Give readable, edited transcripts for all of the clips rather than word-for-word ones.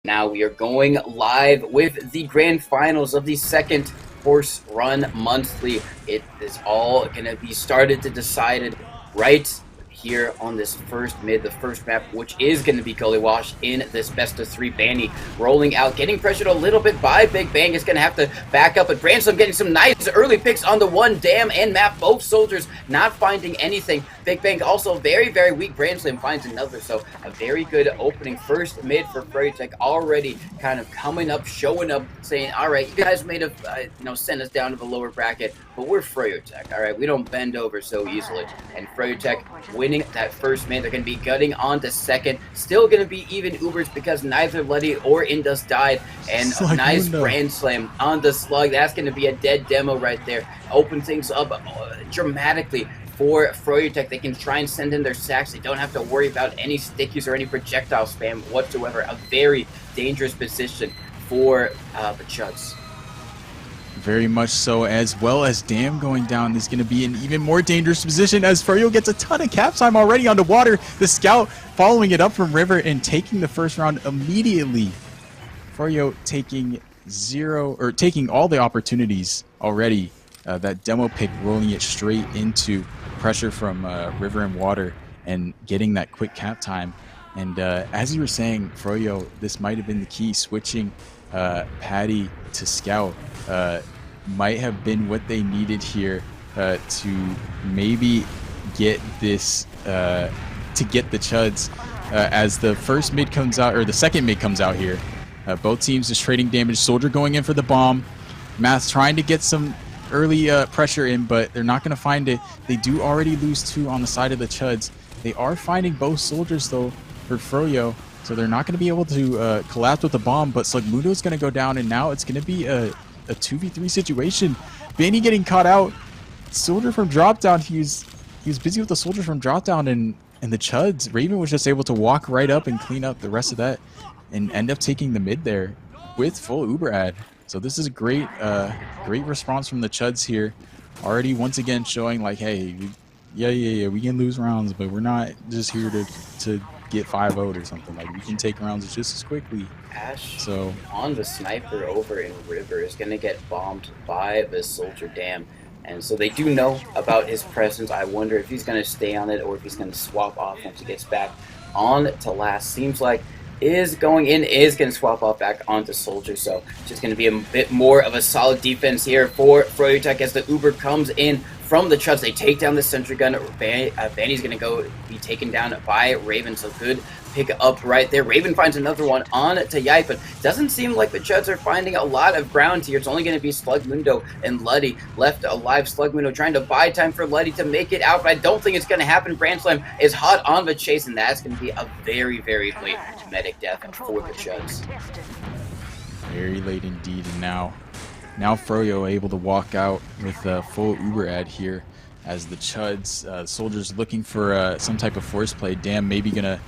Now we are going live with the grand finals of the second Horse Run Monthly. It is all going to be started to decided right here on this first mid, the first map, which is going to be Gully Wash in this best of three. Banny rolling out, getting pressured a little bit by Big Bang. Is going to have to back up, but Branslam getting some nice early picks on the one dam and map. Both soldiers not finding anything. Big Bang also very, very weak. Branslam finds another, so a very good opening first mid for Froyotech, already kind of coming up, showing up, saying, all right, you guys may have, sent us down to the lower bracket, but we're Froyotech, all right? We don't bend over so easily. And Froyotech winning that first mid. They're going to be gutting on to second. Still going to be even Ubers because neither Letty or Indus died. And a nice brand slam on the Slug. That's going to be a dead demo right there. Open things up dramatically for Froyotech. They can try and send in their sacks. They don't have to worry about any stickies or any projectile spam whatsoever. A very dangerous position for the Chuds. Very much so, as well as Dam going down is going to be an even more dangerous position as Froyo gets a ton of cap time already on the water. The Scout following it up from River and taking the first round immediately. Froyo taking all the opportunities already. That demo pick rolling it straight into pressure from River and Water and getting that quick cap time. And as you were saying, Froyo, this might have been the key. Switching Patty to Scout might have been what they needed here to maybe get this to get the Chuds as the first mid comes out, or the second mid comes out here. Both teams just trading damage. Soldier going in for the bomb. Math trying to get some early pressure in, but they're not going to find it. They do already lose two on the side of the Chuds. They are finding both soldiers though for Froyo, so they're not going to be able to collapse with the bomb, but Slugmundo's going to go down, and now it's going to be a 2v3 situation. Banny getting caught out. Soldier from drop down, he was busy with the soldier from drop down, and the Chuds. Raven was just able to walk right up and clean up the rest of that and end up taking the mid there with full Uber ad. So this is a great response from the Chuds here. Already once again showing like, hey, we can lose rounds, but we're not just here to get 5-0'd or something. Like, we can take rounds just as quickly. Ash so on the sniper over in River is going to get bombed by the Soldier Dam. And so they do know about his presence. I wonder if he's going to stay on it or if he's going to swap off once he gets back on to last. Seems like is going to swap off back onto Soldier, so it's just going to be a bit more of a solid defense here for Froyotech as the Uber comes in from the Chuds. They take down the sentry gun. Banny's going to be taken down by Raven, so good pick up right there. Raven finds another one on to Yike, but doesn't seem like the Chuds are finding a lot of ground here. It's only going to be Slugmundo and Luddy left alive. Slugmundo trying to buy time for Luddy to make it out, but I don't think it's going to happen. Brandslam is hot on the chase, and that's going to be a very, very late medic death for the Chuds. Very late indeed, and now Froyo able to walk out with a full Uber ad here as the Chuds soldiers looking for some type of force play. Dam maybe gonna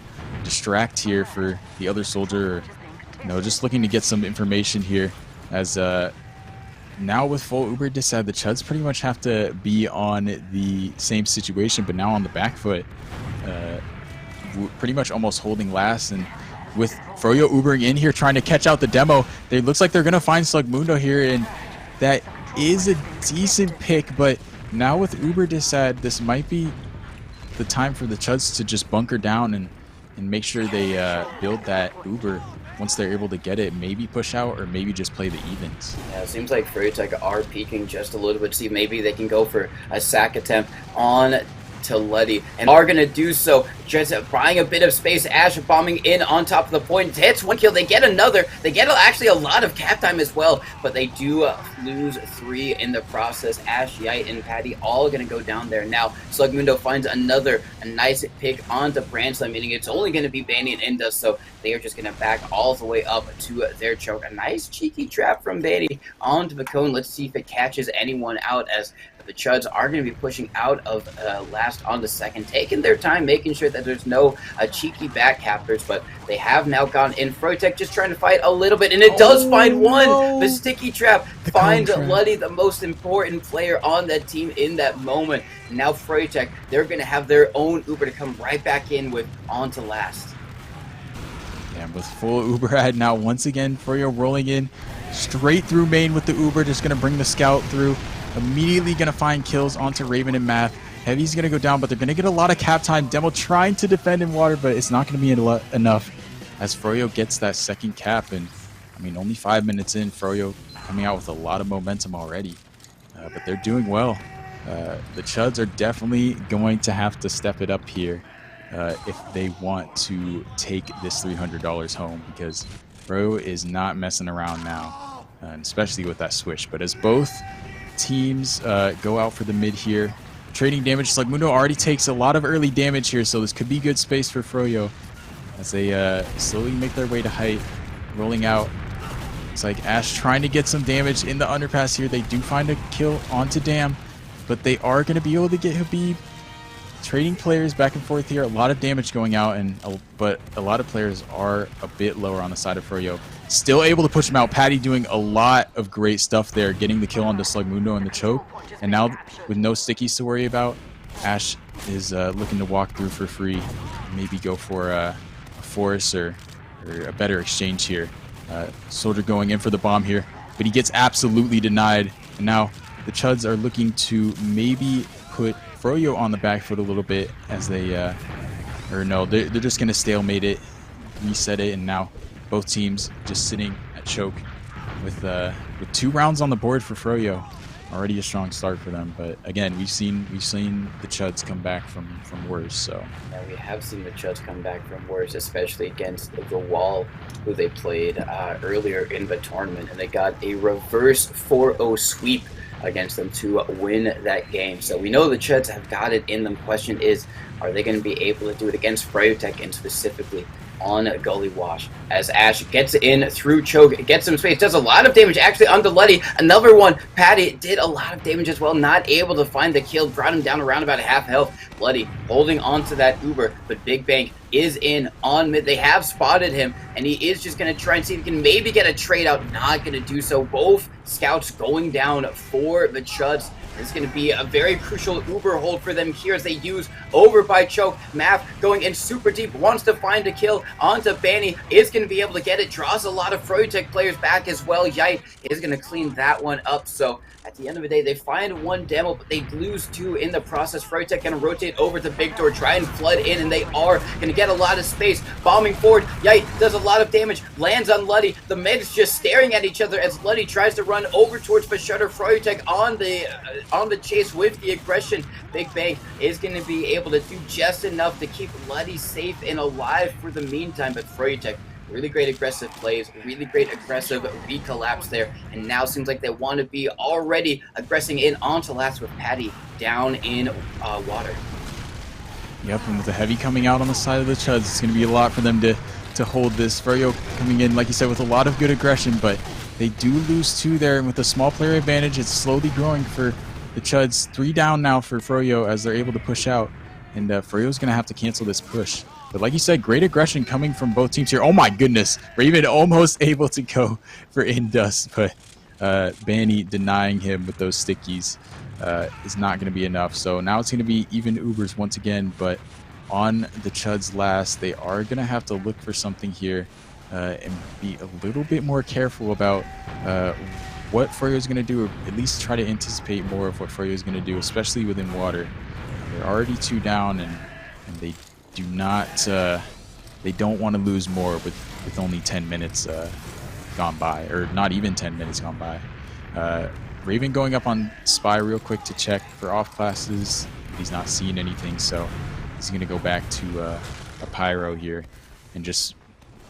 distract here for the other soldier, or just looking to get some information here as now with full Uber decide the Chuds pretty much have to be on the same situation, but now on the back foot, pretty much almost holding last. And with Froyo Ubering in here trying to catch out the demo, it looks like they're gonna find Slugmundo here, and that is a decent pick. But now with Uber decide, this might be the time for the Chuds to just bunker down and make sure they build that Uber once they're able to get it. Maybe push out, or maybe just play the evens. Yeah, it seems like Froyotech are peeking just a little bit. See, maybe they can go for a sack attempt on to Letty, and are going to do so, just buying a bit of space. Ash bombing in on top of the point, hits one kill. They get another. They get actually a lot of cap time as well, but they do lose 3 in the process. Ash, Yite, and Patty all going to go down there. Now Slugmundo finds a nice pick onto Brandslam, meaning it's only going to be Banny and Indus, so they are just going to back all the way up to their choke. A nice cheeky trap from Banny onto the cone. Let's see if it catches anyone out, as the Chuds are going to be pushing out of last on the second, taking their time, making sure that there's no cheeky back captors, but they have now gone in. Froyotech just trying to fight a little bit, and it does find one. No. The sticky trap finds Luddy, the most important player on that team in that moment. Now Froyotech, they're going to have their own Uber to come right back in with on to last. Yeah, with full Uber ad now, once again, Froyo rolling in straight through main with the Uber, just going to bring the scout through. Immediately going to find kills onto Raven and Math. Heavy's going to go down, but they're going to get a lot of cap time. Demo trying to defend in water, but it's not going to be enough as Froyo gets that second cap. And, I mean, only 5 minutes in, Froyo coming out with a lot of momentum already. But they're doing well. The Chuds are definitely going to have to step it up here if they want to take this $300 home, because Froyo is not messing around now, and especially with that switch. But as both teams go out for the mid here, trading damage, Slugmundo already takes a lot of early damage here, so this could be good space for Froyo as they slowly make their way to height, rolling out. It's like Ash trying to get some damage in the underpass here. They do find a kill onto Dam, but they are going to be able to get Habib. Trading players back and forth here. A lot of damage going out, but a lot of players are a bit lower on the side of Froyo. Still able to push him out. Patty doing a lot of great stuff there, getting the kill onto Slugmundo and the choke. And now with no stickies to worry about, Ash is looking to walk through for free. Maybe go for a force or a better exchange here. Soldier going in for the bomb here, but he gets absolutely denied. And now the Chuds are looking to maybe put Froyo on the back foot a little bit as they, or no, they're just going to stalemate it, reset it, and now both teams just sitting at choke with 2 rounds on the board for Froyo. Already a strong start for them, but again, we've seen the Chuds come back from worse. So yeah, we have seen the Chuds come back from worse, especially against the Wall, who they played earlier in the tournament, and they got a reverse 4-0 sweep against them to win that game. So we know the Chuds have got it in them. Question is, are they going to be able to do it against Froyotech, and specifically on Gully Wash, as Ash gets in through choke, gets some space, does a lot of damage actually onto Luddy. Another one, Patty did a lot of damage as well, not able to find the kill, brought him down around about half health. Luddy holding on to that Uber, but Big Bank is in on mid. They have spotted him, and he is just going to try and see if he can maybe get a trade out. Not going to do so. Both scouts going down for the Chuds. This is going to be a very crucial Uber hold for them here as they use over by choke. Math going in super deep, wants to find a kill onto Banny, is going to be able to get it, draws a lot of Froyotech players back as well. Yite is going to clean that one up. So at the end of the day, they find 1 demo, but they lose 2 in the process. Froyotech going to rotate over to Big Door, try and flood in, and they are going to get a lot of space. Bombing forward, Yite does a lot of damage, lands on Luddy. The mids just staring at each other as Luddy tries to run over towards the shutter. Froyotech on the chase with the aggression. Big Bang is going to be able to do just enough to keep Luddy safe and alive for the meantime, but Froyotech, really great aggressive plays, really great aggressive recollapse there, and now seems like they want to be already aggressing in onto last with Patty down in water. Yep, and with the Heavy coming out on the side of the Chuds, it's going to be a lot for them to hold this. Froyo coming in, like you said, with a lot of good aggression, but they do lose 2 there, and with a small player advantage, it's slowly growing for the Chuds. 3 down now for Froyo as they're able to push out, and Froyo's going to have to cancel this push. But like you said, great aggression coming from both teams here. Oh my goodness, Raven almost able to go for Indus, but Banny denying him with those stickies is not going to be enough. So now it's going to be even Ubers once again, but on the Chuds last, they are going to have to look for something here and be a little bit more careful about what Froyo is going to do, or at least try to anticipate more of what Froyo is going to do, especially within water. They're already 2 down, and they do not, they don't want to lose more with only 10 minutes gone by, or not even 10 minutes gone by. Raven going up on Spy real quick to check for off classes. He's not seeing anything, so he's going to go back to a Pyro here, and just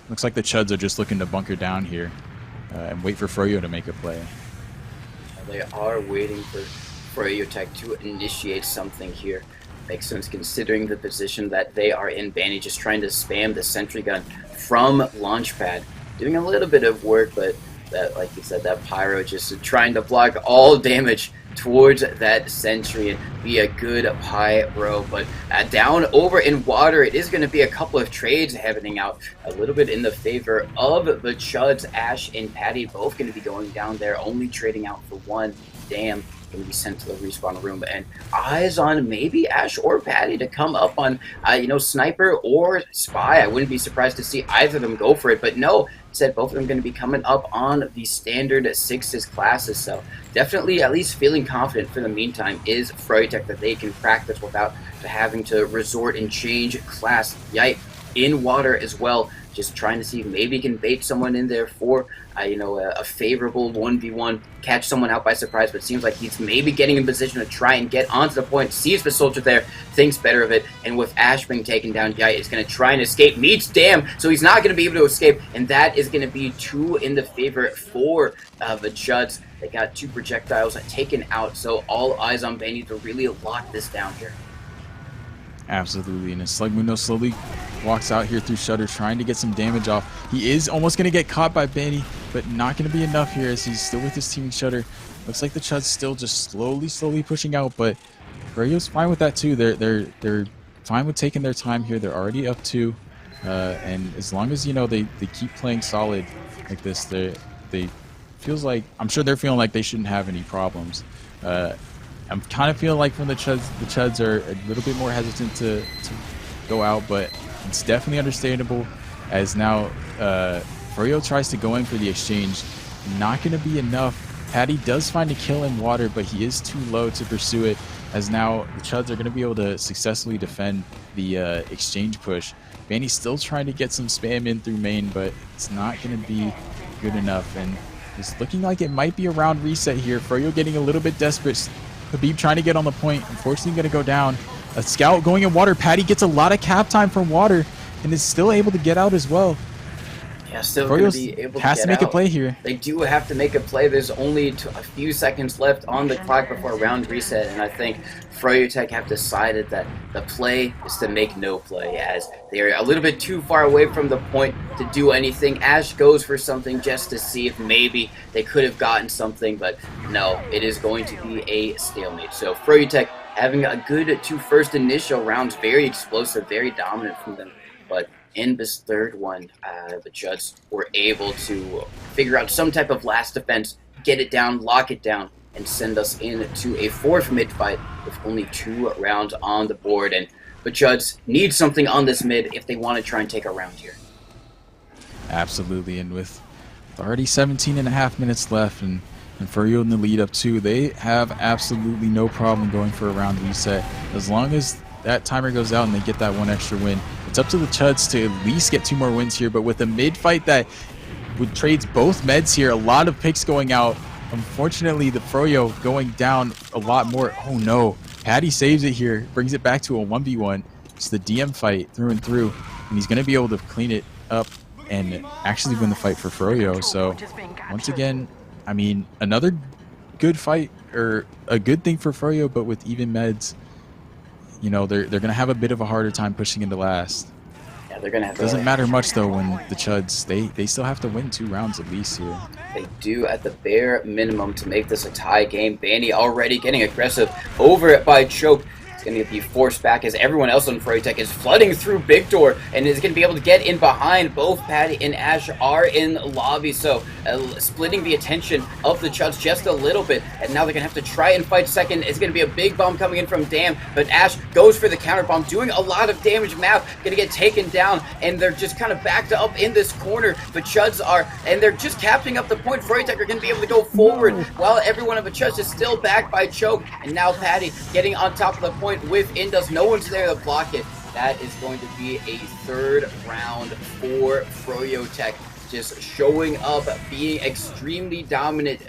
looks like the Chuds are just looking to bunker down here and wait for Froyo to make a play. They are waiting for Froyotech to initiate something here. Makes sense considering the position that they are in. Banny just trying to spam the sentry gun from Launchpad, doing a little bit of work, but that, like you said, that Pyro just trying to block all damage towards that sentry and be a good Pyro. But down over in water, it is going to be a couple of trades happening out a little bit in the favor of the Chuds. Ash and Patty both going to be going down there, only trading out for 1 Dam going to be sent to the respawn room, and eyes on maybe Ash or Patty to come up on, Sniper or Spy. I wouldn't be surprised to see either of them go for it, but no, said both of them going to be coming up on the standard sixes classes. So definitely at least feeling confident for the meantime is Froyotech that they can practice without having to resort and change class. Yike in water as well. Just trying to see if maybe he can bait someone in there for, a favorable 1v1, catch someone out by surprise, but it seems like he's maybe getting in position to try and get onto the point, sees the soldier there, thinks better of it, and with Ash being taken down, Yite is going to try and escape, meets Dam, so he's not going to be able to escape, and that is going to be 2 in the favor for the Chuds. They got 2 projectiles taken out, so all eyes on Benny to really lock this down here. Absolutely, and as Slugmundo slowly walks out here through Shutter, trying to get some damage off. He is almost going to get caught by Benny, but not going to be enough here as he's still with his team Shutter. Looks like the Chuds still just slowly pushing out, but Froyo's fine with that too. They're fine with taking their time here. They're already up 2, and as long as they keep playing solid like this, they feels like, I'm sure they're feeling like they shouldn't have any problems. I'm kind of feeling like from the Chuds are a little bit more hesitant to go out, but it's definitely understandable as now Froyo tries to go in for the exchange. Not going to be enough. Patty does find a kill in water, but he is too low to pursue it, as now the Chuds are going to be able to successfully defend the exchange push. Vanny's still trying to get some spam in through main, but it's not going to be good enough, and it's looking like it might be a round reset here. Froyo getting a little bit desperate. Habib trying to get on the point, unfortunately going to go down. A scout going in water. Patty gets a lot of cap time from water and is still able to get out as well. Yeah, still going to be able to has to make a play here. They do have to make a play. There's only a few seconds left on the clock before round reset, and I think Froyotech have decided that the play is to make no play, as they're a little bit too far away from the point to do anything. Ash goes for something just to see if maybe they could have gotten something, but no, it is going to be a stalemate. So Froyotech having a good 2 first initial rounds, very explosive, very dominant from them, but in this third one, the Chuds were able to figure out some type of last defense, get it down, lock it down, and send us into a 4th mid fight with only 2 rounds on the board. And the Chuds need something on this mid if they want to try and take a round here. Absolutely, and with already 17.5 minutes left, and Froyo in the lead up 2, they have absolutely no problem going for a round reset. As long as that timer goes out and they get that 1 extra win, it's up to the Chuds to at least get 2 more wins here. But with a mid fight that would trades both meds here, a lot of picks going out. Unfortunately, the Froyo going down a lot more. Oh no, Patty saves it here, brings it back to a 1v1. It's the DM fight through and through, and he's going to be able to clean it up and actually win the fight for Froyo. So once again, I mean, another good fight, or a good thing for Froyo, but with even meds, they're going to have a bit of a harder time pushing into last. Yeah, they're going to have. Doesn't matter much though when the Chuds, they still have to win 2 rounds at least here. They do at the bare minimum to make this a tie game. Banny already getting aggressive over it by choke. It's going to be forced back as everyone else on Froyotech is flooding through Big Door and is going to be able to get in behind. Both Patty and Ash are in lobby, so splitting the attention of the Chuds just a little bit. And now they're going to have to try and fight second. It's going to be a big bomb coming in from Dam, but Ash goes for the counter bomb, doing a lot of damage. Mav going to get taken down, and they're just kind of backed up in this corner. The Chuds are, and they're just capping up the point. Froyotech are going to be able to go forward while every one of the Chuds is still back by choke. And now Patty getting on top of the point with Indus. No one's there to block it. That is going to be a 3rd round for Froyotech. Just showing up, being extremely dominant,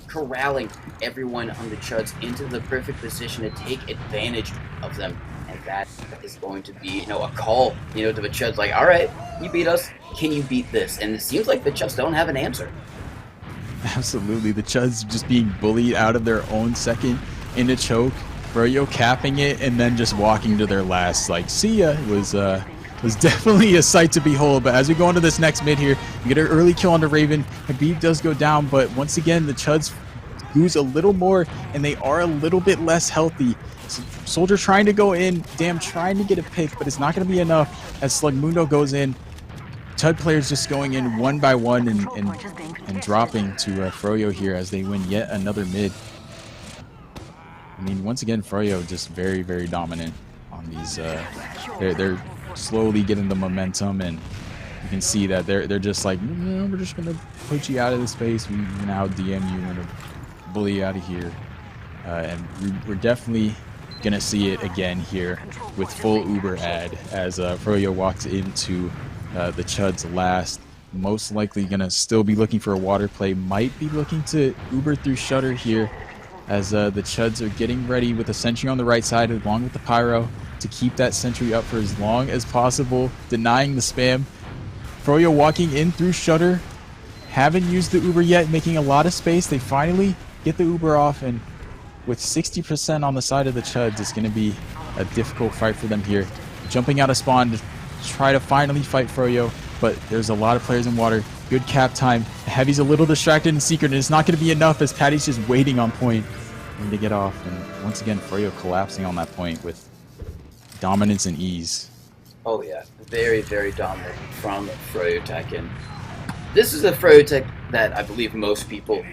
corralling everyone on the Chuds into the perfect position to take advantage of them. And that is going to be, a call, to the Chuds, like, all right, you beat us, can you beat this? And it seems like the Chuds don't have an answer. Absolutely, the Chuds just being bullied out of their own second in a choke. Froyo capping it and then just walking to their last, like, see ya, was definitely a sight to behold. But as we go into this next mid here, we get an early kill on the Raven. Habib does go down, but once again, the Chuds lose a little more, and they are a little bit less healthy. So Soldier trying to go in, Dam trying to get a pick, but it's not going to be enough as Slugmundo goes in. Chud players just going in one by one and dropping to Froyo here as they win yet another mid. I mean, once again, Froyo just very, very dominant on these. They're slowly getting the momentum, and you can see that they're just like, no, we're just gonna put you out of the space. We're gonna out DM you. We're gonna bully you out of here, and we're definitely gonna see it again here with full Uber ad as Froyo walks into the Chuds last. Most likely gonna still be looking for a water play. Might be looking to Uber through Shutter here, as the Chuds are getting ready with a sentry on the right side along with the pyro to keep that sentry up for as long as possible, denying the spam. Froyo walking in through Shutter, haven't used the Uber yet, making a lot of space. They finally get the Uber off, and with 60% on the side of the Chuds, it's going to be a difficult fight for them here. Jumping out of spawn to try to finally fight Froyo, but there's a lot of players in water. Good cap time. Heavy's a little distracted in secret, and it's not going to be enough as Patty's just waiting on point to get off. And once again, Froyo collapsing on that point with dominance and ease. Oh yeah, very, very dominant from Froyotech. And this is a Froyotech that I believe most people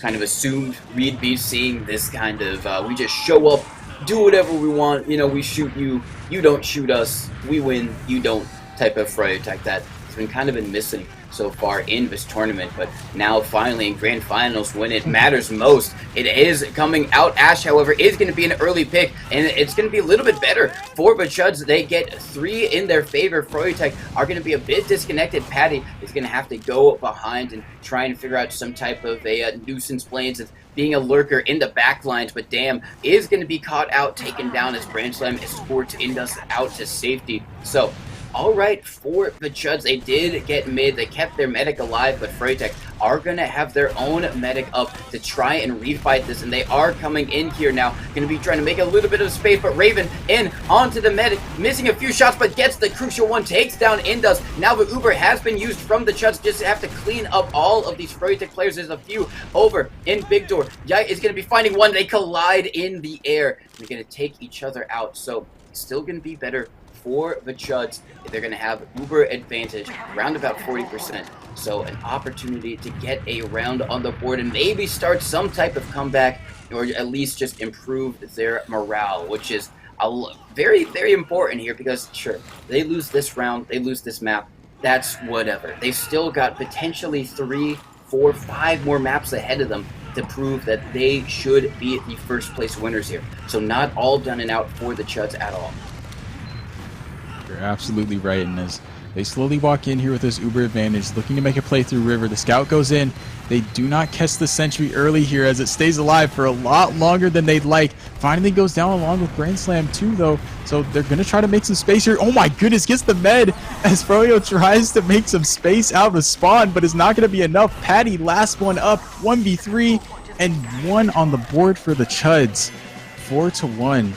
kind of assumed we'd be seeing this kind of, we just show up, do whatever we want, you know, we shoot you, you don't shoot us, we win, you don't type of Froyotech that has been kind of been missing so far in this tournament. But now finally in grand finals, when it matters most, it is coming out. Ash, however, is going to be an early pick, and it's going to be a little bit better for the Chuds. They get 3 in their favor. Froyotech are going to be a bit disconnected. Patty is going to have to go behind and try and figure out some type of a nuisance plans of being a lurker in the back lines, but Damn is going to be caught out, taken down as Brand Slam escorts Indus out to safety. So all right, for the Chuds, they did get mid. They kept their medic alive, but Froyotech are going to have their own medic up to try and refight this, and they are coming in here now. Going to be trying to make a little bit of space, but Raven in onto the medic, missing a few shots, but gets the crucial one, takes down Indus. Now the Uber has been used from the Chuds just to have to clean up all of these Froyotech players. There's a few over in Big Door. Yai is going to be finding one. They collide in the air. They're going to take each other out, so still going to be better for the Chuds. They're going to have Uber advantage around about 40%. So an opportunity to get a round on the board and maybe start some type of comeback, or at least just improve their morale, which is very, very important here, because sure, they lose this round, they lose this map, that's whatever. They've still got potentially 3, 4, 5 more maps ahead of them to prove that they should be the first place winners here. So not all done and out for the Chuds at all. You're absolutely right, and as they slowly walk in here with this Uber advantage, looking to make a play through River, the scout goes in. They do not catch the sentry early here, as it stays alive for a lot longer than they'd like. Finally goes down along with Grand Slam too, though, so they're going to try to make some space here. Oh my goodness, gets the med as Froyo tries to make some space out of spawn, but it's not going to be enough. Patty, last one up, 1v3, and 1 on the board for the Chuds. 4-1.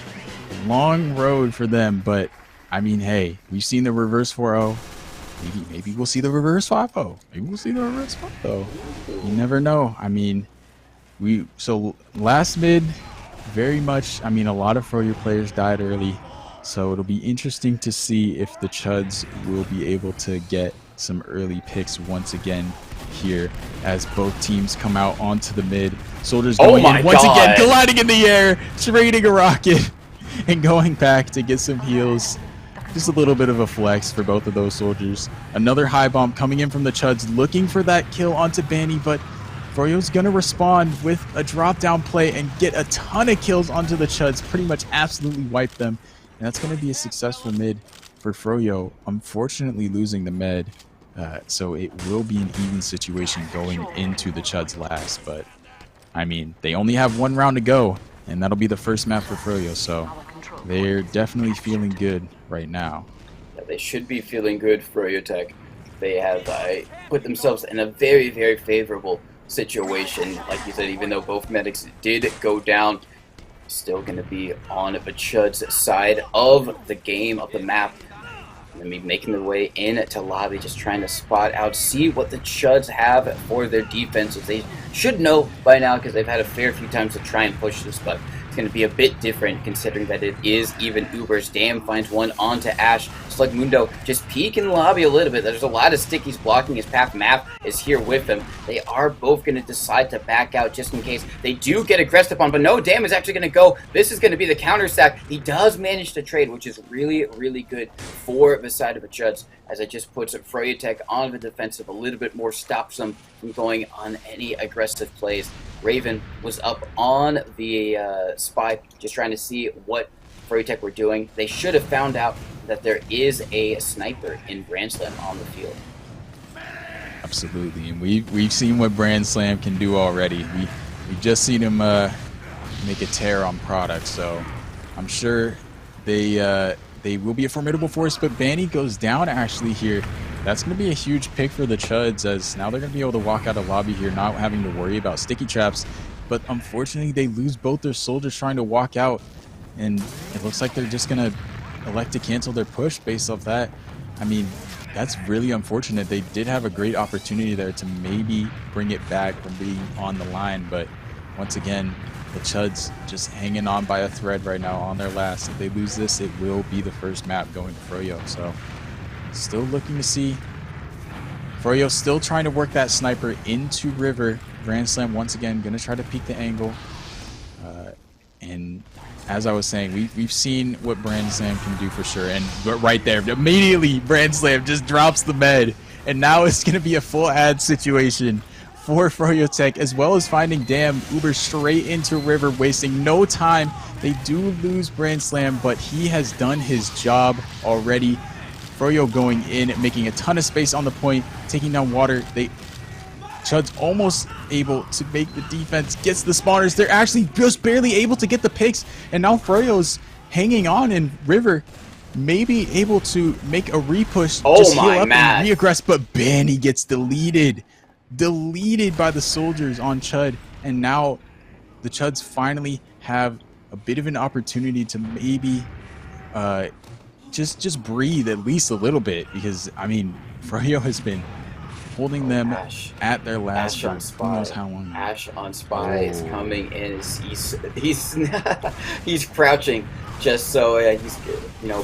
Long road for them, but I mean, hey, we've seen the reverse 4-0. Maybe we'll see the reverse 5-0. Maybe we'll see the reverse 5-0. You never know. I mean, so last mid, very much, I mean, a lot of Froyo players died early. So it'll be interesting to see if the Chuds will be able to get some early picks once again here, as both teams come out onto the mid. Soldiers going in once again, colliding in the air, trading a rocket, and going back to get some heals. Just a little bit of a flex for both of those soldiers. Another high bomb coming in from the Chuds, looking for that kill onto Banny, but Froyo's going to respond with a drop down play and get a ton of kills onto the Chuds, pretty much absolutely wipe them. And that's going to be a successful mid for Froyo, unfortunately losing the med. So it will be an even situation going into the Chuds last. But, I mean, they only have 1 round to go, and that'll be the first map for Froyo. So they're definitely feeling good right now. Yeah, they should be feeling good. Froyotech, they have put themselves in a very, very favorable situation. Like you said, even though both medics did go down, still going to be on the Chuds side of the game, of the map. And then making their way in to lobby, just trying to spot out, see what the Chuds have for their defenses. They should know by now, because they've had a fair few times to try and push this, but It's going to be a bit different considering that it is even Ubers. Damn finds one onto Ash. Slugmundo just peek in the lobby a little bit. There's a lot of stickies blocking his path. Map is here with him. They are both going to decide to back out just in case they do get aggressed upon, but no, Damn is actually going to go. This is going to be the counter stack. He does manage to trade, which is really, really good for the side of the Chuds, as it just puts Froyotech on the defensive a little bit more, stops them from going on any aggressive plays. Raven was up on the spy, just trying to see what Froyotech were doing. They should have found out that there is a sniper in Grand Slam on the field. Absolutely, and we've seen what Brand Slam can do already. We've just seen him make a tear on product, so I'm sure they will be a formidable force. But Banny goes down actually here. That's going to be a huge pick for the Chuds, as now they're going to be able to walk out of lobby here, not having to worry about sticky traps. But unfortunately, they lose both their soldiers trying to walk out, and it looks like they're just going to elect to cancel their push based off that. I mean, that's really unfortunate. They did have a great opportunity there to maybe bring it back from being on the line, but once again, the Chuds just hanging on by a thread right now on their last. If they lose this, it will be the first map going to Froyo. So still looking to see. Froyo still trying to work that sniper into River. Grand Slam once again going to try to peek the angle. And as I was saying, we've seen what Brand Slam can do for sure. And right there, immediately Brand Slam just drops the med. And now it's going to be a full ad situation for Froyotech, as well as finding Damn Uber straight into River, wasting no time. They do lose Brand Slam, but he has done his job already. Froyo going in, making a ton of space on the point, taking down water. Chud's almost able to make the defense, gets the spawners. They're actually just barely able to get the picks, and now Froyo's hanging on, and River maybe able to make a repush, just heal up and re-aggress, but Banny gets deleted by the soldiers on Chud, and now the Chuds finally have a bit of an opportunity to maybe just breathe at least a little bit, because I mean, Froyo has been holding them at their last for who knows how long. Ash on spy is coming in. He's he's crouching just so he's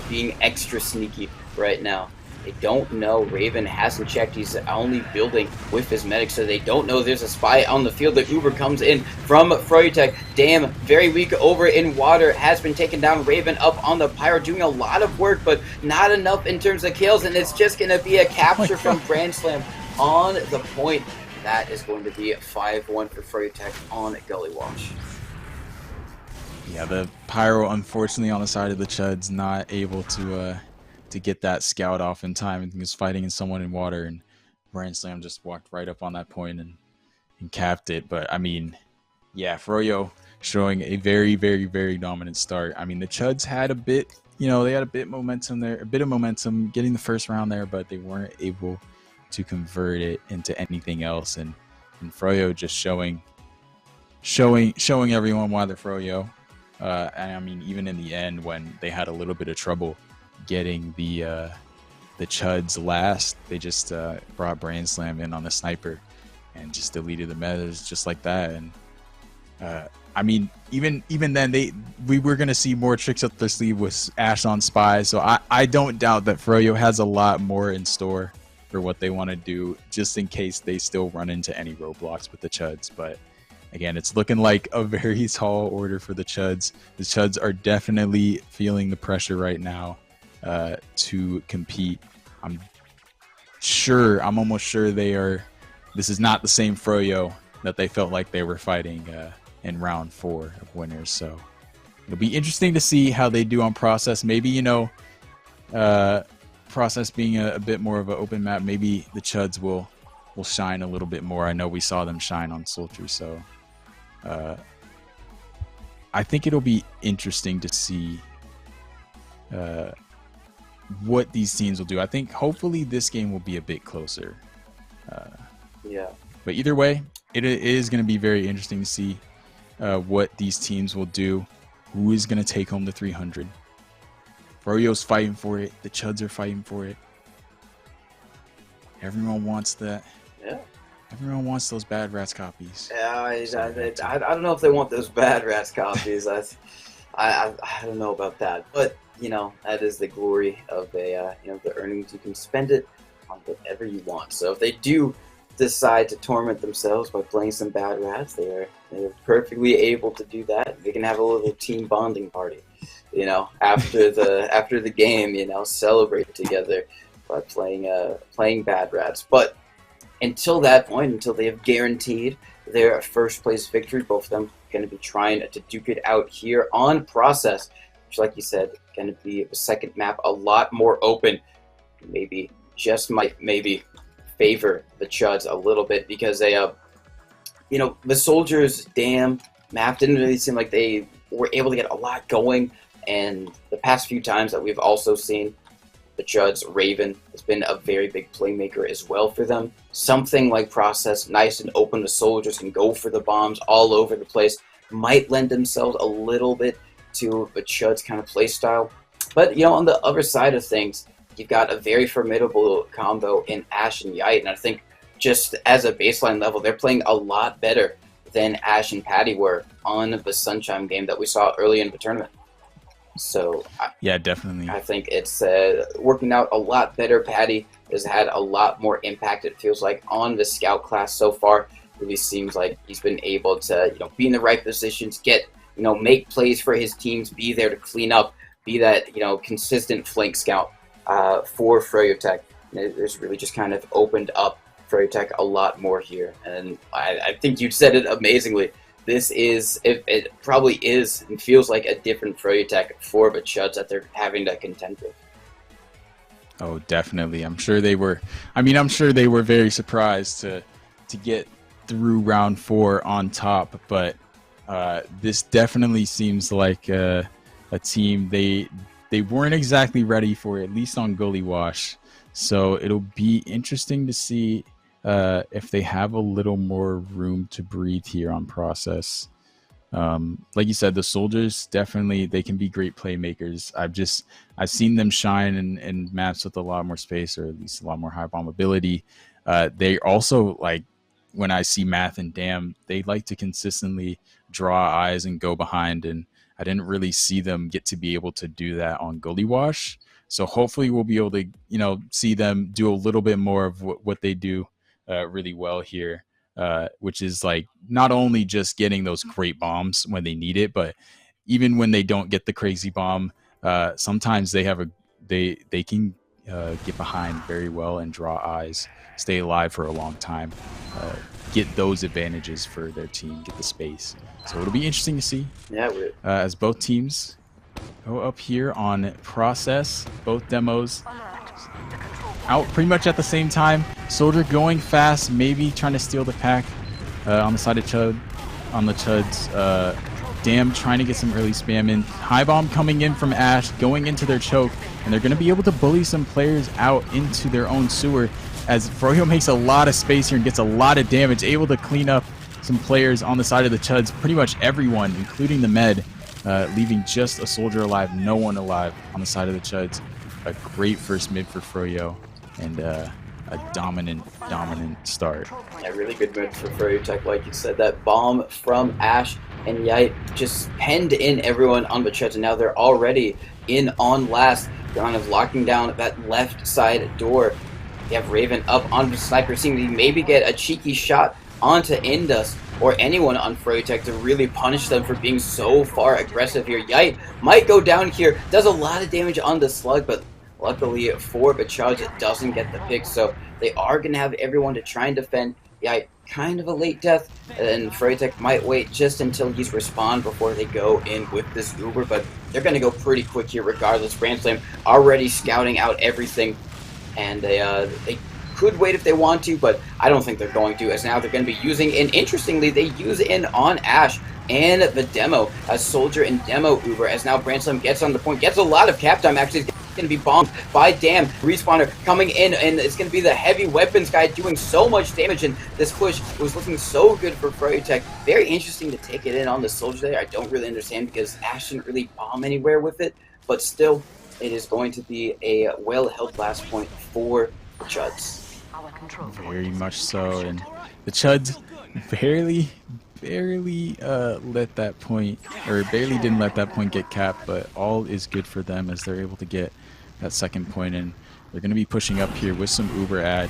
being extra sneaky right now. They don't know. Raven hasn't checked. He's only building with his medic, so they don't know there's a spy on the field. The Uber comes in from Froyotech. Damn, very weak over in water. Has been taken down. Raven up on the pyro, doing a lot of work, but not enough in terms of kills, and it's just going to be a capture from Grand Slam on the point. That is going to be a 5-1 for Froyotech on Gully Watch. Yeah, the pyro, unfortunately, on the side of the Chuds, not able to get that scout off in time, and he was fighting someone in water, and Brand Slam just walked right up on that point and capped it. But I mean, yeah, Froyo showing a very, very, very dominant start. I mean, the Chuds had a bit, they had a bit of momentum getting the first round there, but they weren't able to convert it into anything else. And Froyo just showing everyone why they're Froyo. And I mean, even in the end, when they had a little bit of trouble getting the Chuds last, they just brought Brand Slam in on the sniper and just deleted the metas just like that. And I mean, even then, we were gonna see more tricks up their sleeve with Ash on spy. So I don't doubt that Froyo has a lot more in store for what they want to do, just in case they still run into any roadblocks with the Chuds. But again, it's looking like a very tall order for the Chuds. The Chuds are definitely feeling the pressure right now to compete. I'm almost sure they are. This is not the same Froyo that they felt like they were fighting in round 4 of winners. So it'll be interesting to see how they do on process. Maybe, process being a bit more of an open map, maybe the Chuds will shine a little bit more. I know we saw them shine on Sultry, so I think it'll be interesting to see what these teams will do. I think hopefully this game will be a bit closer. Yeah. But either way, it is going to be very interesting to see what these teams will do. Who is going to take home the 300? Froyo's fighting for it. The Chuds are fighting for it. Everyone wants that. Yeah. Everyone wants those bad rats copies. Yeah, So we have to. I don't know if they want those bad rats copies. I don't know about that, but you know that is the glory of a you know the earnings. You can spend it on whatever you want. So if they do decide to torment themselves by playing some bad rats, they're perfectly able to do that. They can have a little team bonding party, you know, after the game, you know, celebrate together by playing bad rats. But until that point, until they have guaranteed their first place victory, both of them going to be trying to duke it out here on process, which, like you said, going to be the second map a lot more open. Maybe just might maybe favor the Chuds a little bit because they you know, the Soldiers dam map didn't really seem like they were able to get a lot going, and the past few times that we've also seen the Chuds, Raven has been a very big playmaker as well for them. Something like process, nice and open, the Soldiers can go for the bombs all over the place, might lend themselves a little bit to the Chuds kind of play style. But, you know, on the other side of things, you've got a very formidable combo in Ashe and Yite, and I think just as a baseline level, they're playing a lot better than Ashe and Patty were on the Sunshine game that we saw early in the tournament. So Yeah, definitely. I think it's working out a lot better. Patty has had a lot more impact, it feels like, on the scout class so far. It really seems like he's been able to, you know, be in the right positions, get, you know, make plays for his teams, be there to clean up, be that, you know, consistent flank scout for Froyotech. And it's really just kind of opened up Froyotech a lot more here. And I think you said it amazingly. This is, it probably is and feels like a different Froyotech for the Chuds that they're having to contend with. Oh, definitely. I'm sure they were. I mean, I'm sure they were very surprised to get through round 4 on top. But this definitely seems like a team they weren't exactly ready for, at least on Gully Wash. So it'll be interesting to see if they have a little more room to breathe here on process. Like you said, the Soldiers definitely, they can be great playmakers. I've seen them shine in maps with a lot more space, or at least a lot more high bomb ability. They also, like, when I see Math and Dam, they like to consistently draw eyes and go behind, and I didn't really see them get to be able to do that on Gully Wash. So hopefully we'll be able to, you know, see them do a little bit more of what they do really well here, which is like not only just getting those great bombs when they need it, but even when they don't get the crazy bomb, sometimes they have they can get behind very well and draw eyes, stay alive for a long time, get those advantages for their team, get the space. So it'll be interesting to see as both teams go up here on process, both demos out pretty much at the same time. Soldier going fast, maybe trying to steal the pack on the side of Chud, on the Chuds. Dam trying to get some early spam in. High bomb coming in from Ashe, going into their choke, and they're going to be able to bully some players out into their own sewer as Froyo makes a lot of space here and gets a lot of damage, able to clean up some players on the side of the Chuds, pretty much everyone, including the med, leaving just a Soldier alive, no one alive on the side of the Chuds. A great first mid for Froyo, and a dominant start. A really good mid for Froyotech, like you said. That bomb from Ashe and Yite just penned in everyone on the Chuds, and now they're already in on last, kind of locking down that left side door. You have Raven up on the sniper, seeing to maybe get a cheeky shot onto Indus or anyone on Froyotech to really punish them for being so far aggressive here. Yite might go down here, does a lot of damage on the slug, but luckily for the Chuds, it doesn't get the pick, so they are going to have everyone to try and defend. Yite, kind of a late death, and Froyotech might wait just until he's respawned before they go in with this Uber, but they're going to go pretty quick here regardless. Brandslam already scouting out everything, and they could wait if they want to, but I don't think they're going to, as now they're going to be using, and interestingly, they use in on Ashe and the demo, as Soldier and demo Uber, as now Brandslam gets on the point, gets a lot of cap time, actually. Going to be bombed by Dam. Respawner coming in, and it's going to be the heavy weapons guy doing so much damage, and this push was looking so good for Froyotech. Very interesting to take it in on the Soldier there. I don't really understand because Ashe didn't really bomb anywhere with it, but still, it is going to be a well-held last point for the Chuds. Very much so, and the Chuds barely let that point, or barely didn't let that point get capped, but all is good for them as they're able to get that second point, and they're going to be pushing up here with some Uber ad.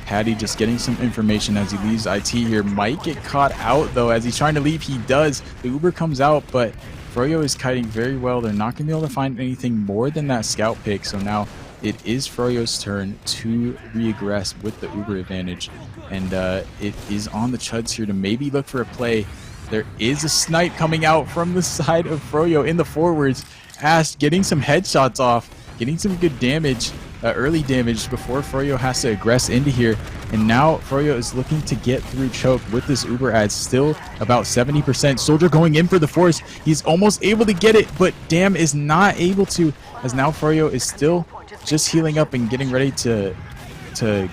Patty just getting some information as he leaves IT here. Might get caught out though as he's trying to leave. He does. The Uber comes out, but Froyo is kiting very well. They're not going to be able to find anything more than that scout pick, so now it is Froyo's turn to regress with the Uber advantage, and it is on the Chuds here to maybe look for a play. There is a snipe coming out from the side of Froyo in the forwards. Ash getting some headshots off, getting some good damage, early damage before Froyo has to aggress into here. And now Froyo is looking to get through choke with this Uber ad, still about 70%. Soldier going in for the force. He's almost able to get it, but Dam is not able to, as now Froyo is still just healing up and getting ready to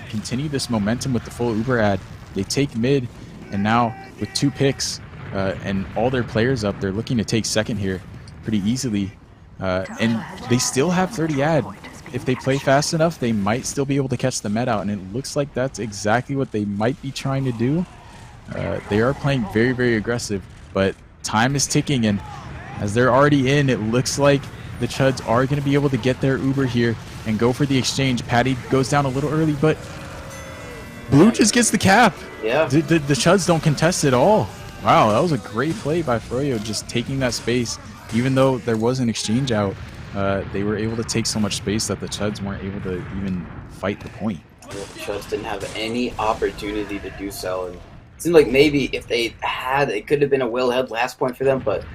continue this momentum with the full Uber ad. They take mid, and now with 2 picks and all their players up, they're looking to take second here pretty easily. And they still have 30 ad. If they play fast enough, they might still be able to catch the med out, and it looks like that's exactly what they might be trying to do. They are playing very, very aggressive, but time is ticking, and as they're already in, it looks like the Chuds are going to be able to get their Uber here and go for the exchange. Patty goes down a little early, but Blue just gets the cap. Yeah. The Chuds don't contest at all. Wow, that was a great play by Froyo, just taking that space. Even though there was an exchange out, they were able to take so much space that the Chuds weren't able to even fight the point. The Chuds didn't have any opportunity to do so. And it seemed like maybe if they had, it could have been a well-held last point for them, but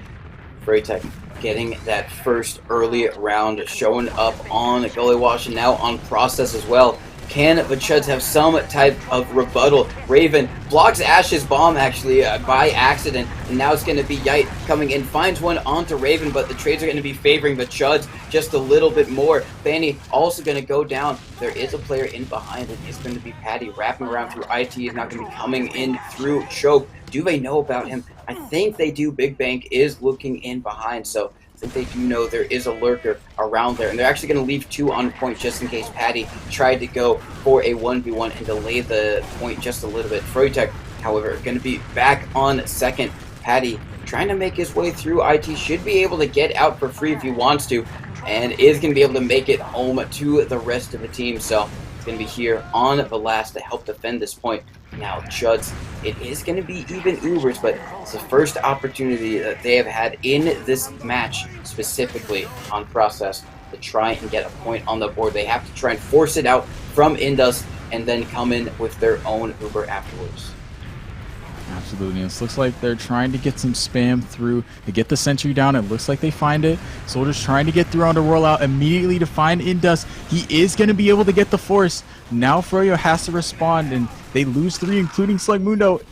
Froyotech getting that first early round, showing up on Gully Wash and now on Process as well. Can the Chuds have some type of rebuttal? Raven blocks Ash's bomb actually by accident, and now it's going to be Yite coming in, finds one onto Raven, but the trades are going to be favoring the Chuds just a little bit more. Fanny also going to go down. There is a player in behind it. It's going to be Patty wrapping around through IT. He's not going to be coming in through choke. Do they know about him? I think they do. Big Bank is looking in behind, so I think they do know there is a lurker around there. And they're actually going to leave 2 on point just in case Patty tried to go for a 1v1 and delay the point just a little bit. Froyotech, however, going to be back on second. Patty trying to make his way through IT. Should be able to get out for free if he wants to, and is going to be able to make it home to the rest of the team. So it's going to be here on the last to help defend this point. Now, Chuds, it is going to be even Ubers, but it's the first opportunity that they have had in this match, specifically on Process, to try and get a point on the board. They have to try and force it out from Indus and then come in with their own Uber afterwards. Absolutely. This looks like they're trying to get some spam through to get the sentry down. It looks like they find it. Soldier's trying to get through on the rollout immediately to find Indus. He is going to be able to get the force. Now Froyo has to respond, and they lose 3, including Slugmundo.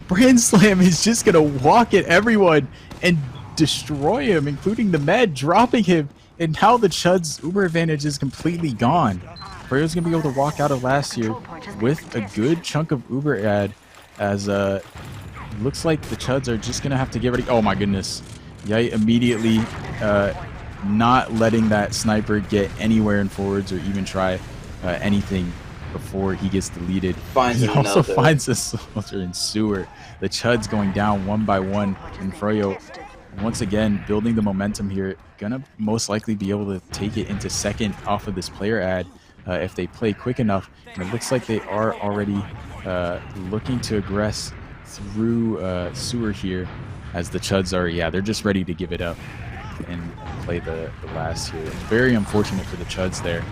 Brand Slam is just going to walk at everyone and destroy him, including the med, dropping him. And now the Chuds' Uber advantage is completely gone. Froyo's going to be able to walk out of last year with a good chunk of Uber ad, as looks like the Chuds are just going to have to get ready. Oh my goodness. Yite immediately not letting that sniper get anywhere in forwards or even try anything before he gets deleted. He also finds a soldier in sewer. The Chuds going down 1 by 1, and Froyo once again building the momentum here. Gonna most likely be able to take it into second off of this player ad if they play quick enough. And it looks like they are already looking to aggress through sewer here, as the Chuds are, yeah, they're just ready to give it up and play the last here. Very unfortunate for the Chuds there.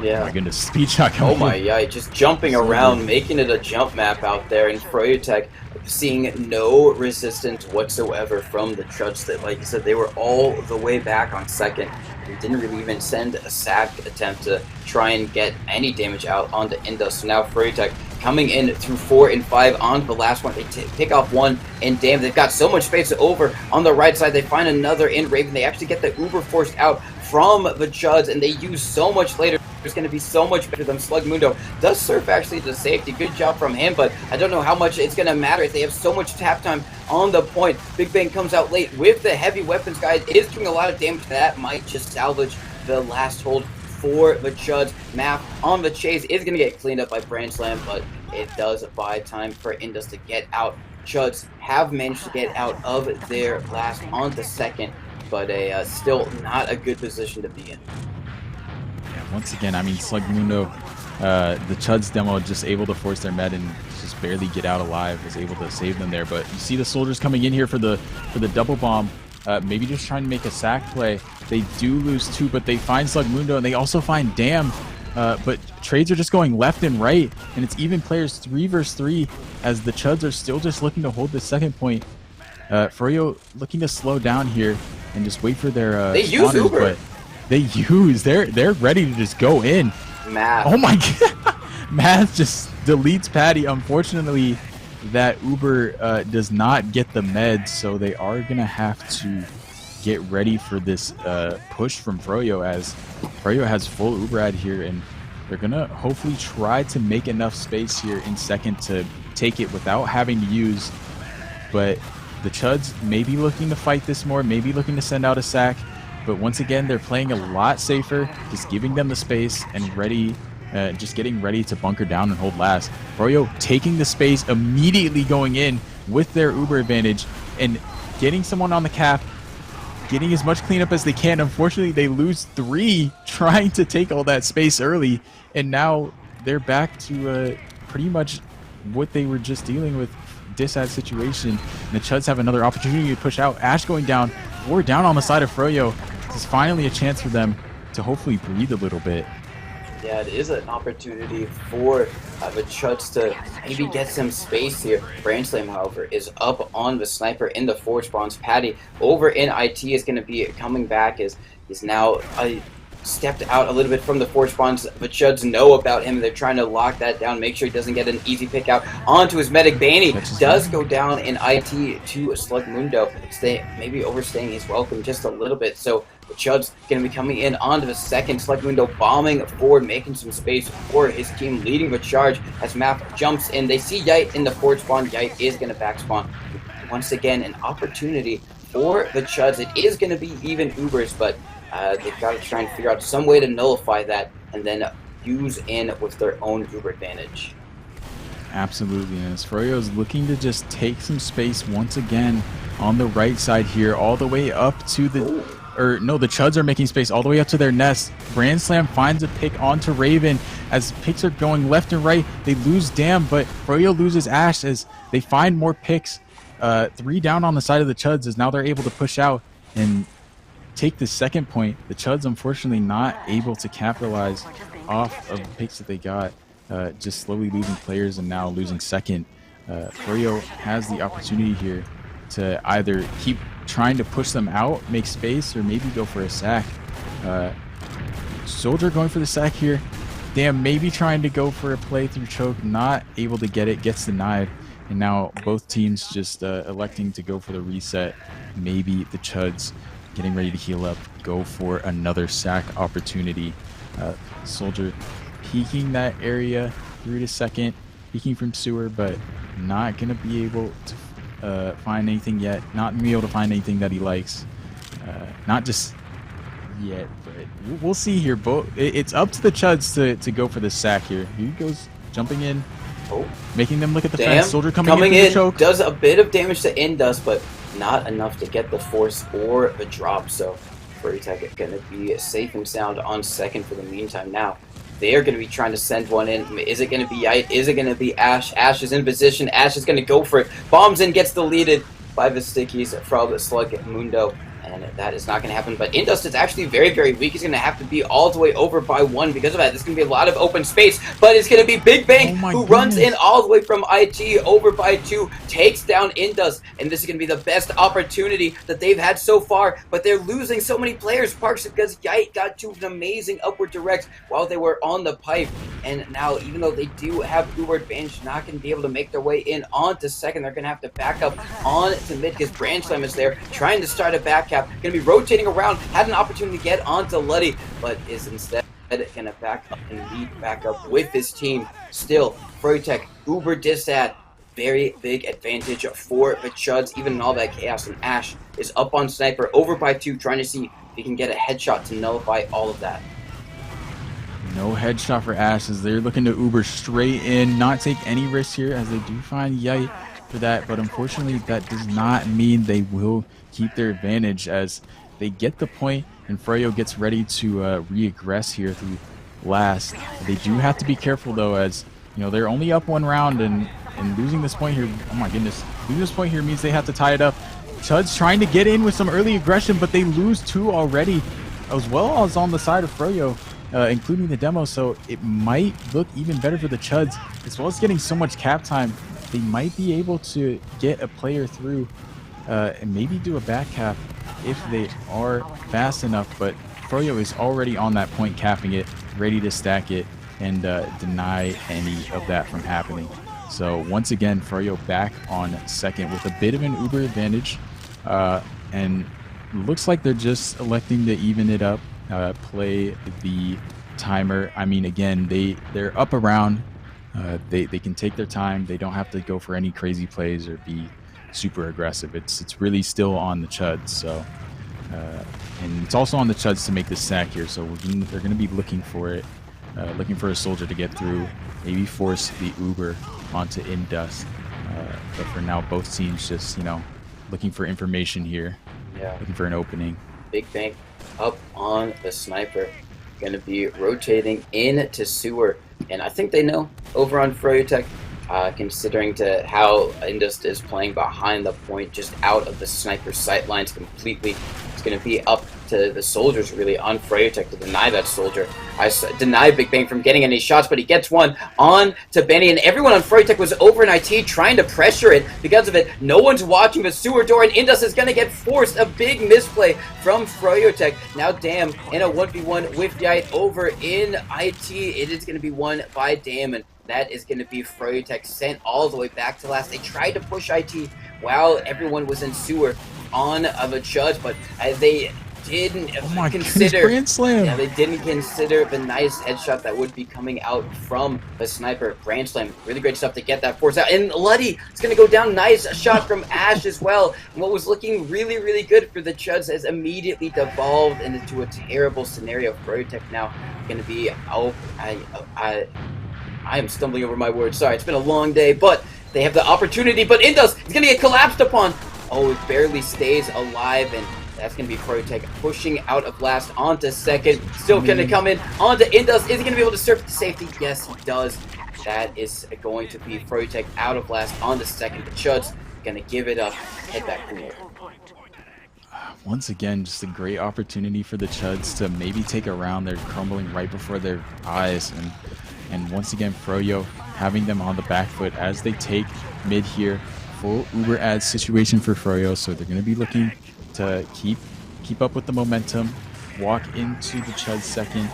Yeah. Oh my goodness, speed shot coming. Oh my, yeah, just jumping around, making it a jump map out there, and Froyotech seeing no resistance whatsoever from the Chuds. That, like you said, they were all the way back on second. They didn't really even send a sack attempt to try and get any damage out onto Indus. So now Froyotech coming in through 4 and 5 on the last one. They pick off 1, and damn, they've got so much space over on the right side. They find another in Raven. They actually get the Uber forced out from the Chuds, and they use so much later. There's going to be so much better than Slugmundo. Does surf actually to safety. Good job from him, but I don't know how much it's going to matter if they have so much tap time on the point. Big Bang comes out late with the heavy weapons, guys. It is doing a lot of damage. That might just salvage the last hold for the Chuds. Map on the chase is going to get cleaned up by Brand Slam, but it does buy time for Indus to get out. Chuds have managed to get out of their last on the second, but still not a good position to be in. Yeah, once again, I mean, Slugmundo, the Chuds demo just able to force their med and just barely get out alive, was able to save them there. But you see the soldiers coming in here for the double bomb, maybe just trying to make a sack play. They do lose 2, but they find Slugmundo and they also find Damn. But trades are just going left and right, and it's even players 3 versus 3 as the Chuds are still just looking to hold the second point. Froyo looking to slow down here and just wait for their they use Uber. But they're ready to just go in. Math. Oh my god. Math just deletes Patty. Unfortunately, that Uber does not get the meds, so they are gonna have to get ready for this push from Froyo, as Froyo has full Uber here, and they're gonna hopefully try to make enough space here in second to take it without having to use. But the Chuds may be looking to fight this more, maybe looking to send out a sack, but once again they're playing a lot safer, just giving them the space and ready, just getting ready to bunker down and hold last. Froyo taking the space, immediately going in with their Uber advantage and getting someone on the cap, getting as much cleanup as they can. Unfortunately, they lose 3 trying to take all that space early, and now they're back to pretty much what they were just dealing with, disad situation. And the Chuds have another opportunity to push out. Ash going down, 4 down on the side of Froyo. This is finally a chance for them to hopefully breathe a little bit. Yeah, it is an opportunity for the Chuds to maybe get some space here. Brand Slam, however, is up on the sniper in the 4 spawns. Patty over in IT is going to be coming back, is now stepped out a little bit from the 4 spawns. The Chuds know about him. They're trying to lock that down, make sure he doesn't get an easy pick out onto his medic. Banny does go down in IT to Slugmundo. Maybe overstaying his welcome just a little bit. So the Chuds going to be coming in onto the second. Slugmundo bombing forward, making some space for his team, leading the charge as Map jumps in. They see Yite in the 4 spawn. Yite is going to back spawn. Once again, an opportunity for the Chuds. It is going to be even Ubers, but they've got to try and figure out some way to nullify that and then use in with their own Uber advantage. Absolutely, and as Froyo is looking to just take some space once again on the right side here, all the way up to the... Or no, the Chuds are making space all the way up to their nest. Brand Slam finds a pick onto Raven. As picks are going left and right, they lose Damn, but Froyo loses Ash as they find more picks. 3 down on the side of the Chuds as now they're able to push out and take the second point. The Chuds unfortunately not able to capitalize off of the picks that they got, just slowly losing players and now losing second. Froyo has the opportunity here to either keep trying to push them out, make space, or maybe go for a sack. Soldier going for the sack here. Damn, maybe trying to go for a play through choke, not able to get it, gets denied. And now both teams just electing to go for the reset. Maybe the Chuds getting ready to heal up, go for another sack opportunity. Soldier peeking that area through to second, peeking from sewer, but not going to be able to find anything yet. Not going to be able to find anything that he likes. Not just yet, but we'll see here. It's up to the Chuds to go for the sack here. He goes jumping in. Making them look at the fence. Soldier coming in, choke. Does a bit of damage to Indus, but not enough to get the force or the drop. So Froyotech is going to be safe and sound on second for the meantime. Now they are going to be trying to send one in. Is it going to be Yite? Is it going to be Ash? Ash is in position. Ash is going to go for it. Bombs in, gets deleted by the stickies from Slugmundo. And that is not going to happen. But Indus is actually very, very weak. He's going to have to be all the way over by 1 because of that. There's going to be a lot of open space. But it's going to be Big Bang who runs in all the way from IT over by 2. Takes down Indus. And this is going to be the best opportunity that they've had so far. But they're losing so many players. Parks because Yite got to an amazing upward direct while they were on the pipe. And now, even though they do have Uber advantage, not going to be able to make their way in onto second. They're going to have to back up on to mid because Brand Slam is there trying to start a back cap. Going to be rotating around. Had an opportunity to get onto Luddy, but is instead going to back up and lead back up with his team. Still, Froyotech, Uber disad. Very big advantage for the Chuds, even in all that chaos. And Ash is up on Sniper, over by 2, trying to see if he can get a headshot to nullify all of that. No headshot for Ash as they're looking to Uber straight in, not take any risks here as they do find Yite for that. But unfortunately, that does not mean they will keep their advantage as they get the point and Froyo gets ready to re-aggress here through last. They do have to be careful though, as you know they're only up one round, and losing this point here, oh my goodness, losing this point here means they have to tie it up. Chuds trying to get in with some early aggression, but they lose two already, as well as on the side of Froyo, including the demo. So it might look even better for the Chuds, as well as getting so much cap time. They might be able to get a player through and maybe do a back cap if they are fast enough. But Froyo is already on that point, capping it, ready to stack it and deny any of that from happening. So once again, Froyo back on second with a bit of an Uber advantage, and looks like they're just electing to even it up, play the timer. I mean, again, they're up around. They can take their time. They don't have to go for any crazy plays or be super aggressive. It's really still on the Chuds. So and it's also on the Chuds to make the sack here. So they're going to be looking for it, looking for a soldier to get through, maybe force the Uber onto Indust. But for now, both teams just, you know, looking for information here. Yeah. Looking for an opening. Big Bang up on the sniper. Going to be rotating into sewer. And I think they know over on Froyotech, considering to how Indust is playing behind the point, just out of the sniper sight lines completely. It's going to be up to the soldiers really on Froyotech to deny that soldier. I deny Big Bang from getting any shots, but he gets one on to Benny, and everyone on Froyotech was over in IT trying to pressure it. Because of it, no one's watching the sewer door, and Indust is going to get forced. A big misplay from Froyotech. Now Dam in a 1v1 with Yite over in IT. It is going to be won by Dam, and that is going to be Froyotech sent all the way back to last. They tried to push IT while everyone was in sewer on the Chuds, but they didn't consider. Grand slam. Yeah, they didn't consider the nice headshot that would be coming out from the sniper. Grand slam, really great stuff to get that force out. And Luddy is going to go down. Nice shot from Ash as well. And what was looking really, really good for the Chuds has immediately devolved into a terrible scenario. Froyotech now going to be. I am stumbling over my words. Sorry, it's been a long day, but they have the opportunity. But Indust is going to get collapsed upon. Oh, it barely stays alive, and that's going to be Froyotech pushing out of last onto second. Still going to come in onto Indust. Is he going to be able to surf to safety? Yes, he does. That is going to be Froyotech out of last onto second. The Chuds going to give it up, head back to Once again, just a great opportunity for the Chuds to maybe take a round. They're crumbling right before their eyes, and once again, Froyo having them on the back foot as they take mid here. Full Uber ad situation for Froyo, so they're going to be looking to keep up with the momentum, walk into the Chuds second,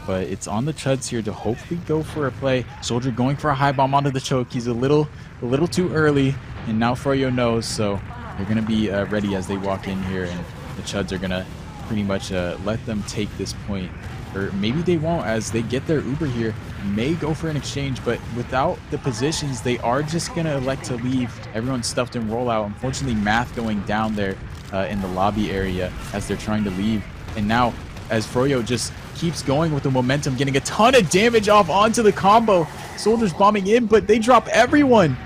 but it's on the Chuds here to hopefully go for a play. Soldier going for a high bomb onto the choke. He's a little too early, and now Froyo knows, so they're going to be ready as they walk in here, and the Chuds are going to pretty much let them take this point. Or maybe they won't, as they get their Uber here, may go for an exchange, but without the positions, they are just going to elect to leave. Everyone's stuffed in rollout. Unfortunately, Math going down there in the lobby area as they're trying to leave. And now, as Froyo just keeps going with the momentum, getting a ton of damage off onto the combo. Soldiers bombing in, but they drop everyone.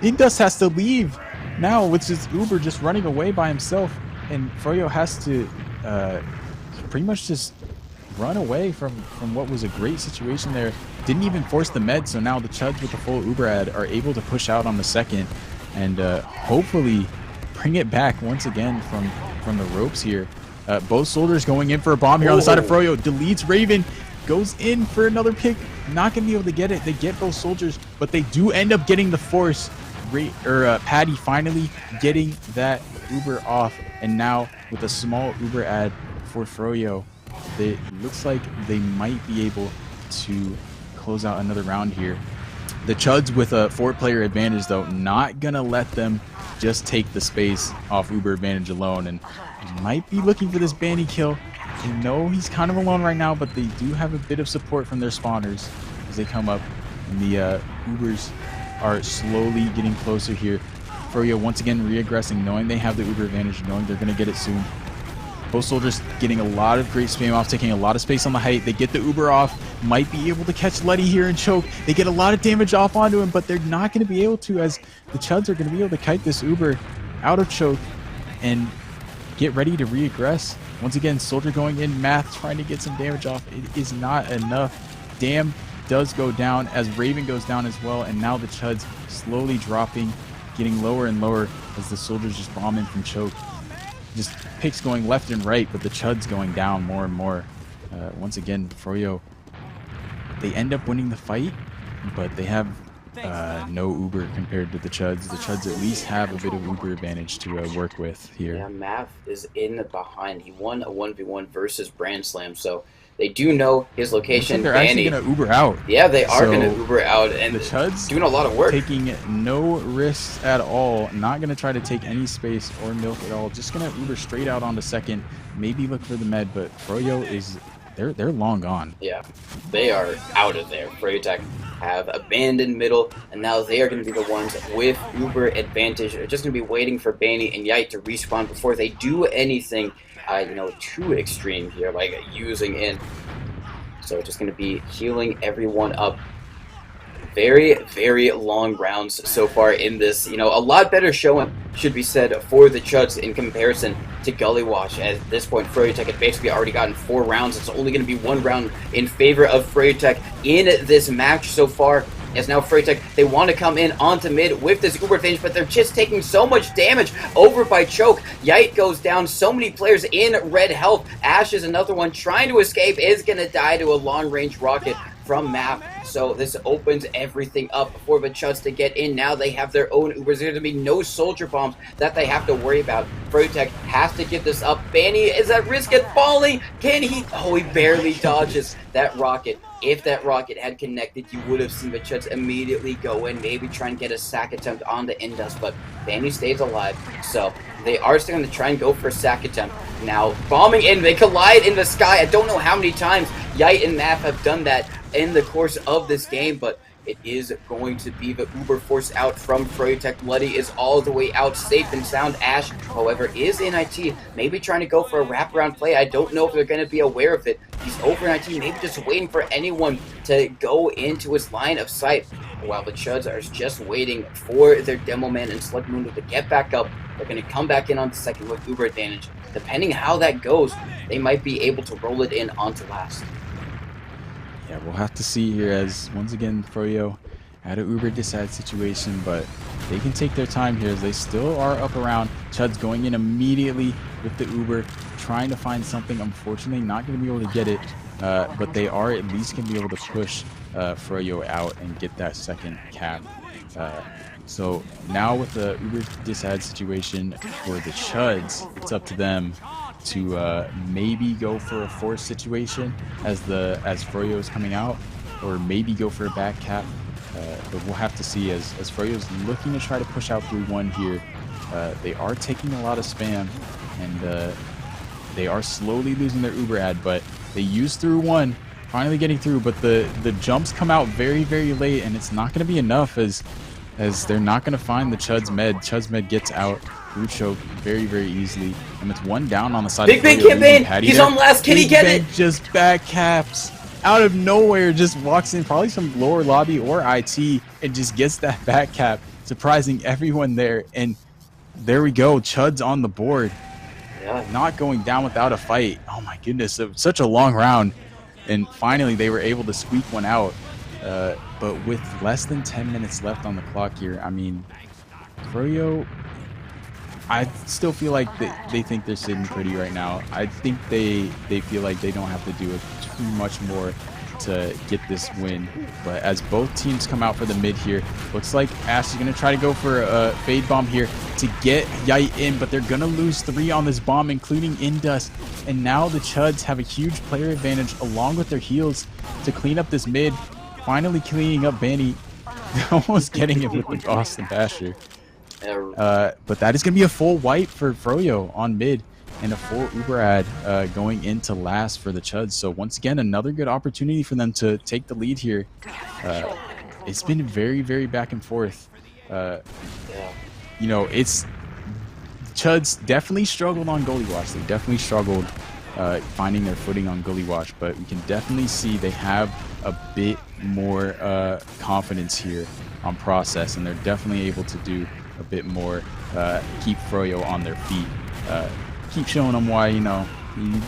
Indust has to leave now with his Uber just running away by himself. And Froyo has to pretty much just run away from what was a great situation there. Didn't even force the med, so now the Chuds with the full Uber ad are able to push out on the second and hopefully bring it back once again from the ropes here. Both soldiers going in for a bomb here on the side of Froyo. Deletes Raven, goes in for another pick. Not going to be able to get it. They get both soldiers, but they do end up getting the force. Patty finally getting that Uber off, and now with a small Uber ad for Froyo, it looks like they might be able to close out another round here. The Chuds with a 4-player advantage, though, not going to let them just take the space off Uber advantage alone, and might be looking for this Banny kill. They know he's kind of alone right now, but they do have a bit of support from their spawners as they come up, and the Ubers are slowly getting closer here. Froyo once again re-aggressing, knowing they have the Uber advantage, knowing they're going to get it soon. Both soldiers getting a lot of great spam off, taking a lot of space on the height. They get the Uber off, might be able to catch Letty here and choke. They get a lot of damage off onto him, but they're not going to be able to, as the Chuds are going to be able to kite this Uber out of choke and get ready to reaggress. Once again, Soldier going in, Math trying to get some damage off. It is not enough. Dam does go down as Raven goes down as well, and now the Chuds slowly dropping, getting lower and lower as the Soldiers just bomb in from choke. Just picks going left and right, but the Chuds going down more and more. Once again, Froyo, they end up winning the fight, but they have no Uber compared to the Chuds. The Chuds at least have a bit of Uber advantage to work with here. Yeah, Math is in behind. He won a 1v1 versus Brand Slam, so they do know his location. They're actually going to Uber out. Yeah, they are going to Uber out, and the Chuds doing a lot of work. Taking no risks at all. Not going to try to take any space or milk at all. Just going to Uber straight out onto second. Maybe look for the med, but Froyo is they're long gone. Yeah, they are out of there. Froyotech have abandoned middle, and now they are going to be the ones with Uber advantage. They're just going to be waiting for Banny and Yite to respawn before they do anything, too extreme here, like using in. So just going to be healing everyone up. Very, very long rounds so far in this. A lot better showing, should be said, for the Chuds in comparison to Gullywash. At this point, Froyotech had basically already gotten 4 rounds. It's only going to be 1 round in favor of Froyotech in this match so far. As now Froyotech, they want to come in onto mid with this Uber advantage, but they're just taking so much damage over by choke. Yite goes down, so many players in red health. Ash is another one trying to escape, is going to die to a long-range rocket from Map. So this opens everything up for the Chuds to get in. Now they have their own Ubers. There's going to be no soldier bombs that they have to worry about. Froyotech has to give this up. Banny is at risk at falling. Can he? Oh, he barely dodges that rocket. If that rocket had connected, you would have seen the Chuds immediately go in, maybe try and get a sack attempt on the Indus, but Banny stays alive. So they are still going to try and go for a sack attempt. Now, bombing in, they collide in the sky. I don't know how many times Yite and Map have done that in the course of this game, but it is going to be the Uber force out from Froyotech. Luddy is all the way out, safe and sound. Ash, however, is in IT, maybe trying to go for a wraparound play. I don't know if they're going to be aware of it. He's over in IT, maybe just waiting for anyone to go into his line of sight. While the Chuds are just waiting for their Demo Man and Slug Mundo to get back up. They're going to come back in on the second with Uber advantage. Depending how that goes, they might be able to roll it in onto last. Yeah, we'll have to see here, as once again Froyo had an Uber decide situation, but they can take their time here as they still are up around. Chuds going in immediately with the Uber, trying to find something. Unfortunately, not going to be able to get it, but they are at least going to be able to push Froyo out and get that second cap. So now with the Uber decide situation for the Chuds, it's up to them to maybe go for a force situation as Froyo is coming out, or maybe go for a back cap. But we'll have to see as Froyo's looking to try to push out through 1 here. They are taking a lot of spam, and they are slowly losing their Uber ad, but they use through 1, finally getting through, but the jumps come out very, very late, and it's not going to be enough as they're not going to find the Chuds med. Chuds med gets out through choke very, very easily, and it's 1 down on the side. Big campaign. He's on last. Can he get it? Just back caps out of nowhere. Just walks in, probably some lower lobby or IT, and just gets that back cap, surprising everyone there. And there we go. Chuds on the board. Yeah. Not going down without a fight. Oh my goodness, it was such a long round, and finally they were able to squeak one out. But with less than 10 minutes left on the clock here, I mean, Froyo, I still feel like they think they're sitting pretty right now. I think they feel like they don't have to do too much more to get this win. But as both teams come out for the mid here, looks like Ash is going to try to go for a fade bomb here to get Yite in, but they're going to lose 3 on this bomb, including Indus. And now the Chuds have a huge player advantage along with their heals to clean up this mid. Finally cleaning up Banny, almost getting him with the Boston Basher. But that is going to be a full wipe for Froyo on mid, and a full Uber ad going into last for the Chuds. So once again, another good opportunity for them to take the lead here. It's been very, very back and forth. Chuds Chuds definitely struggled on goalie watch. They definitely struggled finding their footing on goalie watch, but we can definitely see they have a bit more confidence here on process, and they're definitely able to do a bit more, keep Froyo on their feet, keep showing them why, you know, you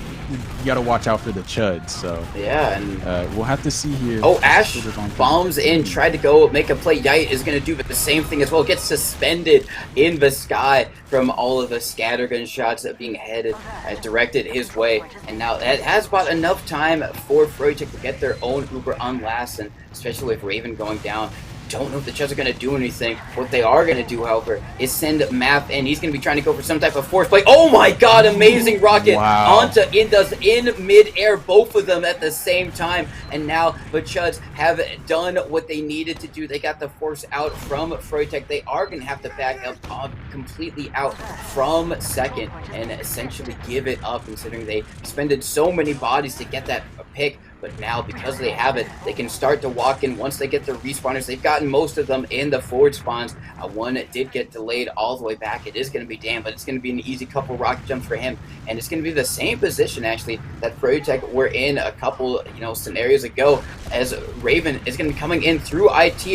got to watch out for the Chuds. So yeah, and we'll have to see here. Oh, Ash bombs in, tried to go make a play. Yite is going to do the same thing as well. Gets suspended in the sky from all of the scattergun shots that being headed directed his way. And now that has bought enough time for Froyotech to get their own Uber on last, and especially with Raven going down. Don't know if the Chuds are going to do anything. What they are going to do, however, is send Math in. He's going to be trying to go for some type of force play. Oh my god, amazing rocket onto Indus in midair, both of them at the same time. And now the Chuds have done what they needed to do. They got the force out from Froyotech. They are going to have to back up completely out from second and essentially give it up, considering they expended so many bodies to get that pick. But now, because they have it, they can start to walk in once they get their respawners. They've gotten most of them in the forward spawns. One did get delayed all the way back. It is going to be Dan, but it's going to be an easy couple rocket jumps for him. And it's going to be the same position, actually, that Froyotech were in a couple, scenarios ago, as Raven is going to be coming in through IT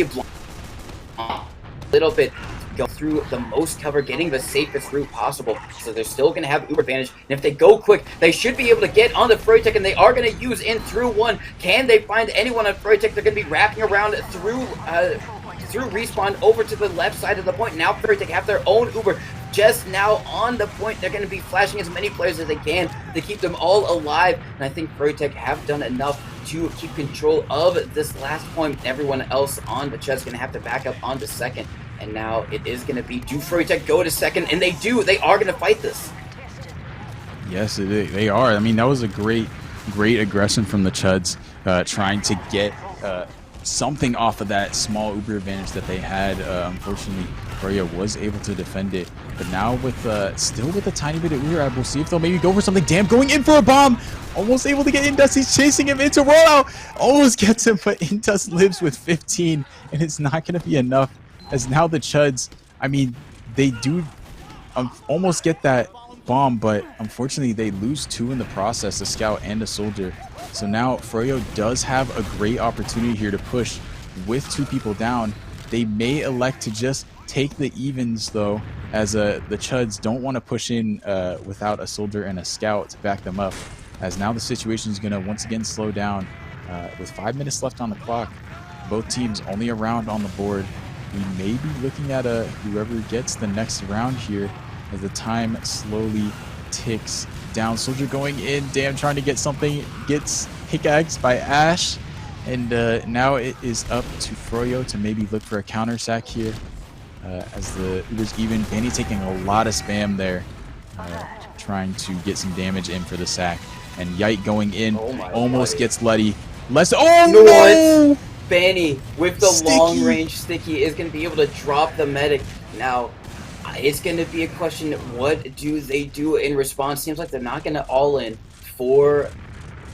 a little bit. Go through the most cover, getting the safest route possible. So they're still going to have Uber advantage. And if they go quick, they should be able to get onto Froyotech, and they are going to use in through one. Can they find anyone on Froyotech? They're going to be wrapping around through respawn over to the left side of the point. Now Froyotech have their own Uber just now on the point. They're going to be flashing as many players as they can to keep them all alive. And I think Froyotech have done enough to keep control of this last point. Everyone else on the Chuds going to have to back up onto second. And now it is going to be, do Froyotech go to second? And they do. They are going to fight this. Yes, they are. I mean, that was a great aggression from the Chuds, trying to get something off of that small Uber advantage that they had. Unfortunately, Froyo was able to defend it. But now with still with a tiny bit of Uber, we'll see if they'll maybe go for something. Damn, going in for a bomb. Almost able to get Indus. He's chasing him into rollout. Almost gets him, but Indus lives with 15, and it's not going to be enough. As now the Chuds, I mean, they do almost get that bomb, but unfortunately they lose two in the process, a scout and a soldier. So now Froyo does have a great opportunity here to push with two people down. They may elect to just take the evens, though, as the Chuds don't want to push in without a soldier and a scout to back them up, as now the situation is going to once again slow down. With 5 minutes left on the clock, both teams only a round on the board. We may be looking at whoever gets the next round here as the time slowly ticks down. Soldier going in, damn, trying to get something, gets pickaxed by Ash. And now it is up to Froyo to maybe look for a counter sack here. As the Uber's even, Benny taking a lot of spam there, trying to get some damage in for the sack. And Yite going in, almost gets Luddy. No! Benny with the long range sticky is going to be able to drop the medic. Now it's going to be a question, what do they do in response? Seems like they're not going to all in for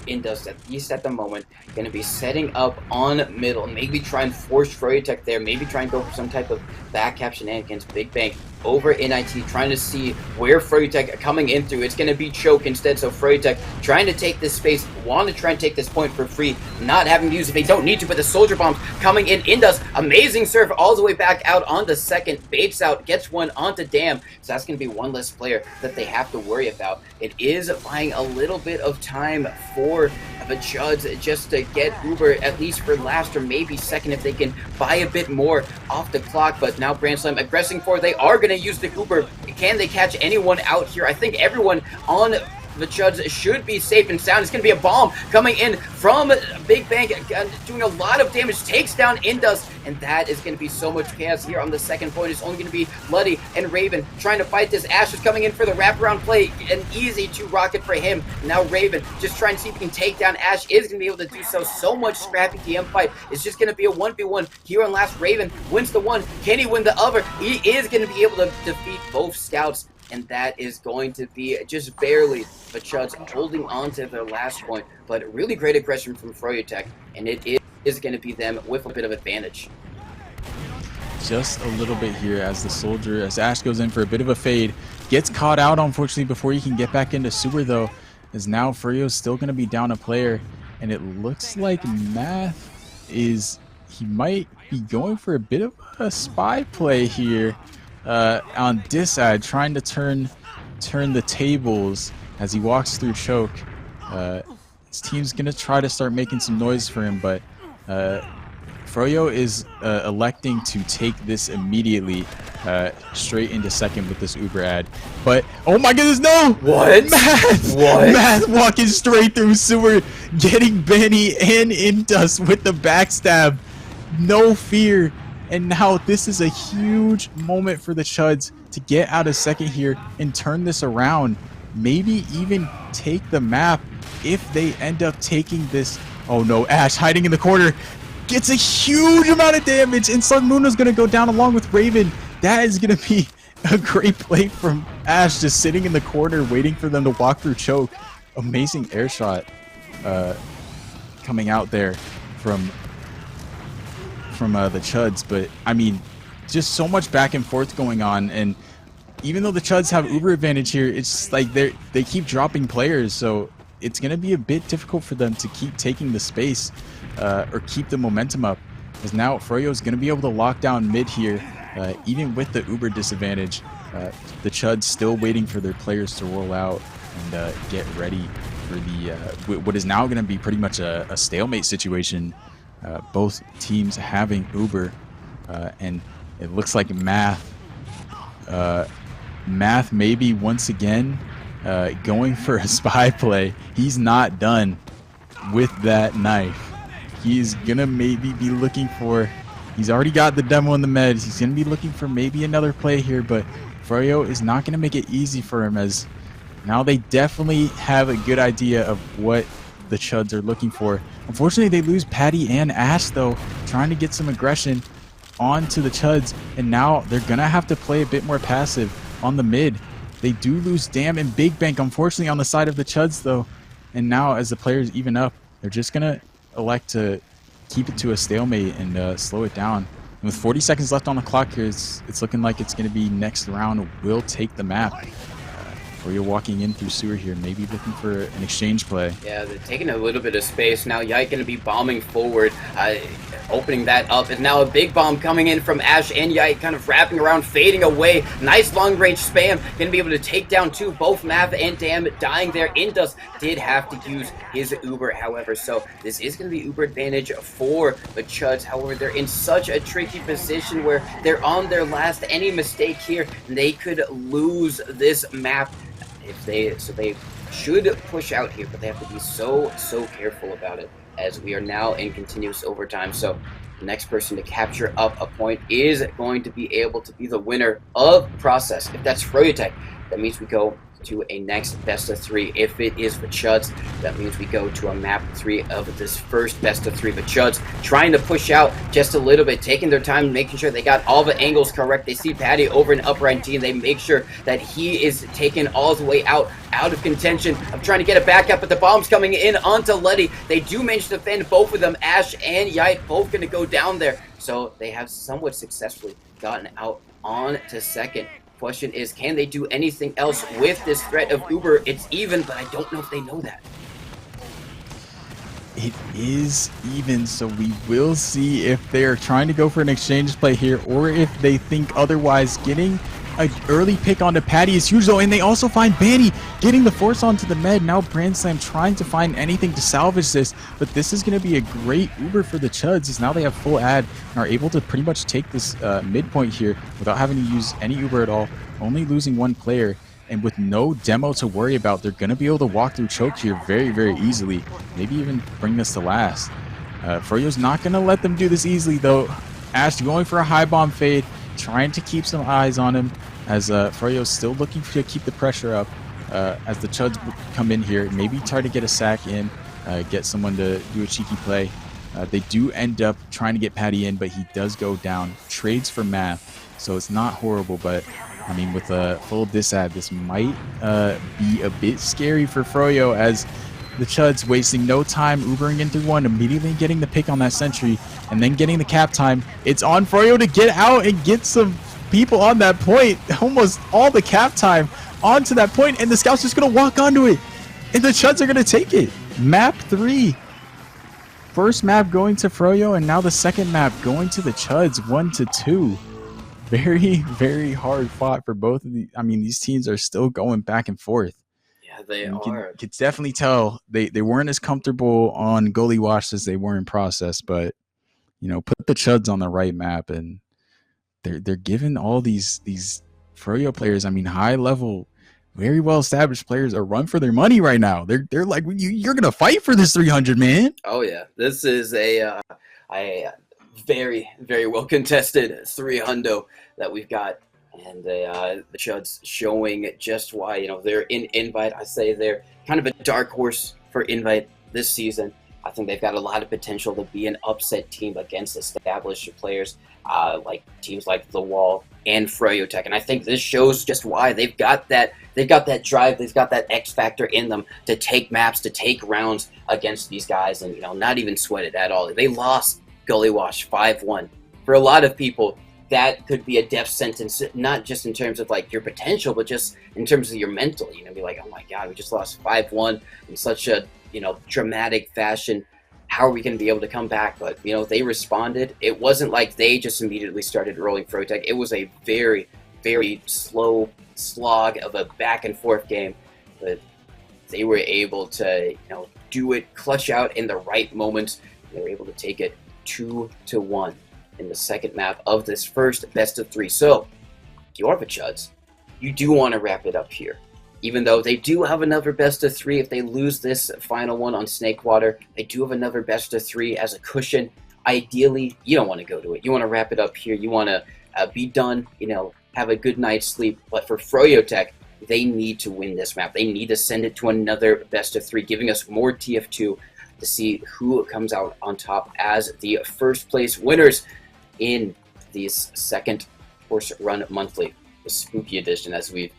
Indus, at least at the moment. Going to be setting up on middle, maybe try and force Froyotech there, maybe try and go for some type of back cap shenanigans. Big Bang over in IT, trying to see where Froyotech coming in through. It's going to be choke instead, so Froyotech trying to take this space, want to try and take this point for free, not having to use it if they don't need to, but the soldier bombs coming in. Indus, amazing serve all the way back out onto second, baits out, gets one onto Dam, so that's going to be one less player that they have to worry about. It is buying a little bit of time for the Chuds just to get Uber at least for last or maybe second if they can buy a bit more off the clock. But now Grand Slam aggressing for, they are going to use the Uber. Can they catch anyone out here? I think everyone on the Chuds should be safe and sound. It's going to be a bomb coming in from Big Bang, doing a lot of damage, takes down Indus, and that is going to be so much chaos here on the second point. It's only going to be Luddy and Raven trying to fight this. Ash is coming in for the wraparound play, an easy 2 rocket for him. Now Raven just trying to see if he can take down Ash, is going to be able to do so. So much scrappy DM fight. It's just going to be a 1v1 here on last. Raven wins the one. Can he win the other? He is going to be able to defeat both scouts, and that is going to be just barely the Chuds holding on to their last point. But really great aggression from Froyotech, and it is going to be them with a bit of advantage. just a little bit here as the soldier, as Ash goes in for a bit of a fade. Gets caught out, unfortunately, before he can get back into sewer, though, as now Furio's still going to be down a player. And it looks like Math is, he might be going for a bit of a spy play here on Disad, trying to turn the tables as he walks through choke. His team's going to try to start making some noise for him, but Froyo is electing to take this immediately straight into second with this Uber ad. But, oh my goodness, no! What? Math! What? Math walking straight through sewer, getting Benny and Indus with the backstab. No fear. And now this is a huge moment for the Chuds to get out of second here and turn this around. Maybe even take the map if they end up taking this. Oh no, Ash hiding in the corner. Gets a huge amount of damage, and Sun Muno's going to go down along with Raven. That is going to be a great play from Ash, just sitting in the corner waiting for them to walk through choke. Amazing air shot coming out there from the Chuds. But, I mean, just so much back and forth going on, and even though the Chuds have Uber advantage here, it's like they keep dropping players, so it's going to be a bit difficult for them to keep taking the space or keep the momentum up, because now Froyo is going to be able to lock down mid here, even with the Uber disadvantage. The Chuds still waiting for their players to roll out and get ready for the what is now going to be pretty much a stalemate situation. Both teams having Uber, and it looks like Math maybe once again going for a spy play. He's not done with that knife. He's gonna maybe be looking for, he's already got the demo in the meds, he's gonna be looking for maybe another play here, but Froyo is not gonna make it easy for him, as now they definitely have a good idea of what the Chuds are looking for. Unfortunately, they lose Patty and Ash, though, trying to get some aggression onto the Chuds, and now they're gonna have to play a bit more passive on the mid. They do lose Dam and Big Bank, unfortunately, on the side of the Chuds, though, and now as the players even up, they're just gonna elect to keep it to a stalemate and slow it down. And with 40 seconds left on the clock here, it's looking like it's going to be next round will take the map. Or you're walking in through sewer here, maybe looking for an exchange play. Yeah, they're taking a little bit of space. Now Yike going to be bombing forward, opening that up. And now a big bomb coming in from Ash and Yike, kind of wrapping around, fading away. Nice long-range spam. Going to be able to take down two, both Mav and Dam dying there. Indus did have to use his Uber, however. So this is going to be Uber advantage for the Chuds. However, they're in such a tricky position where they're on their last. Any mistake here, they could lose this map. They should push out here, but they have to be so careful about it, as we are now in continuous overtime. So the next person to capture up a point is going to be able to be the winner of process. If that's Froyotech, that means we go to a next best of three. If it is the Chuds, that means we go to a map 3 of this first best of 3. The Chuds trying to push out just a little bit, taking their time, making sure they got all the angles correct. They see Patty over in upper right team. They make sure that he is taken all the way out of contention of trying to get it back up, but the bomb's coming in onto Letty. They do manage to defend both of them. Ash and Yite both going to go down there. So they have somewhat successfully gotten out on to second. Question is, can they do anything else with this threat of Uber? It's even, but I don't know if they know that. It is even, so we will see if they are trying to go for an exchange play here or if they think otherwise. Getting an early pick onto Patty is huge, though, and they also find Banny getting the force onto the med. Now Brand Slam trying to find anything to salvage this, but this is going to be a great Uber for the Chuds, as now they have full ad and are able to pretty much take this midpoint here without having to use any Uber at all, only losing one player. And with no demo to worry about, they're going to be able to walk through choke here very easily, maybe even bring this to last. Froyo's not going to let them do this easily, though. Ash going for a high bomb fade, trying to keep some eyes on him, as Froyo's still looking to keep the pressure up as the Chuds come in here, maybe try to get a sack in, get someone to do a cheeky play. They do end up trying to get Patty in, but he does go down. Trades for Math, so it's not horrible, but I mean, with a full disad, this might be a bit scary for Froyo, as the Chuds wasting no time, Ubering in through one, immediately getting the pick on that sentry, and then getting the cap time. It's on Froyo to get out and get some people on that point. Almost all the cap time onto that point, and the Scout's just going to walk onto it. And the Chuds are going to take it. Map 3. First map going to Froyo, and now the second map going to the Chuds, 1-2. Very, very hard fought for both of these. I mean, these teams are still going back and forth. Yeah, they and are. You can definitely tell they weren't as comfortable on Goalie Wash as they were in Process, but, you know, put the Chuds on the right map, and they're giving all these Froyo players, I mean, high level, very well established players, a run for their money right now. They're like, you're gonna fight for this 300, man. Oh yeah, this is a very, very well contested 300 that we've got, and the Chuds showing just why, you know, they're in Invite. I say they're kind of a dark horse for Invite this season. I think they've got a lot of potential to be an upset team against established players like teams like The Wall and Froyotech, and I think this shows just why they've got that drive, they've got that X factor in them to take maps, to take rounds against these guys, and, you know, not even sweat it at all. They lost Goalie Wash 5-1. For a lot of people, that could be a death sentence, not just in terms of like your potential, but just in terms of your mental. You know, be like, oh my God, we just lost 5-1 in such a, you know, dramatic fashion. How are we going to be able to come back? But, you know, they responded. It wasn't like they just immediately started rolling Froyotech. It was a very, very slow slog of a back and forth game, but they were able to, you know, do it, clutch out in the right moments. They were able to take it 2-1 in the second map of this first best of 3. So, you are the Chuds. You do want to wrap it up here. Even though they do have another best of 3, if they lose this final one on Snakewater, they do have another best of 3 as a cushion. Ideally, you don't want to go to it. You want to wrap it up here. You want to be done, you know, have a good night's sleep. But for Froyotech, they need to win this map. They need to send it to another best of 3, giving us more TF2 to see who comes out on top as the first place winners in this second Horse Run Monthly. Spooky edition, as we've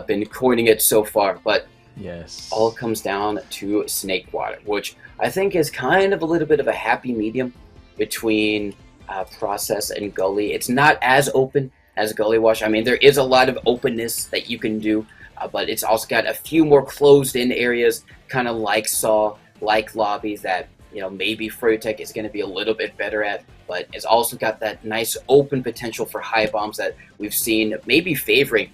been coining it so far, but yes, all comes down to Snakewater, which I think is kind of a little bit of a happy medium between Process and Gully. It's not as open as Gully Wash. I mean, there is a lot of openness that you can do, but it's also got a few more closed-in areas, kind of like Saw, like lobbies that, you know, maybe Froyotech is going to be a little bit better at, but it's also got that nice open potential for high bombs that we've seen maybe favoring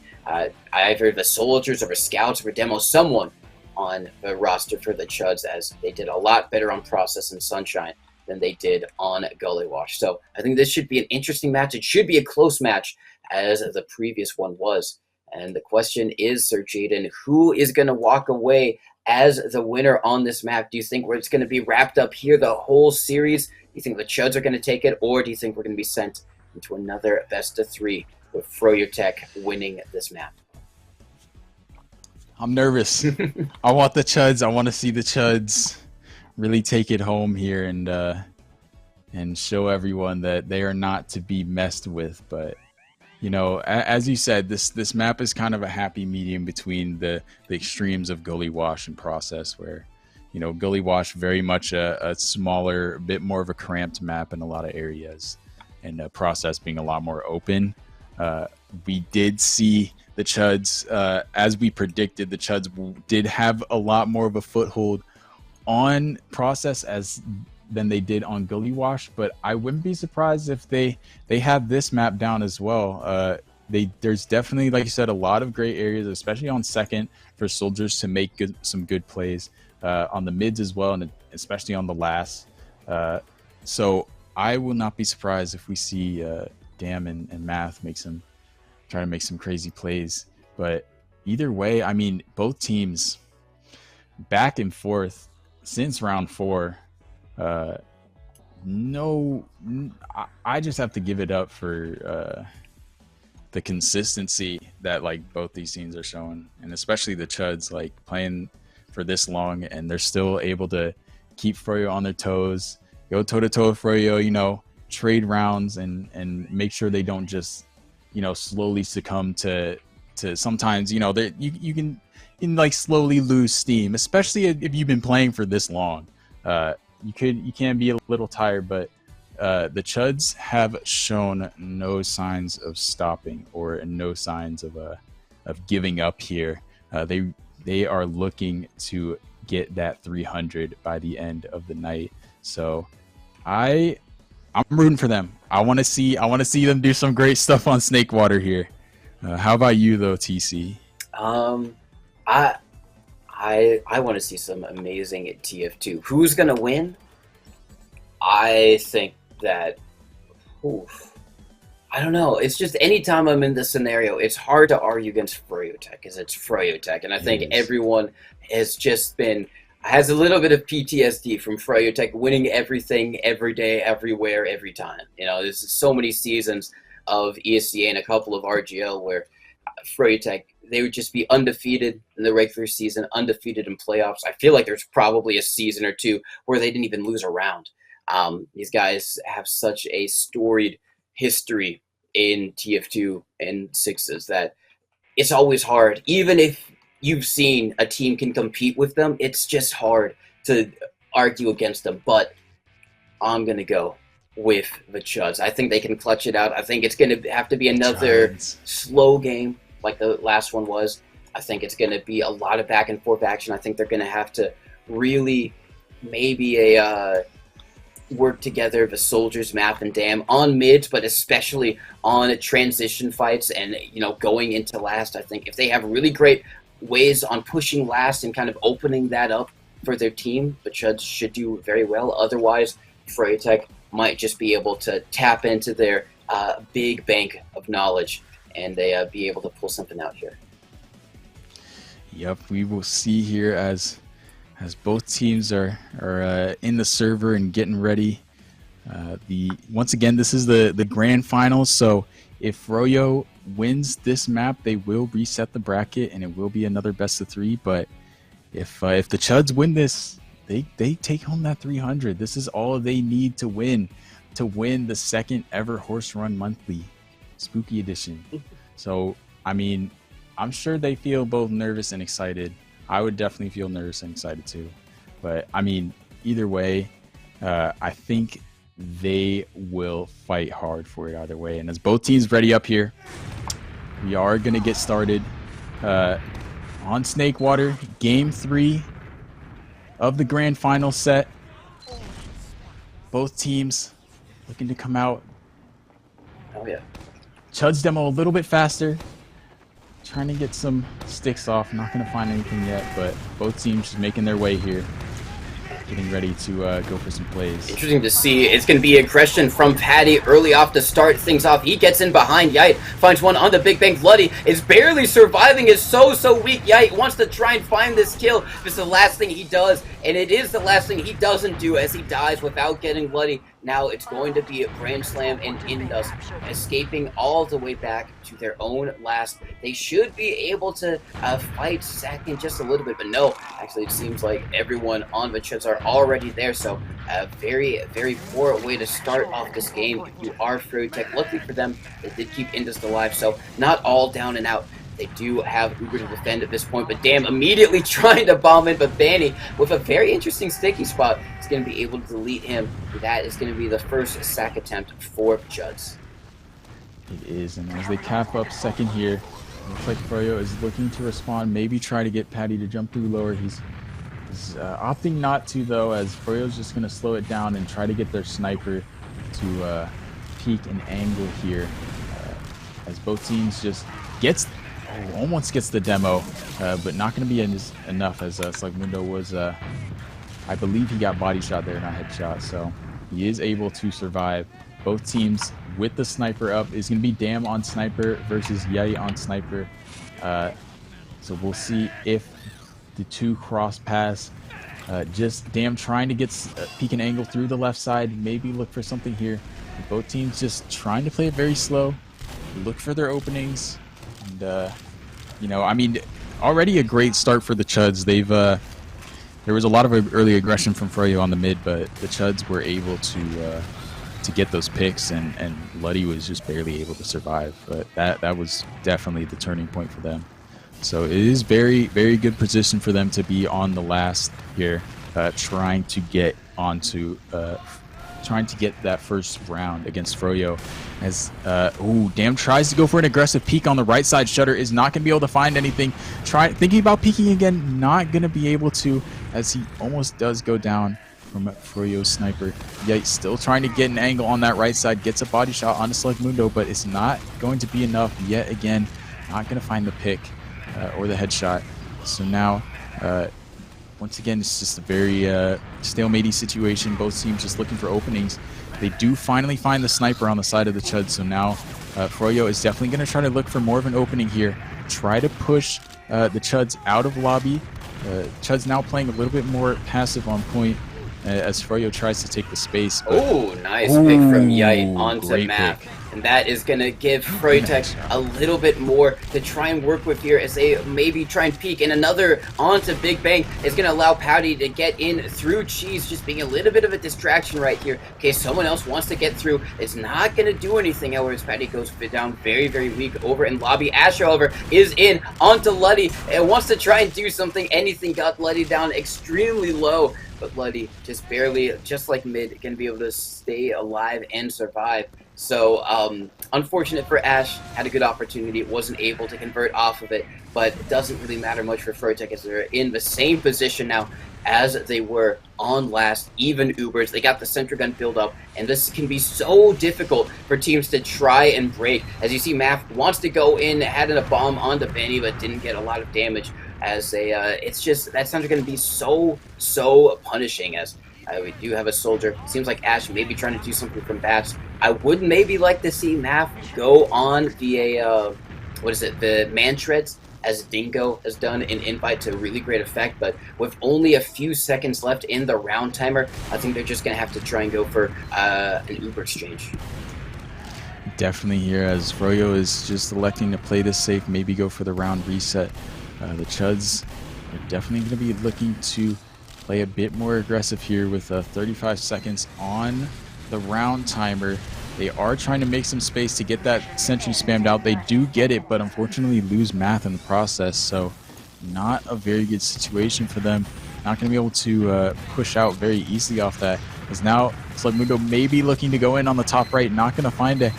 either the Soldiers or the Scouts or Demo, someone on the roster for the Chuds, as they did a lot better on Process and Sunshine than they did on Gully Wash. So I think this should be an interesting match. It should be a close match, as the previous one was. And the question is, Sir Jaden, who is going to walk away as the winner on this map? Do you think it's going to be wrapped up here, the whole series? Do you think the Chuds are going to take it, or do you think we're going to be sent into another best of 3 with Froyotech winning this map? I'm nervous. I want the Chuds. I want to see the Chuds really take it home here and show everyone that they are not to be messed with. But, you know, as you said, this map is kind of a happy medium between the extremes of Gully Wash and Process, where, you know, Gully Wash very much a smaller, bit more of a cramped map in a lot of areas, and Process being a lot more open. We did see the Chuds, as we predicted, the Chuds did have a lot more of a foothold on Process than they did on Gully Wash, but I wouldn't be surprised if they have this map down as well. There's definitely, like you said, a lot of great areas, especially on second, for Soldiers to make some good plays on the mids as well, and especially on the last. So I will not be surprised if we see Dam and Math try to make some crazy plays. But either way, I mean, both teams back and forth since round 4. I just have to give it up for the consistency that, like, both these teams are showing, and especially the Chuds, like, playing for this long, and they're still able to keep Froyo on their toes, go toe-to-toe with Froyo, you know, trade rounds and make sure they don't just, you know, slowly succumb to to sometimes, you know, that you can like slowly lose steam, especially if you've been playing for this long. You can be a little tired, but the Chuds have shown no signs of stopping or no signs of giving up here. They are looking to get that 300 by the end of the night. So I'm rooting for them. I want to see them do some great stuff on Snakewater here. How about you though, TC? I I want to see some amazing at TF2. Who's gonna win? I think that. Oof, I don't know. It's just anytime I'm in this scenario, it's hard to argue against Froyotech because it's Froyotech, and I think everyone has a little bit of PTSD from Froyotech winning everything, every day, everywhere, every time. You know, there's so many seasons of ESCA and a couple of RGL where Froyotech, they would just be undefeated in the regular season, undefeated in playoffs. I feel like there's probably a season or two where they didn't even lose a round. These guys have such a storied history in TF2 and sixes that it's always hard. Even if you've seen a team can compete with them, it's just hard to argue against them. But I'm going to go with the Chuds. I think they can clutch it out. I think it's going to have to be another slow game like the last one was. I think it's going to be a lot of back and forth action. I think they're going to have to really maybe work together the soldiers map and dam on mids, but especially on transition fights and, you know, going into last. I think if they have really great ways on pushing last and kind of opening that up for their team, the Chuds should do very well. Otherwise, Froyotech might just be able to tap into their big bank of knowledge and they be able to pull something out here. Yep, we will see here as both teams are in the server and getting ready. Once again, this is the grand finals, so if Froyo wins this map, they will reset the bracket and it will be another best of 3. But if the Chuds win this, they take home that 300. This is all they need to win the second ever Horse Run Monthly Spooky Edition. So I mean, I'm sure they feel both nervous and excited. I would definitely feel nervous and excited too. But I mean, either way, I think they will fight hard for it either way. And as both teams ready up here, we are going to get started on Snakewater, Game 3 of the grand final set. Both teams looking to come out. Oh yeah. Chuds demo a little bit faster. Trying to get some sticks off. Not going to find anything yet, but both teams just making their way here. Getting ready to go for some plays. Interesting to see. It's going to be aggression from Patty early off to start things off. He gets in behind Yite, finds one on the big bank. Luddy is barely surviving, is so weak. Yite wants to try and find this kill. It's the last thing he does, and it is the last thing he doesn't do as he dies without getting Luddy. Now it's going to be a Grand Slam and Indus escaping all the way back to their own last. They should be able to fight second just a little bit, but no. Actually, it seems like everyone on the Chuds are already there, so a very poor way to start off this game if you are Froyotech. Luckily for them, they did keep Indus alive, so not all down and out. They do have Uber to defend at this point, but damn, immediately trying to bomb in, but Banny with a very interesting staking spot is going to be able to delete him. That is going to be the first sack attempt for Chuds. It is, and as they cap up second here, looks like Froyo is looking to respond, maybe try to get Patty to jump through lower. He's opting not to, though, as Froyo's just going to slow it down and try to get their sniper to peek an angle here. As both teams just almost gets the demo, but not going to be enough as Slugmundo was, I believe he got body shot there, not headshot, so he is able to survive. Both teams with the sniper up is going to be Dam on sniper versus Yai on sniper. So we'll see if the two cross pass. Just Dam trying to get peek an angle through the left side, maybe look for something here. Both teams just trying to play it very slow, look for their openings. And, you know, I mean, already a great start for the Chuds. There was a lot of early aggression from Froyo on the mid, but the Chuds were able to to get those picks, and Luddy was just barely able to survive. But that was definitely the turning point for them. So it is very, very good position for them to be on the last here, trying to get onto, trying to get that first round against Froyo. As Damn tries to go for an aggressive peek on the right side. Shutter is not going to be able to find anything. Thinking about peeking again, not going to be able to, as he almost does go down from Froyo's sniper. Yet still trying to get an angle on that right side. Gets a body shot on Slugmundo, but it's not going to be enough yet again. Not going to find the pick. Or the headshot. So now, once again, it's just a very stalematy situation. Both teams just looking for openings. They do finally find the sniper on the side of the Chuds. So now, Froyo is definitely going to try to look for more of an opening here. Try to push the Chuds out of lobby. Chuds now playing a little bit more passive on point as Froyo tries to take the space. Oh, nice pick from Yite onto Map. Pick. And that is going to give Froyotech a little bit more to try and work with here as they maybe try and peek. And another onto Big Bang is going to allow Pouty to get in through Cheese, just being a little bit of a distraction right here in case someone else wants to get through. It's not going to do anything, however, as Pouty goes down very, very weak over in lobby. Asher, however, is in onto Luddy and wants to try and do something. Anything got Luddy down extremely low. But Luddy just barely, just like mid, going to be able to stay alive and survive. So, unfortunate for Ash, had a good opportunity, wasn't able to convert off of it, but it doesn't really matter much for Froyotech as they're in the same position now as they were on last, even Ubers. They got the center gun build up, and this can be so difficult for teams to try and break. As you see, Maf wants to go in, had a bomb onto Benny, but didn't get a lot of damage. As it's just, that center gun be so punishing as we do have a soldier. Seems like Ash may be trying to do something from bats. I would maybe like to see Maf go on the, the man shreds, as Dingo has done in Invite to really great effect, but with only a few seconds left in the round timer, I think they're just going to have to try and go for an Uber exchange. Definitely here, as Froyo is just electing to play this safe, maybe go for the round reset. The Chuds are definitely going to be looking to play a bit more aggressive here with 35 seconds on the round timer. They are trying to make some space to get that sentry spammed out. They do get it, but unfortunately lose math in the process. So not a very good situation for them. Not going to be able to push out very easily off that. As now Slugmundo may be looking to go in on the top right. Not going to find it.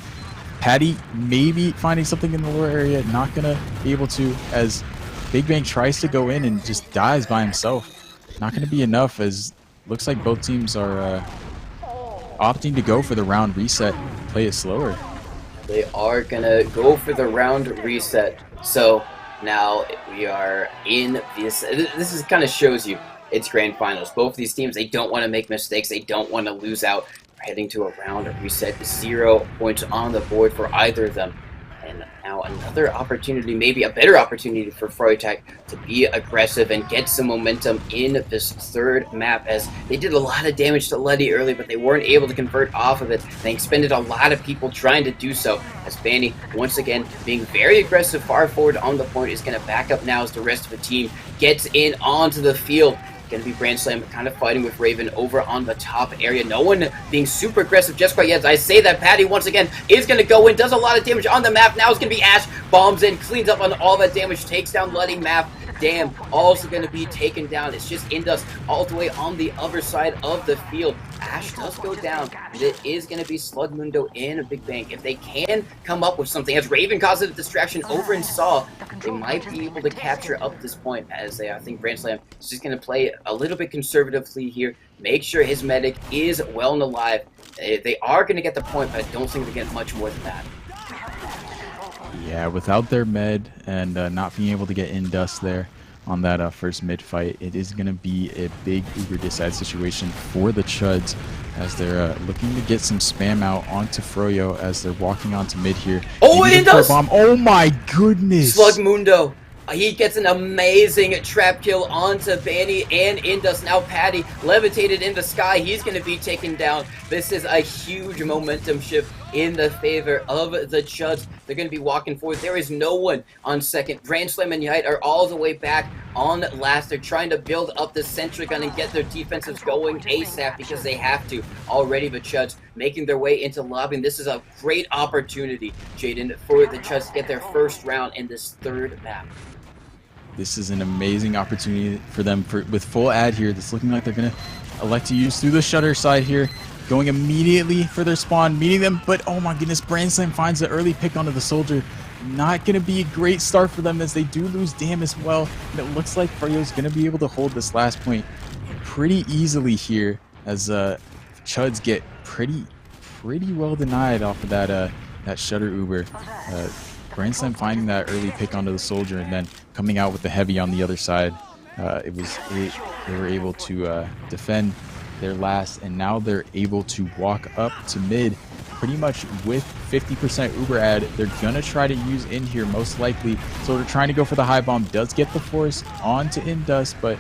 Patty maybe finding something in the lower area. Not going to be able to, as Big Bang tries to go in and just dies by himself. Not going to be enough, as looks like both teams are opting to go for the round reset, play it slower. They are going to go for the round reset. So now we are in this. This is kind of shows you it's grand finals. Both of these teams, they don't want to make mistakes. They don't want to lose out. We're heading to a round reset. 0 points on the board for either of them. And now another opportunity, maybe a better opportunity for Froyotech to be aggressive and get some momentum in this third map, as they did a lot of damage to Luddy early, but they weren't able to convert off of it. They expended a lot of people trying to do so, as Banny, once again, being very aggressive far forward on the point, is going to back up now as the rest of the team gets in onto the field. Going to be Brand Slam kind of fighting with Raven over on the top area. No one being super aggressive just quite yet. I say that Patty once again is going to go in, does a lot of damage on the map. Now it's going to be Ash, bombs in, cleans up on all that damage, takes down Luddy. Map. Damn, also going to be taken down. It's just Indus all the way on the other side of the field. Ash does go down, and it is going to be Slugmundo in a Big Bang. If they can come up with something, as Raven causes a distraction over in Saw, they might be able to capture up this point, as I think Brand Slam is just going to play a little bit conservatively here, make sure his medic is well and alive. They are going to get the point, but I don't think they get much more than that. Yeah, without their med and not being able to get in dust there on that first mid fight, it is going to be a big Uber decide situation for the Chuds, as they're looking to get some spam out onto Froyo as they're walking onto mid here. Oh, it does! Bomb. Oh my goodness! Slugmundo. He gets an amazing trap kill onto Banny and Indus. Now Patty levitated in the sky. He's going to be taken down. This is a huge momentum shift in the favor of the Chuds. They're going to be walking forward. There is no one on second. Grand Slam and Yite are all the way back on last. They're trying to build up the sentry gun and get their defensives going ASAP because they have to already. But Chuds making their way into lobby. And this is a great opportunity, Jaden, for the Chuds to get their first round in this third map. This is an amazing opportunity for them with full ad here. That's looking like they're going to elect to use through the shutter side here. Going immediately for their spawn, meeting them. But oh my goodness, Brand Slam finds the early pick onto the soldier. Not going to be a great start for them as they do lose Dam as well. And it looks like Froyo's going to be able to hold this last point pretty easily here as Chuds get pretty well denied off of that shutter Uber. Brand Slam finding that early pick onto the soldier and then coming out with the heavy on the other side. They were able to defend their last, and now they're able to walk up to mid pretty much with 50% Uber ad. They're gonna try to use in here most likely, so they're trying to go for the high bomb. Does get the force onto Indus, but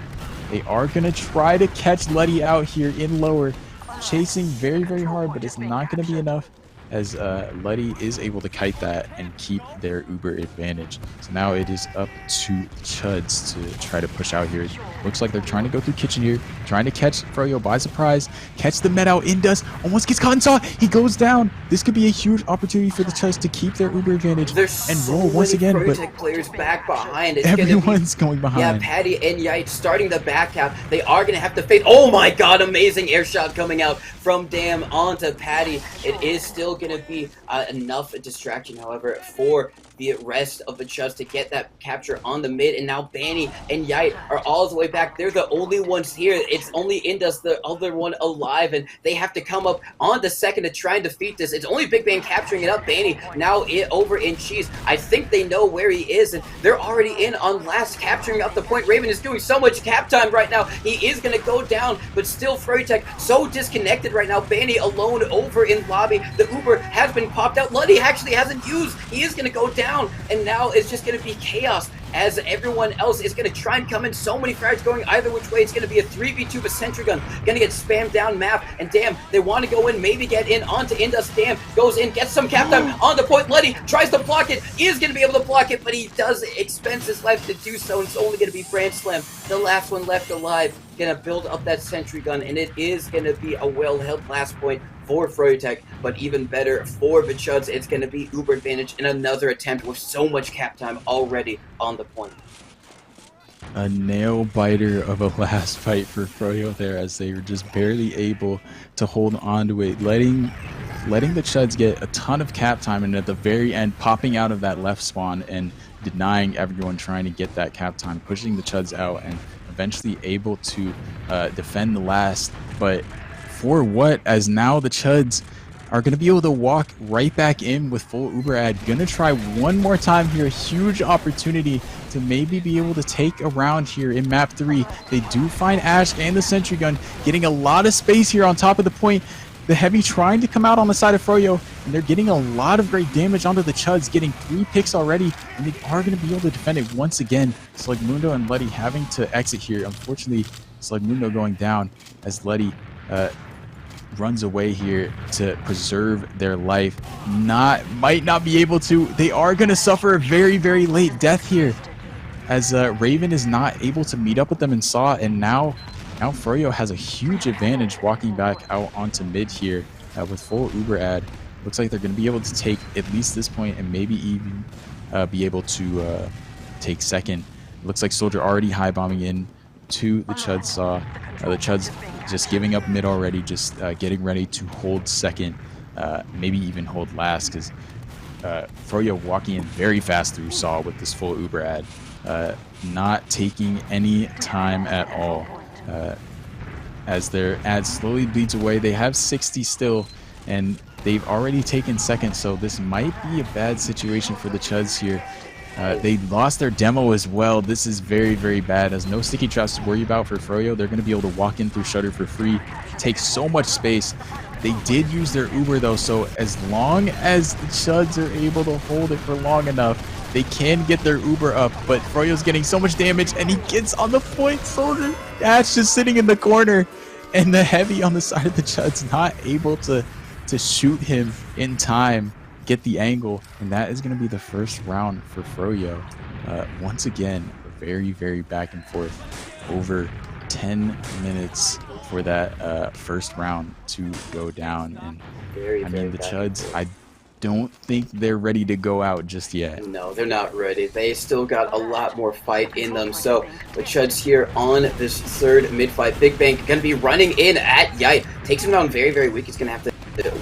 they are gonna try to catch Letty out here in lower, chasing very hard, but it's not gonna be enough as Letty is able to kite that and keep their Uber advantage. So now it is up to Chuds to try to push out here. Looks like they're trying to go through kitchen here, trying to catch Froyo by surprise, catch the med out. Indus almost gets caught and saw. He goes down. This could be a huge opportunity for the Chuds to keep their Uber advantage and roll once again. But Froyotech players back behind. It's everyone's going behind. Yeah, Patty and Yite starting the back half. They are going to have to face. Oh my god, amazing air shot coming out from Dam onto Patty. It is still going to be enough distraction, however, for the rest of the Chuds to get that capture on the mid. And now Banny and Yite are all the way back. They're the only ones here. It's only Indus, the other one, alive, and they have to come up on the second to try and defeat this. It's only Big Bang capturing it up. Banny now over in Cheese. I think they know where he is, and they're already in on last, capturing up the point. Raven is doing so much cap time right now. He is going to go down, but still Froyotech so disconnected right now. Banny alone over in lobby. The Uber has been popped out. Luddy actually hasn't used. He is going to go down, and now it's just going to be chaos as everyone else is going to try and come in. So many frags going either which way. It's going to be a 3v2 with Sentry Gun. Going to get spammed down map. And Dam, they want to go in, maybe get in onto Indus. Dam goes in, gets some cap time on the point. Letty tries to block it. Is going to be able to block it, but he does expend his life to do so. And it's only going to be Brand Slam, the last one left alive. Going to build up that Sentry Gun. And it is going to be a well-held last point for Froyotech, but even better for the Chuds. It's going to be Uber advantage in another attempt with so much cap time already on the point. A nail biter of a last fight for Froyo there, as they were just barely able to hold on to it, letting the Chuds get a ton of cap time, and at the very end popping out of that left spawn and denying everyone trying to get that cap time, pushing the Chuds out and eventually able to defend the last. But for what, as now the Chuds are going to be able to walk right back in with full Uber ad. Going to try one more time here. A huge opportunity to maybe be able to take a round here in map 3. They do find Ash and the Sentry Gun, getting a lot of space here on top of the point. The Heavy trying to come out on the side of Froyo, and they're getting a lot of great damage onto the Chuds, getting 3 picks already, and they are going to be able to defend it once again. Slugmundo and Letty having to exit here. Unfortunately, Slugmundo going down as Letty runs away here to preserve their life. Might not be able to. They are going to suffer a very late death here, as Raven is not able to meet up with them in Saw, and now Froyo has a huge advantage walking back out onto mid here with full Uber ad. Looks like they're going to be able to take at least this point and maybe even be able to take second. Looks like Soldier already high bombing in to the Chuds Saw. The Chuds just giving up mid already, just getting ready to hold second, maybe even hold last, because Froyo walking in very fast through Saw with this full Uber ad, not taking any time at all. As their ad slowly bleeds away, they have 60 still, and they've already taken second, so this might be a bad situation for the Chuds here. They lost their demo as well. This is very bad, as no sticky traps to worry about for Froyo. They're going to be able to walk in through Shutter for free, take so much space. They did use their Uber though, so as long as the Chuds are able to hold it for long enough, they can get their Uber up. But Froyo's getting so much damage, and he gets on the point. Soldier Dash just sitting in the corner, and the Heavy on the side of the Chuds not able to shoot him in time, get the angle, and that is going to be the first round for Froyo. Once again, very, very back and forth. Over 10 minutes for that first round to go down. And Very, I very mean, the back and Chuds, forth. I don't think they're ready to go out just yet. No, they're not ready. They still got a lot more fight in them. So the Chuds here on this third mid-fight. Big Bang going to be running in at Yite. Takes him down very, very weak. He's going to have to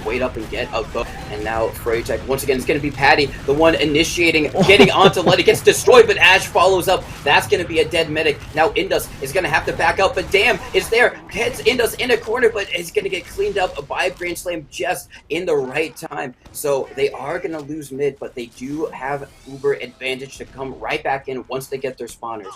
wait up and get a bow. And now Froyotech, once again, it's going to be Patty, the one initiating, getting onto Letty, gets destroyed, but Ash follows up. That's going to be a dead medic. Now Indus is going to have to back up, but damn, is there. Heads Indus in a corner, but is going to get cleaned up by Grand Slam just in the right time. So they are going to lose mid, but they do have uber advantage to come right back in once they get their spawners.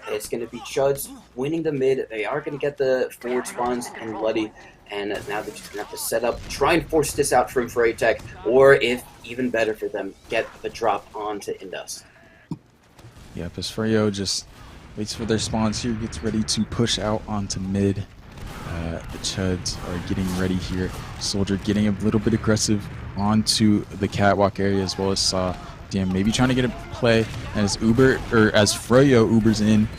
It's going to be Chuds winning the mid. They are going to get the forward spawns and Luddy. And now they're just going to have to set up, try and force this out from Froyotech, or if even better for them, get the drop onto Indus. Yep, as Freo just waits for their spawns here, gets ready to push out onto mid. The Chuds are getting ready here. Soldier getting a little bit aggressive onto the catwalk area as well as Saw. Damn, maybe trying to get a play as Freo Ubers in.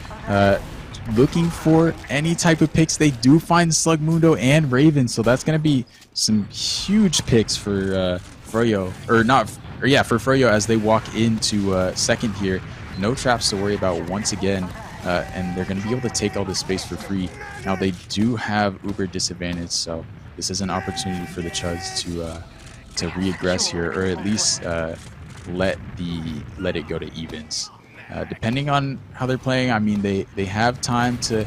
Looking for any type of picks. They do find Slugmundo and Raven, so that's going to be some huge picks for Freo, for Freo as they walk into second here. No traps to worry about once again, and they're going to be able to take all this space for free. Now they do have uber disadvantage, so this is an opportunity for the Chuds to re-aggress here, or at least let it go to evens. Depending on how they're playing, I mean, they have time to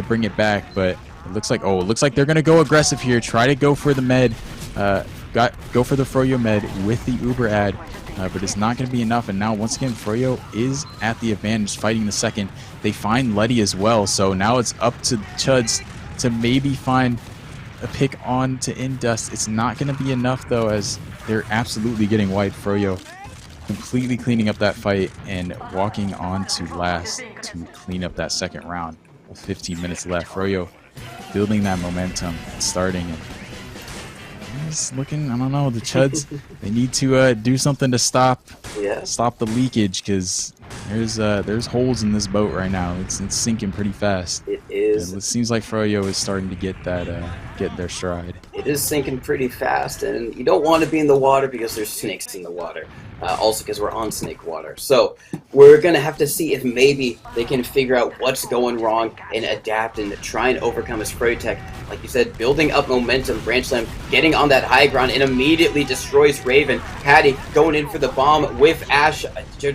bring it back, but it looks like they're gonna go aggressive here. Try to go for the med, go for the Froyo med with the Uber ad, but it's not gonna be enough. And now once again, Froyo is at the advantage, fighting the second. They find Letty as well, so now it's up to Chuds to maybe find a pick on to Indust. It's not gonna be enough though, as they're absolutely getting wiped. Froyo completely cleaning up that fight and walking on to last to clean up that second round with 15 minutes left. Froyo building that momentum and starting, and it's looking, I don't know, the Chuds, they need to do something to stop the leakage, because there's holes in this boat right now. It's sinking pretty fast. It is. And it seems like Froyo is starting to get their stride. It is sinking pretty fast, and you don't want to be in the water because there's snakes in the water. Also because we're on snake water. So we're going to have to see if maybe they can figure out what's going wrong and adapt and try and overcome as Froyotech. Like you said, building up momentum. Branch Slam getting on that high ground and immediately destroys Raven. Patty going in for the bomb with Ash.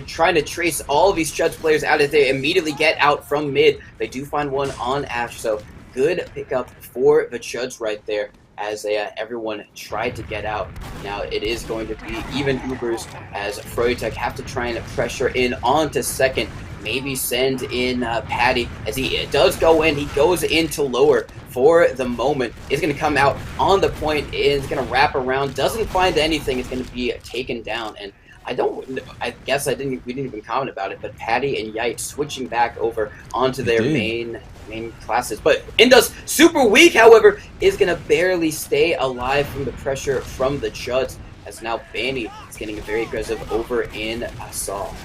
Trying to trace all of these Chuds players out as they immediately get out from mid. They do find one on Ash, so good pickup for the Chuds right there, as everyone tried to get out. Now it is going to be even Ubers as Froyotech have to try and pressure in onto second. Maybe send in Patty as he does go in. He goes into lower for the moment. He's going to come out on the point. Is going to wrap around. Doesn't find anything. It's going to be taken down. And I guess we didn't even comment about it, but Patty and Yite switching back over onto their main classes. But Indus, super weak, however, is going to barely stay alive from the pressure from the Chuds, as now Banny is getting very aggressive over in Saul.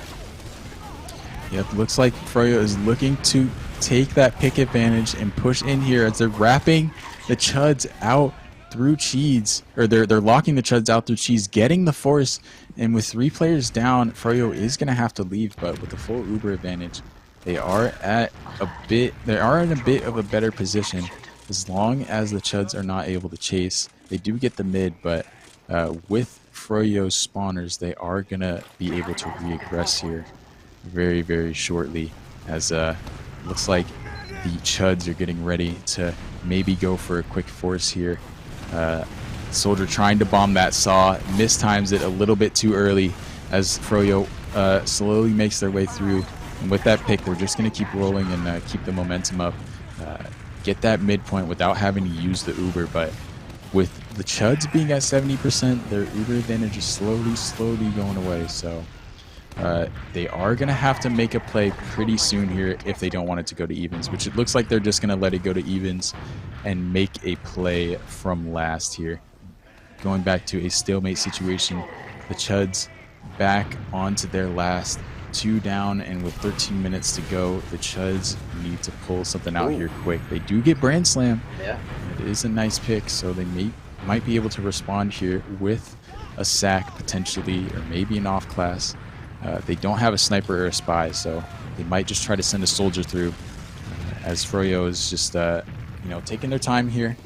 Yep, looks like Froyo is looking to take that pick advantage and push in here as they're wrapping the Chuds out through Cheese, or they're locking the Chuds out through Cheese, getting the force, and with 3 players down, Froyo is going to have to leave, but with the full Uber advantage, they are in a bit of a better position. As long as the Chuds are not able to chase, they do get the mid, but with Froyo's spawners, they are going to be able to re-aggress here very, very shortly, as looks like the Chuds are getting ready to maybe go for a quick force here. Soldier trying to bomb that Saw, mistimes it a little bit too early as Froyo slowly makes their way through. And with that pick, they're just going to keep rolling and keep the momentum up. Get that midpoint without having to use the Uber, but with the Chuds being at 70%, their Uber advantage is slowly going away. So they are going to have to make a play pretty soon here if they don't want it to go to evens, which it looks like they're just going to let it go to evens and make a play from last here. Going back to a stalemate situation, the Chuds back onto their last 2 down, and with 13 minutes to go, the Chuds need to pull something out here quick. They do get Brand Slam. Yeah. It is a nice pick, so they might be able to respond here with a sack potentially, or maybe an off class. They don't have a sniper or a spy, so they might just try to send a soldier through. As Froyo is just, you know, taking their time here.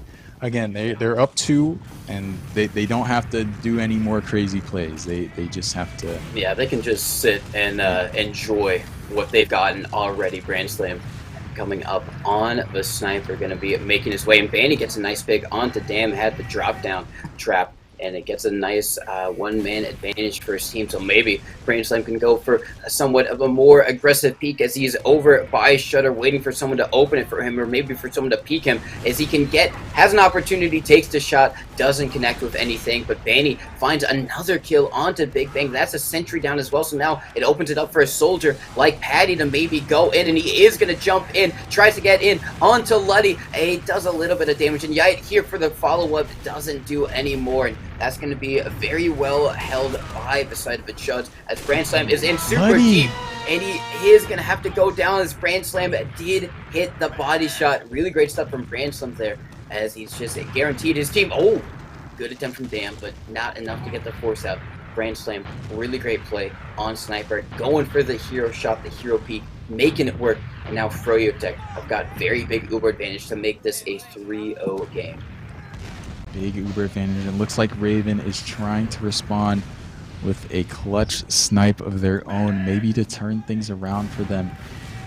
Again, they're up 2, and they don't have to do any more crazy plays. They just have to. Yeah, they can just sit and enjoy what they've gotten already. Brand Slam coming up on the sniper, going to be making his way, and Banny gets a nice pick onto Dam, had the drop down trap, and it gets a nice one-man advantage for his team. So maybe Brand Slam can go for somewhat of a more aggressive peek as he's over by Shutter, waiting for someone to open it for him, or maybe for someone to peek him as he can has an opportunity, takes the shot, doesn't connect with anything, but Banny finds another kill onto Big Bang. That's a sentry down as well, so now it opens it up for a soldier like Patty to maybe go in, and he is going to jump in, tries to get in onto Luddy. He does a little bit of damage, and Yite here for the follow-up doesn't do any more. And that's going to be very well held by the side of the Chuds as Brand Slam is in super deep, and he is going to have to go down as Brand Slam did hit the body shot. Really great stuff from Brand Slam there as he's just guaranteed his team. Oh, good attempt from Dam, but not enough to get the force out. Brand Slam, really great play on Sniper, going for the hero shot, the hero peek, making it work. And now Froyotech have got very big Uber advantage to make this a 3-0 game. Big Uber advantage. It looks like Raven is trying to respond with a clutch snipe of their own, maybe to turn things around for them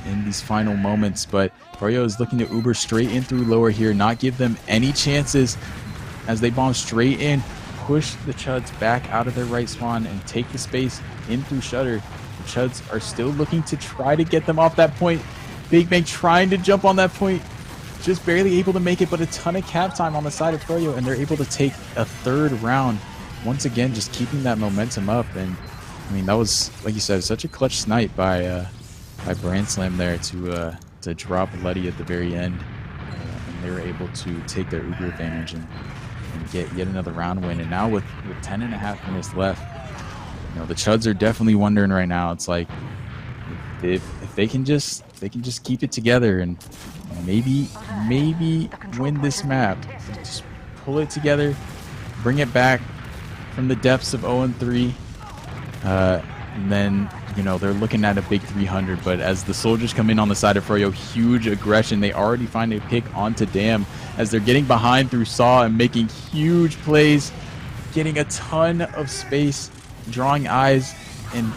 in these final moments. But Froyo is looking to Uber straight in through lower here, not give them any chances as they bomb straight in, push the Chuds back out of their right spawn and take the space in through Shutter. The Chuds are still looking to try to get them off that point. Big Bang trying to jump on that point, just barely able to make it, but a ton of cap time on the side of Froyo, and they're able to take a 3rd round. Once again, just keeping that momentum up. And I mean, that was, like you said, such a clutch snipe by Brand Slam there to drop Luddy at the very end, and they were able to take their Uber advantage and get yet another round win. And now with 10.5 minutes left, you know, the Chuds are definitely wondering right now. It's like if they can just keep it together and maybe win this map, just pull it together, bring it back from the depths of 0-3, and then, you know, they're looking at a big 300. But as the soldiers come in on the side of Froyo, huge aggression. They already find a pick onto Dam as they're getting behind through Saw and making huge plays, getting a ton of space, drawing eyes, and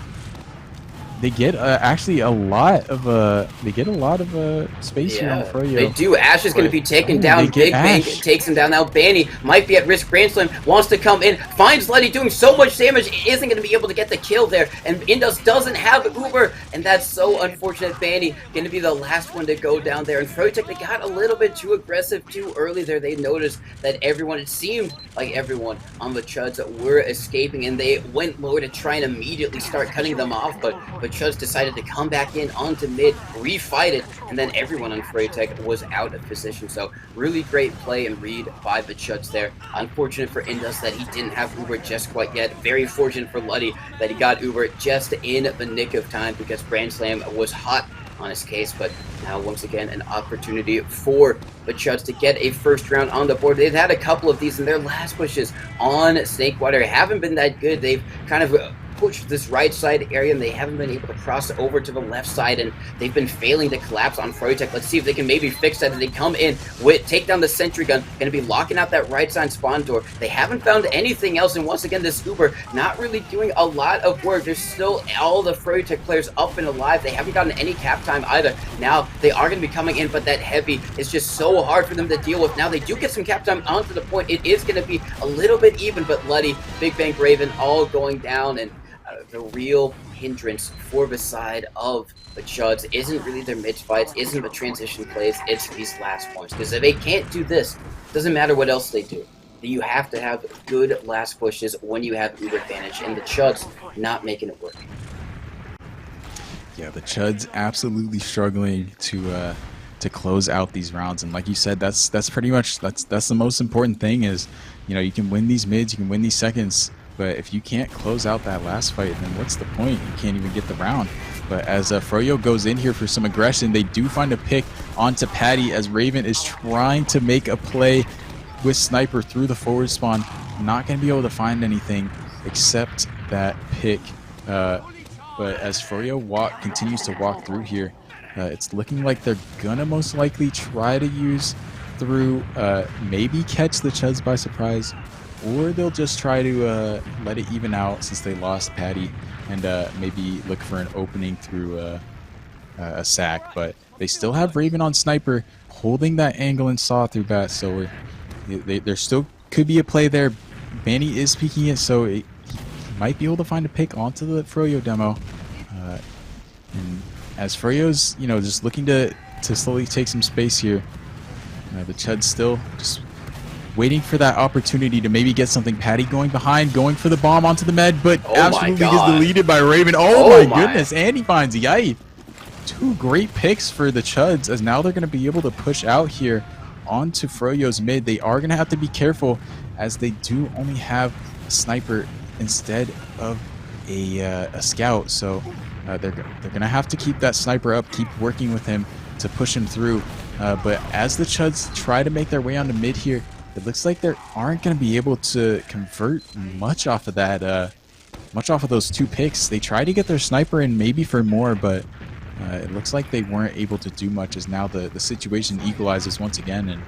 they get actually a lot of space here on Froyo. They do. Ash is going to be taken down. Big Bang takes him down. Now Banny might be at risk. Brand Slam wants to come in, finds Luddy doing so much damage, isn't going to be able to get the kill there, and Indus doesn't have Uber, and that's so unfortunate. Banny going to be the last one to go down there, and Froyotech, they got a little bit too aggressive too early there. They noticed that it seemed like everyone on the Chuds were escaping, and they went low to try and immediately start cutting them off, but Chuds decided to come back in onto mid, refight it, and then everyone on Froyotech was out of position. So really great play and read by the Chuds there. Unfortunate for Indus that he didn't have Uber just quite yet. Very fortunate for Luddy that he got Uber just in the nick of time because Brand Slam was hot on his case. But now once again an opportunity for the Chuds to get a 1st round on the board. They've had a couple of these in their last pushes on Snakewater. Haven't been that good. They've kind of pushed this right side area, and they haven't been able to cross over to the left side, and they've been failing to collapse on Froyotech. Let's see if they can maybe fix that as they come in with take down the sentry gun. Going to be locking out that right side spawn door. They haven't found anything else, and once again this Uber not really doing a lot of work. There's still all the Froyotech players up and alive. They haven't gotten any cap time either. Now they are going to be coming in, but that heavy is just so hard for them to deal with. Now they do get some cap time onto the point. It is going to be a little bit even, but Luddy, Big Bang, Raven all going down, and the real hindrance for the side of the Chuds isn't really their mid fights, isn't the transition plays, it's these last points. Because if they can't do this, doesn't matter what else they do. You have to have good last pushes when you have Uber advantage, and the Chuds not making it work. Yeah, the Chuds absolutely struggling to close out these rounds, and like you said, that's pretty much that's the most important thing. Is, you know, you can win these mids, you can win these seconds, but if you can't close out that last fight, then what's the point? You can't even get the round. But as Froyo goes in here for some aggression, they do find a pick onto Patty as Raven is trying to make a play with Sniper through the forward spawn. Not going to be able to find anything except that pick. But as Froyo continues to walk through here, it's looking like they're going to most likely try to use through, maybe catch the Chuds by surprise, or they'll just try to let it even out since they lost Patty, and maybe look for an opening through a sack. But they still have Raven on Sniper holding that angle and saw through bat, so there still could be a play there. Banny is peeking it, so he might be able to find a pick onto the Froyo demo. And as Froyo's, just looking to slowly take some space here, the Chuds still just waiting for that opportunity to maybe get something. Patty going behind, going for the bomb onto the med, but absolutely gets deleted by Raven. Oh my goodness, and he finds Yite. 2 great picks for the Chuds, as now they're going to be able to push out here onto Froyo's mid. They are going to have to be careful, as they do only have a Sniper instead of a scout, so they're going to have to keep that Sniper up, keep working with him to push him through. But as the Chuds try to make their way onto mid here, it looks like they aren't going to be able to convert much off of that, much off of those 2 picks. They tried to get their Sniper in maybe for more, but it looks like they weren't able to do much, as now the situation equalizes once again, and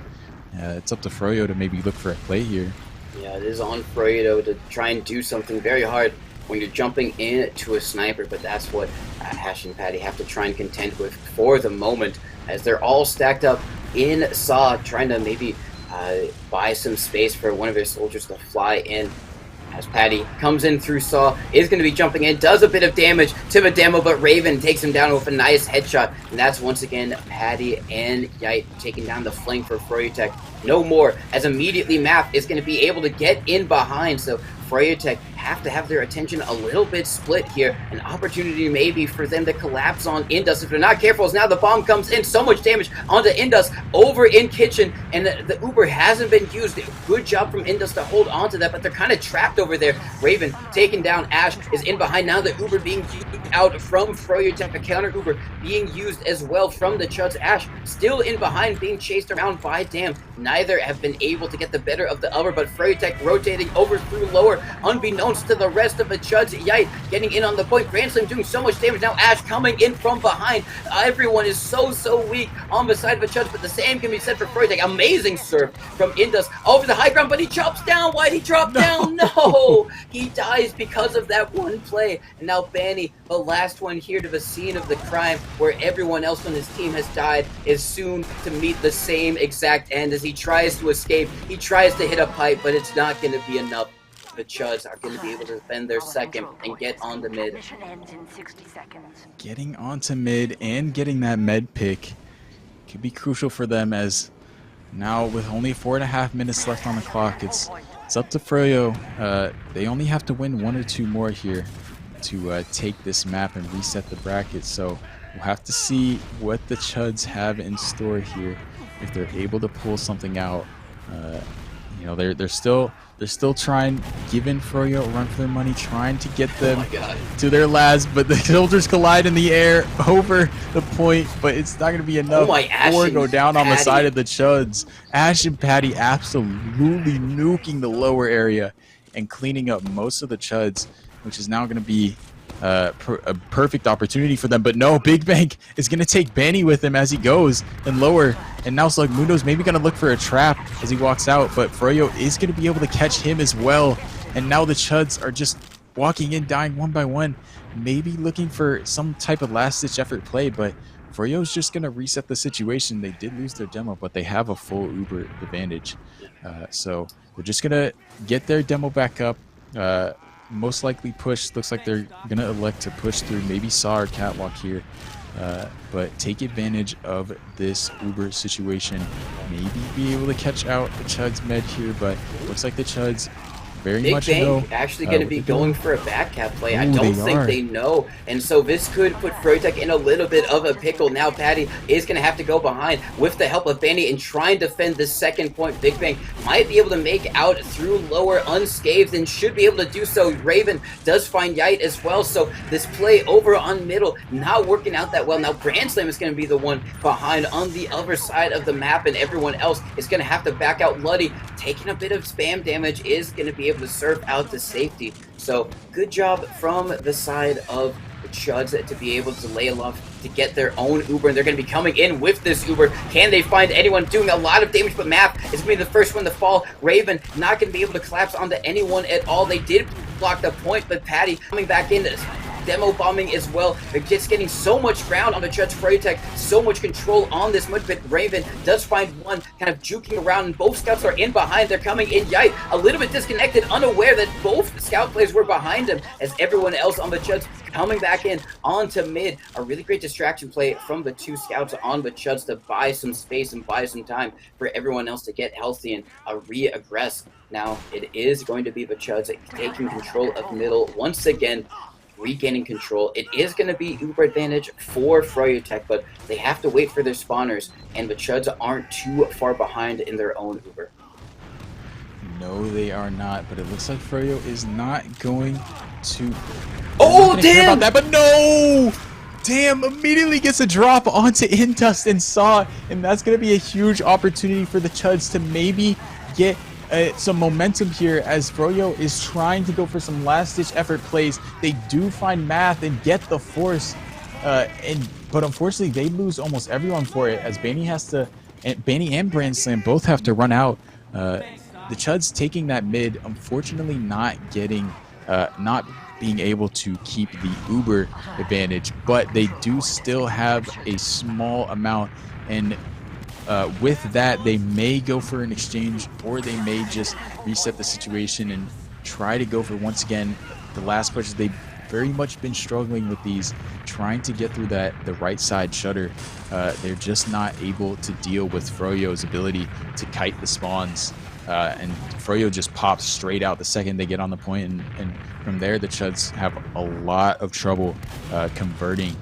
it's up to Froyo to maybe look for a play here. Yeah, it is on Froyo to try and do something very hard when you're jumping into a Sniper, but that's what Ash and Patty have to try and contend with for the moment, as they're all stacked up in Saw, trying to maybe buy some space for one of their soldiers to fly in. As Patty comes in through Saw, is going to be jumping in, does a bit of damage to the demo, but Raven takes him down with a nice headshot, and that's once again Patty and Yite taking down the flank for Froyotech. No more, as immediately Map is going to be able to get in behind, so Froyotech have to have their attention a little bit split here. An opportunity maybe for them to collapse on Indus if they're not careful, as now the bomb comes in. So much damage onto Indus over in Kitchen, and the Uber hasn't been used. Good job from Indus to hold on to that, but they're kind of trapped over there. Raven taking down Ash is in behind. Now the Uber being used out from Froyotech, a counter Uber being used as well from the Chuds. Ash still in behind, being chased around by Dam. Neither have been able to get the better of the other, but Froyotech rotating over through lower, unbeknownst to the rest of the Chuds. Yite getting in on the point. Grand Slam doing so much damage. Now Ash coming in from behind. Everyone is so weak on the side of the Chuds, but the same can be said for Froyotech. Amazing serve from Indus over the high ground, but he chops down. Why'd he drop down? No! He dies because of that one play. And now Banny, the last one here to the scene of the crime, where everyone else on his team has died, is soon to meet the same exact end. As he tries to escape, he tries to hit a pipe, but it's not going to be enough. The Chuds are going to be able to defend their second and get on the mid. Getting onto mid and getting that med pick could be crucial for them, as now with only 4.5 minutes left on the clock, it's up to Froyo. They only have to win 1 or 2 more here to take this map and reset the bracket. So we'll have to see what the Chuds have in store here, if they're able to pull something out. They're still trying, giving Froyo a run for their money, trying to get them to their labs, but the soldiers collide in the air over the point, but it's not going to be enough or go down on the side of the Chuds. Ash and Patty absolutely nuking the lower area and cleaning up most of the Chuds, which is now going to be a perfect opportunity for them. But no, Big Bang is going to take Banny with him as he goes and lower, and now Slugmundo's maybe going to look for a trap as he walks out, but Froyo is going to be able to catch him as well. And now the Chuds are just walking in, dying one by one, maybe looking for some type of last-ditch effort play, but Froyo's just going to reset the situation. They did lose their demo, but they have a full Uber advantage, so they're just going to get their demo back up. Most likely push. Looks like they're going to elect to push through maybe Saw or Catwalk here, but take advantage of this Uber situation. Maybe be able to catch out the Chuds med here, but looks like the Chuds very Big much know Bank actually going to what be they're going doing. for a back cap play. I Ooh, don't they think are. they know. And so this could put Froyotech in a little bit of a pickle. Now Patty is going to have to go behind with the help of Benny and try and defend the second point. Big Bank might be able to make out through lower unscathed and should be able to do so. Raven does find Yite as well. So this play over on middle not working out that well. Now Grand Slam is going to be the one behind on the other side of the map, and everyone else is going to have to back out. Luddy taking a bit of spam damage is going to be able to surf out to safety. So good job from the side of the Chuds to be able to lay aloft to get their own Uber, and they're going to be coming in with this Uber. Can they find anyone doing a lot of damage? But Map is going to be the first one to fall. Raven not going to be able to collapse onto anyone at all. They did block the point, but Patty coming back in demo bombing as well. They're just getting so much ground on the Chuds. Froyotech, so much control on this much, but Raven does find one kind of juking around, and both scouts are in behind. They're coming in. Yite a little bit disconnected, unaware that both scout plays were behind him, as everyone else on the Chuds coming back in onto mid. A really great distraction play from the two scouts on the Chuds to buy some space and buy some time for everyone else to get healthy and re-aggress. Now it is going to be the Chuds taking control of middle once again, regaining control. It is going to be Uber advantage for Froyotech, but they have to wait for their spawners, and the Chuds aren't too far behind in their own Uber. No, they are not, but it looks like Froyo is not going to... Oh, damn! About that, but no! Damn, immediately gets a drop onto Indust and Saw, and that's going to be a huge opportunity for the Chuds to maybe get some momentum here, as Froyo is trying to go for some last-ditch effort plays. They do find Math and get the force, but unfortunately they lose almost everyone for it, as Baney has to, and Baney and Grand Slam both have to run out. The Chuds taking that mid, unfortunately not getting, not being able to keep the Uber advantage, but they do still have a small amount, and with that, they may go for an exchange, or they may just reset the situation and try to go for, once again, the last pushes. They've very much been struggling with these, trying to get through the right side shutter. They're just not able to deal with Froyo's ability to kite the spawns, and Froyo just pops straight out the second they get on the point, and from there the Chuds have a lot of trouble converting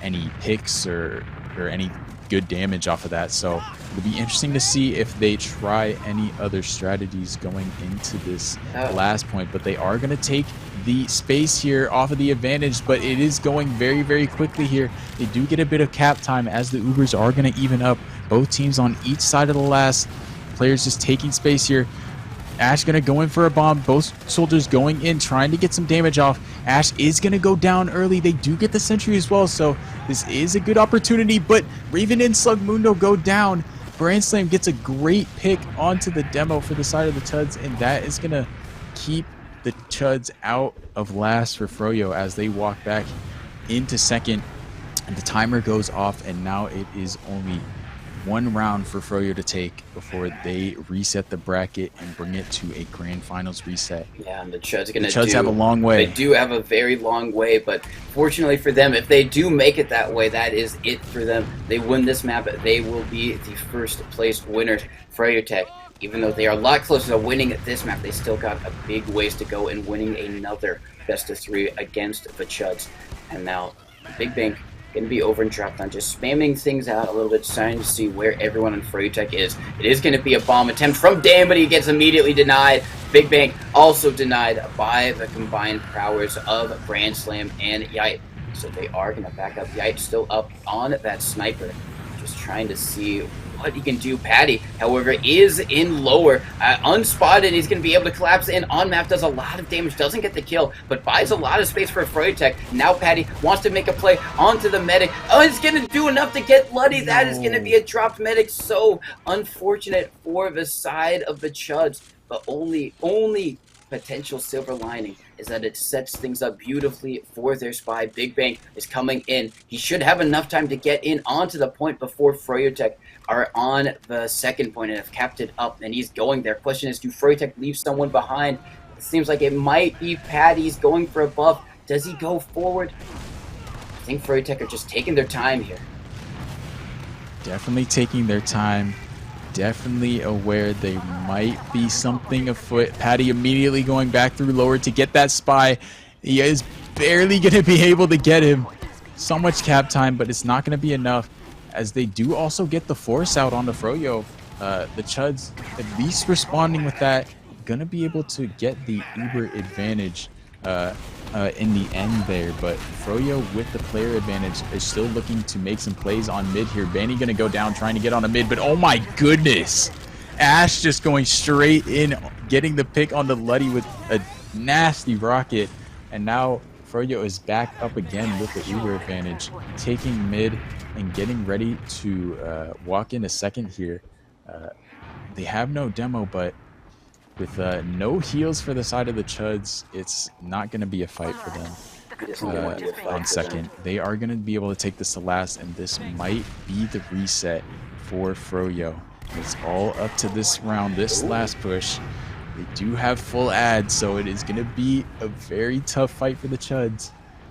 any picks or any good damage off of that. So it'll be interesting to see if they try any other strategies going into this last point, but they are going to take the space here off of the advantage, but it is going very, very quickly here. They do get a bit of cap time, as the Ubers are going to even up. Both teams on each side of the last. Players just taking space here. Ash going to go in for a bomb. Both soldiers going in, trying to get some damage off. Ash is going to go down early. They do get the sentry as well, so this is a good opportunity, but Raven and Slugmundo go down. Grand Slam gets a great pick onto the demo for the side of the Chuds, and that is going to keep the Chuds out of last for Froyo as they walk back into second, and the timer goes off, and now it is only one round for Froyo to take before they reset the bracket and bring it to a grand finals reset. Yeah, and the Chuds have a long way. They do have a very long way, but fortunately for them, if they do make it that way, that is it for them. They win this map, they will be the first place winners. Froyotech, even though they are a lot closer to winning this map, they still got a big ways to go in winning another best of 3 against the Chuds. And now Big Bank going to be over in drop down, just spamming things out a little bit, trying to see where everyone in Froyotech is. It is going to be a bomb attempt from Dan, but he gets immediately denied. Big Bang also denied by the combined prowess of Grand Slam and Yite. So they are going to back up. Yite still up on that sniper, just trying to see what he can do. Patty, however, is in lower, unspotted. He's going to be able to collapse in on map, does a lot of damage, doesn't get the kill, but buys a lot of space for Froyotech. Now Patty wants to make a play onto the medic. Oh, it's going to do enough to get Luddy. That is going to be a dropped medic. So unfortunate for the side of the Chuds, but only potential silver lining is that it sets things up beautifully for their spy. Big Bang is coming in. He should have enough time to get in onto the point before Froyotech are on the second point and have capped it up, and he's going there. Question is, do Froyotech leave someone behind? It seems like it might be Patty's going for a buff. Does he go forward? I think Froyotech are just taking their time here. Definitely taking their time. definitely aware they might be something afoot. Patty immediately going back through lower to get that spy. He is barely going to be able to get him. So much cap time, but it's not going to be enough, as they do also get the force out on the Froyo. The Chuds at least responding with that, going to be able to get the Uber advantage in the end there, but Froyo with the player advantage is still looking to make some plays on mid here. Banny gonna go down trying to get on a mid, but oh my goodness, Ash just going straight in, getting the pick on the Luddy with a nasty rocket, and now Froyo is back up again with the Uber advantage, taking mid and getting ready to walk in a second here. They have no demo, but with no heals for the side of the Chuds, it's not going to be a fight for them on second. They are going to be able to take this to last, and this might be the reset for Froyo. It's all up to this round, this last push. They do have full ads, so it is going to be a very tough fight for the Chuds.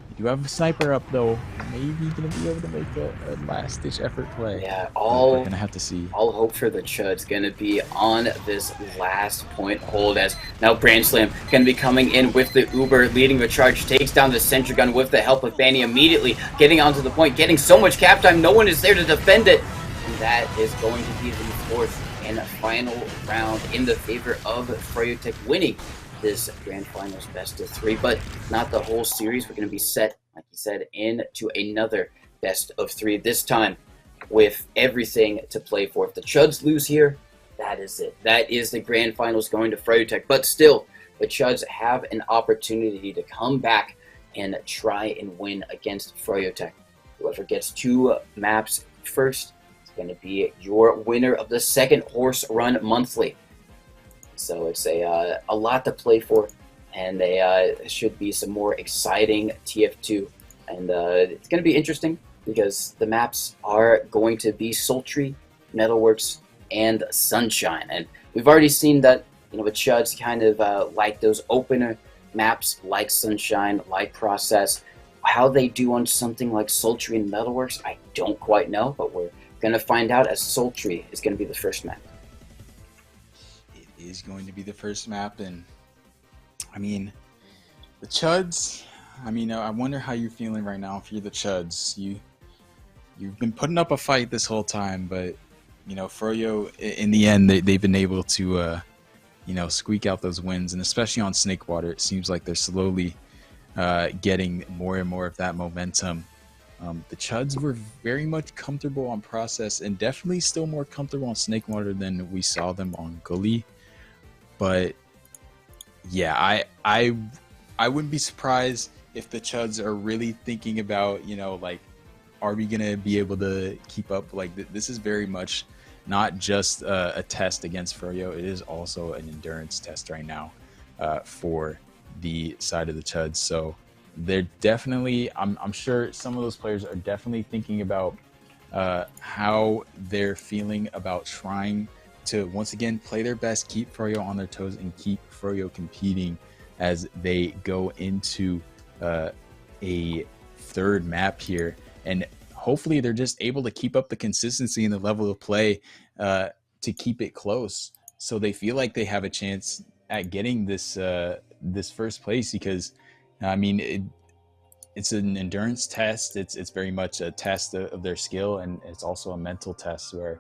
They do have a sniper up, though. Maybe going to be able to make a last-ditch effort play. Yeah, we're going to have to see. All hope for the Chuds going to be on this last point hold, as now Brand Slam going to be coming in with the Uber, leading the charge, takes down the sentry gun with the help of Banny, immediately getting onto the point, getting so much cap time, no one is there to defend it. And that is going to be the fourth and final round in the favor of Froyotech, winning this Grand Finals best of 3, but not the whole series. We're going to be set, like you said, into another best of 3, this time with everything to play for. If the Chuds lose here, that is it. That is the Grand Finals going to Froyotech, but still, the Chuds have an opportunity to come back and try and win against Froyotech. Whoever gets 2 maps first is going to be your winner of the second Horse Run Monthly. So it's a lot to play for, and they should be some more exciting TF2. And it's going to be interesting because the maps are going to be Sultry, Metalworks, and Sunshine. And we've already seen that, the Chuds kind of like those opener maps like Sunshine, like Process. How they do on something like Sultry and Metalworks, I don't quite know, but we're going to find out, as Sultry is going to be the first map. Is going to be the first map, and I mean, the Chuds, I wonder how you're feeling right now if you're the Chuds. You've been putting up a fight this whole time, but Froyo, in the end, they've been able to squeak out those wins, and especially on Snakewater, it seems like they're slowly getting more and more of that momentum. The Chuds were very much comfortable on Process, and definitely still more comfortable on Snakewater than we saw them on Gully. But yeah, I wouldn't be surprised if the Chuds are really thinking about, are we gonna be able to keep up? Like, this is very much not just a test against Froyo. It is also an endurance test right now for the side of the Chuds. So they're definitely, I'm sure some of those players are definitely thinking about how they're feeling about trying to once again play their best, keep Froyo on their toes, and keep Froyo competing as they go into a third map here. And hopefully they're just able to keep up the consistency and the level of play to keep it close, so they feel like they have a chance at getting this this first place. Because it's an endurance test. It's very much a test of their skill, and it's also a mental test where,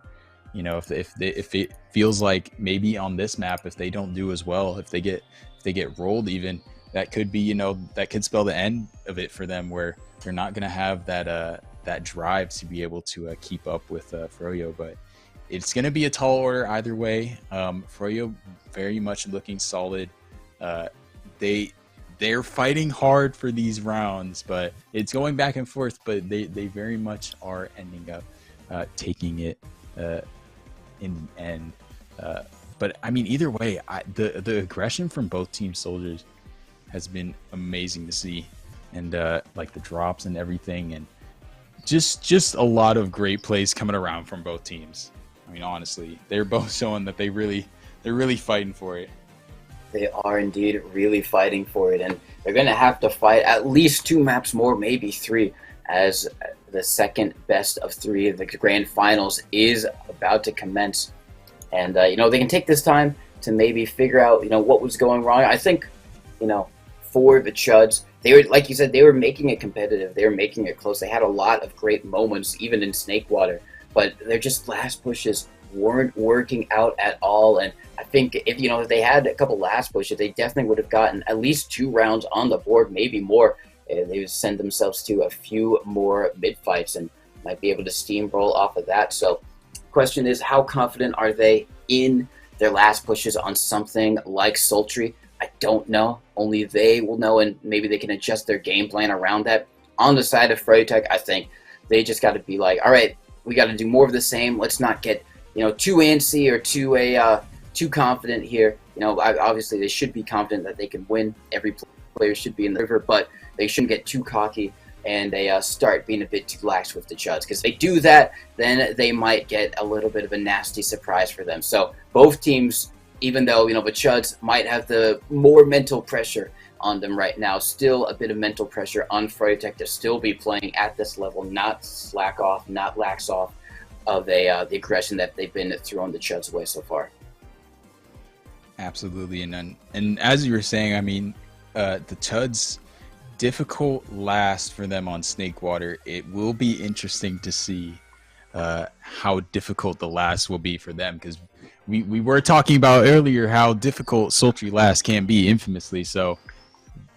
if it feels like maybe on this map, if they don't do as well, if they get rolled, even that could be, that could spell the end of it for them, where they're not going to have that drive to be able to keep up with Froyo. But it's going to be a tall order either way. Froyo very much looking solid. They're fighting hard for these rounds, but it's going back and forth, but they very much are ending up taking it in the end. But either way, the aggression from both team soldiers has been amazing to see, and like the drops and everything, and just a lot of great plays coming around from both teams. Honestly, they're both showing that they're really fighting for it. They are indeed really fighting for it, and they're going to have to fight at least 2 maps more, maybe 3, as the second best of 3 of the Grand Finals is about to commence. And, they can take this time to maybe figure out, what was going wrong. I think, for the Chuds, they were, like you said, they were making it competitive. They were making it close. They had a lot of great moments, even in Snakewater, but their just last pushes weren't working out at all. And I think if they had a couple last pushes, they definitely would have gotten at least 2 rounds on the board, maybe more. They would send themselves to a few more mid fights and might be able to steamroll off of that. So question is, how confident are they in their last pushes on something like Sultry? I don't know. Only they will know, and maybe they can adjust their game plan around that. On the side of Froyotech, I think they just got to be like, all right, we got to do more of the same. Let's not get too antsy or too confident here. Obviously they should be confident that they can win. Every player should be in the river, but they shouldn't get too cocky and they start being a bit too lax with the Chuds. Because if they do that, then they might get a little bit of a nasty surprise for them. So both teams, even though the Chuds might have the more mental pressure on them right now, still a bit of mental pressure on Froyotech to still be playing at this level, not slack off, not lax off of the aggression that they've been throwing the Chuds away so far. Absolutely, and as you were saying, I mean, the Chuds, difficult last for them on Snakewater. It will be interesting to see how difficult the last will be for them, because we were talking about earlier how difficult Sultry last can be, infamously. So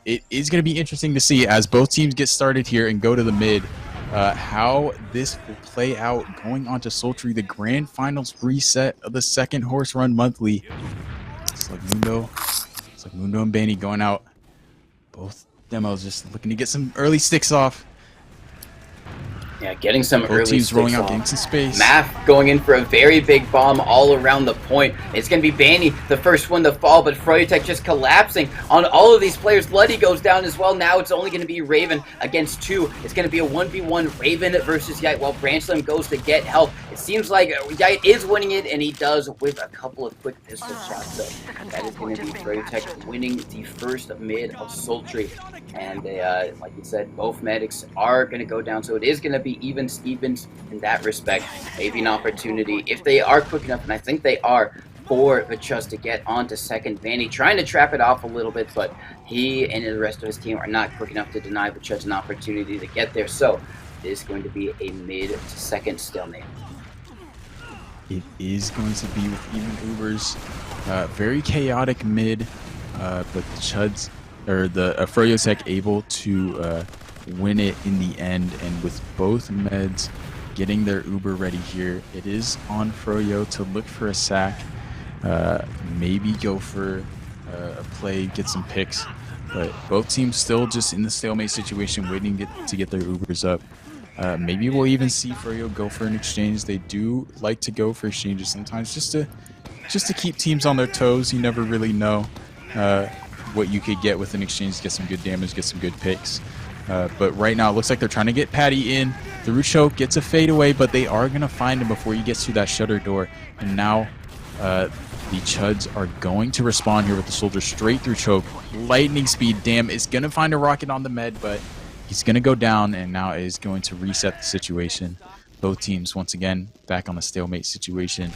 it is going to be interesting to see as both teams get started here and go to the mid, how this will play out going on to Sultry, the grand finals reset of the second Horse Run Monthly. It's like Mundo and Banny going out. Both demos just looking to get some early sticks off. Yeah, getting some Both early teams sticks rolling out, off. getting some space. Math going in for a very big bomb all around the point. It's going to be Banny, the first one to fall, but Froyotech just collapsing on all of these players. Luddy goes down as well. Now it's only going to be Raven against 2. It's going to be a 1v1 Raven versus Yite while Branchlam goes to get help. It seems like Yite is winning it, and he does with a couple of quick pistol shots. So that is going to be Froyotech winning the first mid of Sultry. And like you said, both medics are going to go down, so it is going to be even Stevens in that respect. Maybe an opportunity, if they are quick enough, and I think they are, for the Chuds to get onto second. Vanny trying to trap it off a little bit, but he and the rest of his team are not quick enough to deny the Chuds an opportunity to get there. So it is going to be a mid to second stalemate. It is going to be with even Ubers. Very chaotic mid, but the Chuds, or the Froyotech, able to win it in the end, and with both meds getting their Uber ready here, it is on Froyo to look for a sack, maybe go for a play, get some picks, but both teams still just in the stalemate situation, waiting to get their Ubers up. Maybe we'll even see Froyo go for an exchange. They do like to go for exchanges sometimes, just to keep teams on their toes. You never really know what you could get with an exchange, get some good damage, get some good picks. But right now, it looks like they're trying to get Patty in. The root choke gets a fade away, but they are going to find him before he gets through that shutter door. And now the Chuds are going to respond here with the soldier straight through choke. Lightning speed, damn, is going to find a rocket on the med, but he's going to go down, and now is going to reset the situation. Both teams, once again, back on the stalemate situation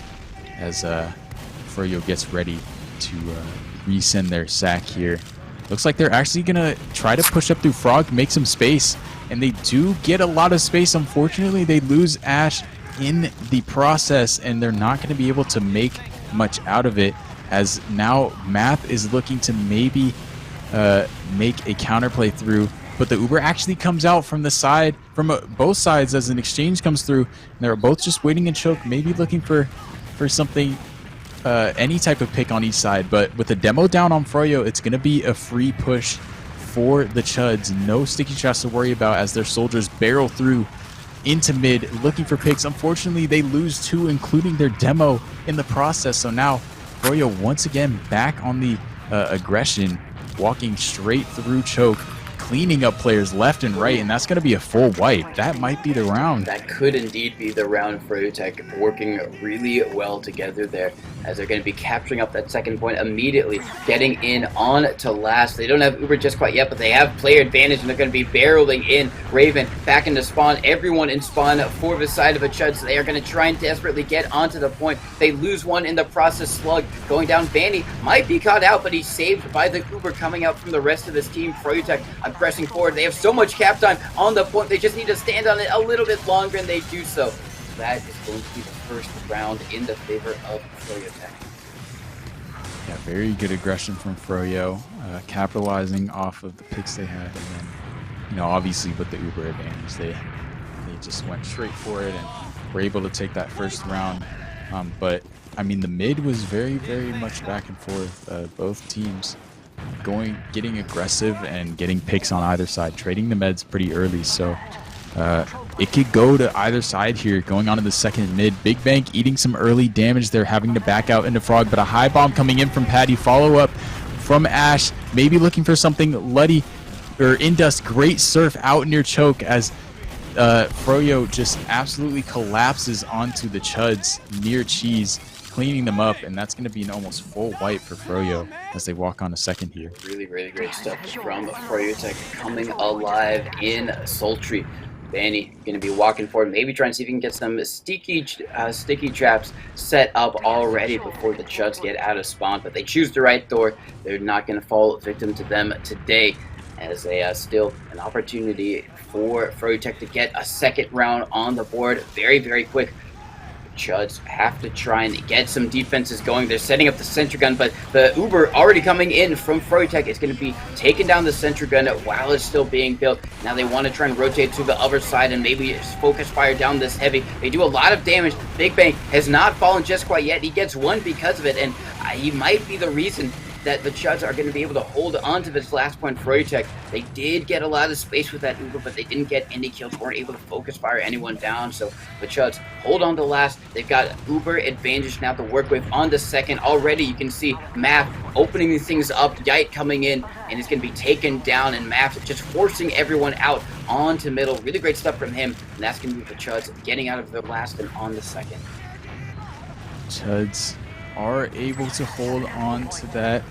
as Froyo gets ready to resend their sack here. Looks like they're actually going to try to push up through Frog, make some space, and they do get a lot of space. Unfortunately, they lose Ash in the process, and they're not going to be able to make much out of it, as now Math is looking to maybe make a counterplay through, but the Uber actually comes out from the side, from both sides, as an exchange comes through, and they're both just waiting in choke, maybe looking for something, any type of pick on each side. But with the demo down on Froyo, it's going to be a free push for the Chuds. No sticky shots to worry about as their soldiers barrel through into mid looking for picks. Unfortunately, they lose 2, including their demo in the process. So now Froyo once again back on the aggression, walking straight through choke, cleaning up players left and right, and that's going to be a full wipe. That might be the round. That could indeed be the round. Froyotech working really well together there, as they're going to be capturing up that second point immediately, getting in on to last. They don't have Uber just quite yet, but they have player advantage, and they're going to be barreling in. Raven back into spawn, everyone in spawn for the side of a Chuds. So they are going to try and desperately get onto the point. They lose one in the process. Slug going down. Vanny might be caught out, but he's saved by the Uber coming out from the rest of his team. Froyotech are pressing forward. They have so much cap time on the point. They just need to stand on it a little bit longer, and they do so. That is going to be the first round in the favor of Froyotech. Yeah, very good aggression from Froyo, capitalizing off of the picks they had, and then, you know, obviously with the Uber advantage, they just went straight for it and were able to take that first round. But I mean, the mid was very, very much back and forth. Both teams getting aggressive and getting picks on either side, trading the meds pretty early. So it could go to either side here, going on to the second mid. Big Bank eating some early damage. They're having to back out into Frog, but a high bomb coming in from Patty. Follow up from Ash, maybe looking for something. Luddy or Indust, great surf out near choke as Froyo just absolutely collapses onto the Chuds near Cheese, cleaning them up, and that's going to be an almost full wipe for Froyo as they walk on a second here. Really, really great stuff from Froyotech coming alive in Sultry. Vanny going to be walking forward, maybe trying to see if he can get some sticky traps set up already before the Chuds get out of spawn, but they choose the right door. They're not going to fall victim to them today, as they still an opportunity for Froyotech to get a second round on the board very, very quick. Chuds have to try and get some defenses going. They're setting up the sentry gun, but the Uber already coming in from Froyotech is going to be taking down the sentry gun while it's still being built. Now they want to try and rotate to the other side and maybe focus fire down this heavy. They do a lot of damage. Big Bang has not fallen just quite yet. He gets one because of it, and he might be the reason that the Chuds are going to be able to hold on to this last point. Froyotech, they did get a lot of space with that Uber, but they didn't get any kills, weren't able to focus fire anyone down. So the Chuds hold on to last. They've got Uber advantage now to work with on the second. Already you can see Math opening these things up, Yite coming in, and it's going to be taken down, and Math just forcing everyone out onto middle. Really great stuff from him, and that's going to be the Chuds getting out of their last and on the second. Chuds are able to hold on to that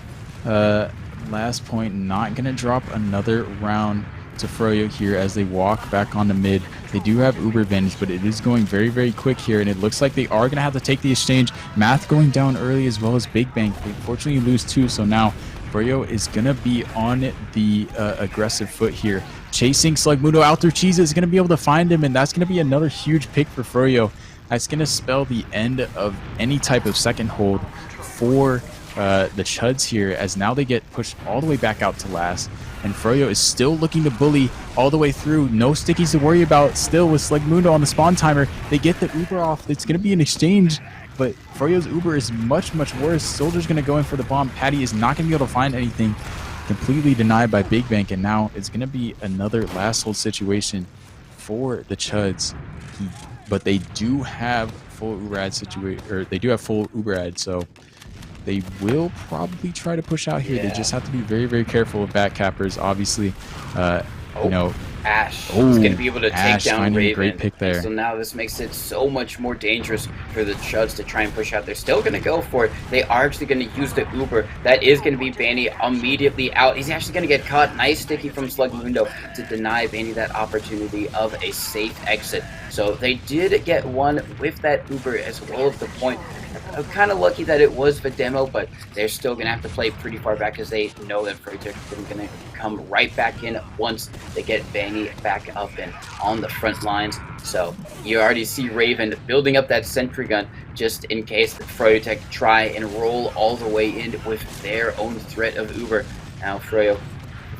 last point. Not going to drop another round to Froyo here as they walk back on the mid. They do have Uber advantage, but it is going very, very quick here, and it looks like they are going to have to take the exchange. Math going down early as well as Big Bang. They unfortunately lose two, so now Froyo is going to be on the aggressive foot here. Chasing Slugmundo out through Cheese is going to be able to find him, and that's going to be another huge pick for Froyo. That's going to spell the end of any type of second hold for the Chuds here, as now they get pushed all the way back out to last, and Froyo is still looking to bully all the way through. No stickies to worry about still with Slugmundo on the spawn timer. They get the Uber off. It's going to be an exchange, but Froyo's Uber is much, much worse. Soldier's going to go in for the bomb. Patty is not going to be able to find anything. Completely denied by Big Bank, and now it's going to be another last hold situation for the Chuds. But they do have full Uber-ad full Uber-ad, so they will probably try to push out here. Yeah. They just have to be very, very careful with back cappers. Obviously, you know, Ash is going to be able to take down Raven. A great pick there. So now this makes it so much more dangerous for the Chuds to try and push out. They're still going to go for it. They are actually going to use the Uber. That is going to be Banny immediately out. He's actually going to get caught. Nice sticky from Slugmundo to deny Banny that opportunity of a safe exit. So they did get one with that Uber as well as the point. I'm kind of lucky that it was the demo, but they're still going to have to play pretty far back because they know that Froyotech is going to come right back in once they get Bangy back up and on the front lines. So you already see Raven building up that sentry gun just in case Froyotech try and roll all the way in with their own threat of Uber. Now Froyo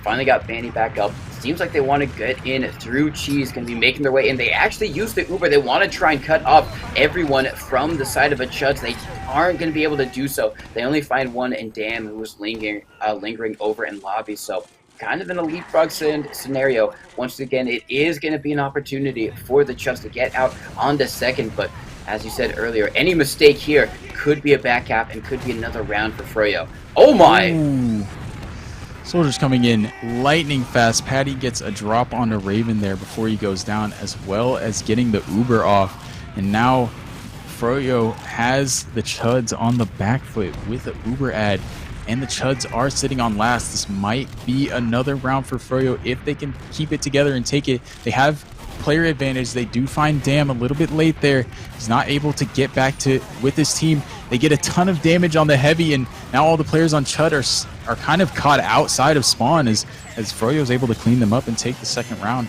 finally got Banny back up. Seems like they want to get in through Cheese, going to be making their way in. They actually use the Uber. They want to try and cut off everyone from the side of a Chuds. They aren't going to be able to do so. They only find one in Dam, who was lingering over in lobby. So kind of in a leapfrog scenario. Once again, it is going to be an opportunity for the Chuds to get out on the second. But as you said earlier, any mistake here could be a back cap and could be another round for Froyo. Oh my! Ooh. Soldiers coming in lightning fast. Patty gets a drop onto Raven there before he goes down, as well as getting the Uber off. And now Froyo has the Chuds on the back foot with the Uber ad, and the Chuds are sitting on last. This might be another round for Froyo if they can keep it together and take it. They have player advantage. They do find Dam a little bit late there. He's not able to get back to with his team. They get a ton of damage on the heavy, and now all the players on Chud are kind of caught outside of spawn as Froyo is able to clean them up and take the second round.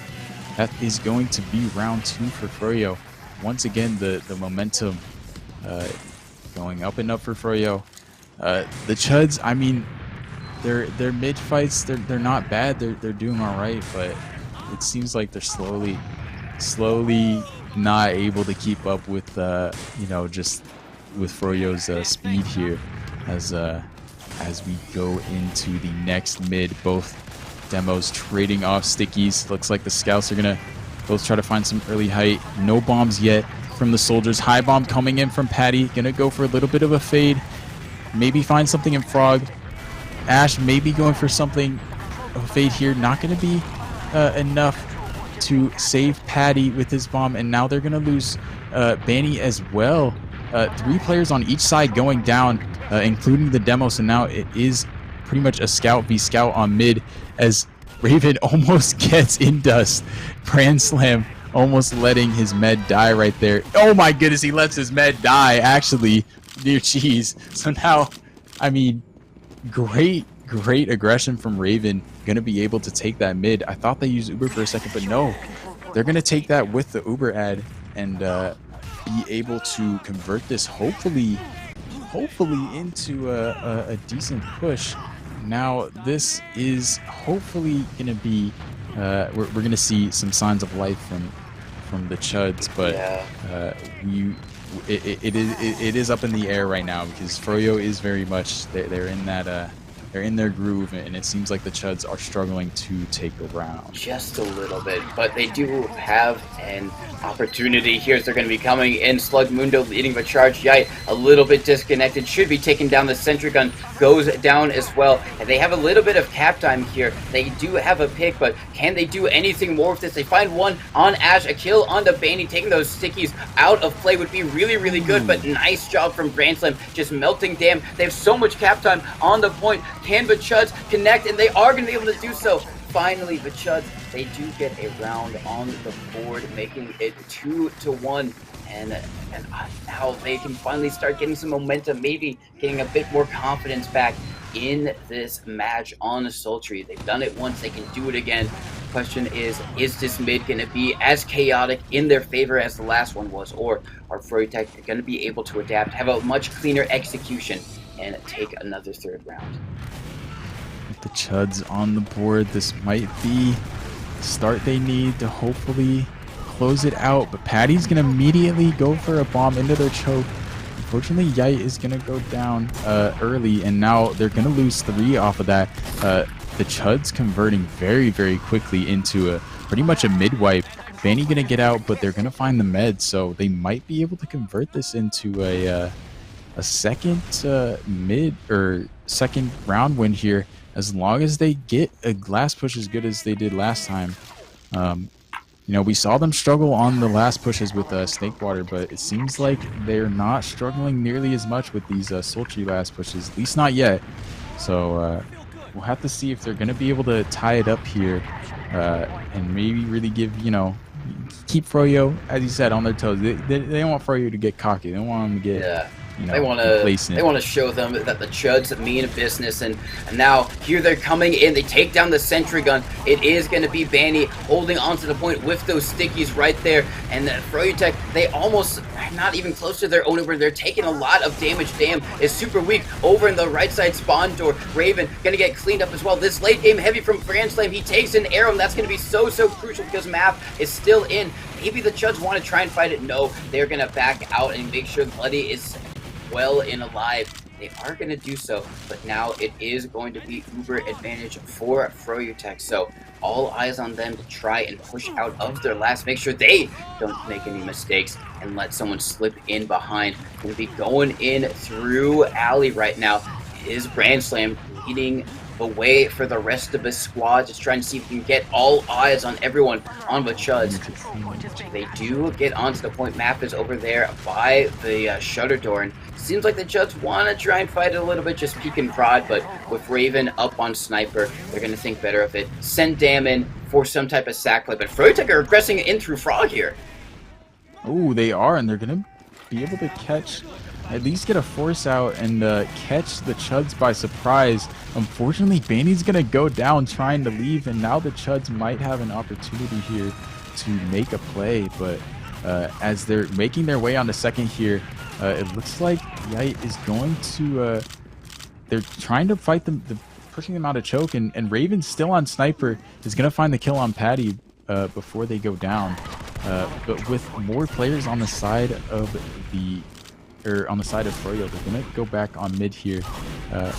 That is going to be round 2 for Froyo. Once again, the momentum going up and up for Froyo. The Chuds, I mean, their mid fights, they're not bad. They're doing all right, but it seems like they're slowly not able to keep up with just with Froyo's speed here as we go into the next mid. Both demos trading off stickies. Looks like the scouts are gonna both try to find some early height. No bombs yet from the soldiers. High bomb coming in from Patty. Gonna go for a little bit of a fade. Maybe find something in Frog. Ash maybe going for something of a fade here. Not gonna be enough to save Patty with his bomb, and now they're gonna lose Banny as well. 3 players on each side going down, including the demo, so now it is pretty much a scout v scout on mid as Raven almost gets in dust. Brand Slam almost letting his med die right there. Oh my goodness, he lets his med die actually near cheese. So now, I mean, great aggression from Raven. Gonna be able to take that mid. I thought they used Uber for a second, but no, they're gonna take that with the Uber ad and be able to convert this hopefully into a decent push. Now this is hopefully gonna be we're gonna see some signs of life from the Chuds, but it is up in the air right now because Froyo is very much they're in that they're in their groove, and it seems like the Chuds are struggling to take a round. Just a little bit, but they do have an opportunity here as they're going to be coming in. Slug Mundo leading the charge. Yite a little bit disconnected, should be taking down the sentry gun, goes down as well, and they have a little bit of cap time here. They do have a pick, but can they do anything more with this? They find one on Ash, a kill on the Banny. Taking those stickies out of play would be really good, but nice job from Brand Slam, just melting Dam. They have so much cap time on the point. Can the Chuds connect? And they are going to be able to do so. Finally, the Chuds, they do get a round on the board, making it 2-1. And now they can finally start getting some momentum, maybe getting a bit more confidence back in this match on Sultry. They've done it once, they can do it again. Question is this mid going to be as chaotic in their favor as the last one was, or are Froyotech going to be able to adapt, have a much cleaner execution, and take another third round? With the Chuds on the board, this might be the start they need to hopefully close it out, but Patty's going to immediately go for a bomb into their choke. Unfortunately, Yite is going to go down early, and now they're going to lose 3 off of that. The Chuds converting very quickly into pretty much a mid-wipe. Banny going to get out, but they're going to find the med, so they might be able to convert this into a second mid or second round win here, as long as they get a last push as good as they did last time. You know, we saw them struggle on the last pushes with Snakewater, but it seems like they're not struggling nearly as much with these sultry last pushes, at least not yet. So we'll have to see if they're going to be able to tie it up here and maybe really give, keep Froyo, as you said, on their toes. They don't want Froyo to get cocky. They don't want him to get... They want to show them that the Chuds mean business, and now here they're coming in. They take down the sentry gun. It is going to be Banny holding onto the point with those stickies right there, and the Froyotech, they almost not even close to their own over. They're taking a lot of damage. Dam is super weak over in the right side spawn door. Raven going to get cleaned up as well. This late game heavy from Brand Slam. He takes an arrow, and that's going to be so crucial because Math is still in. Maybe the Chuds want to try and fight it. No, they're going to back out and make sure Bloody is well and alive. They are going to do so, but now it is going to be uber advantage for Froyotech. So all eyes on them to try and push out of their last, make sure they don't make any mistakes and let someone slip in behind. Going to be going in through alley right now is Brand Slam leading but wait for the rest of his squad, just trying to see if he can get all eyes on everyone on the Chuds. They do get onto the point. Map is over there by the shutter door, and seems like the Chuds want to try and fight it a little bit, just peek and prod, but with Raven up on Sniper, they're going to think better of it. Send Dam in for some type of sack play, but Froyotech are aggressing in through Frog here. Oh, they are, and they're going to be able to catch, at least get a force out and catch the Chuds by surprise. Unfortunately, Baney's going to go down trying to leave, and now the Chuds might have an opportunity here to make a play, but as they're making their way on the second here, it looks like Yite is going to, they're trying to fight them, pushing them out of choke, and Raven still on Sniper is going to find the kill on Patty before they go down. But with more players on the side of on the side of Froyo, they're going to go back on mid here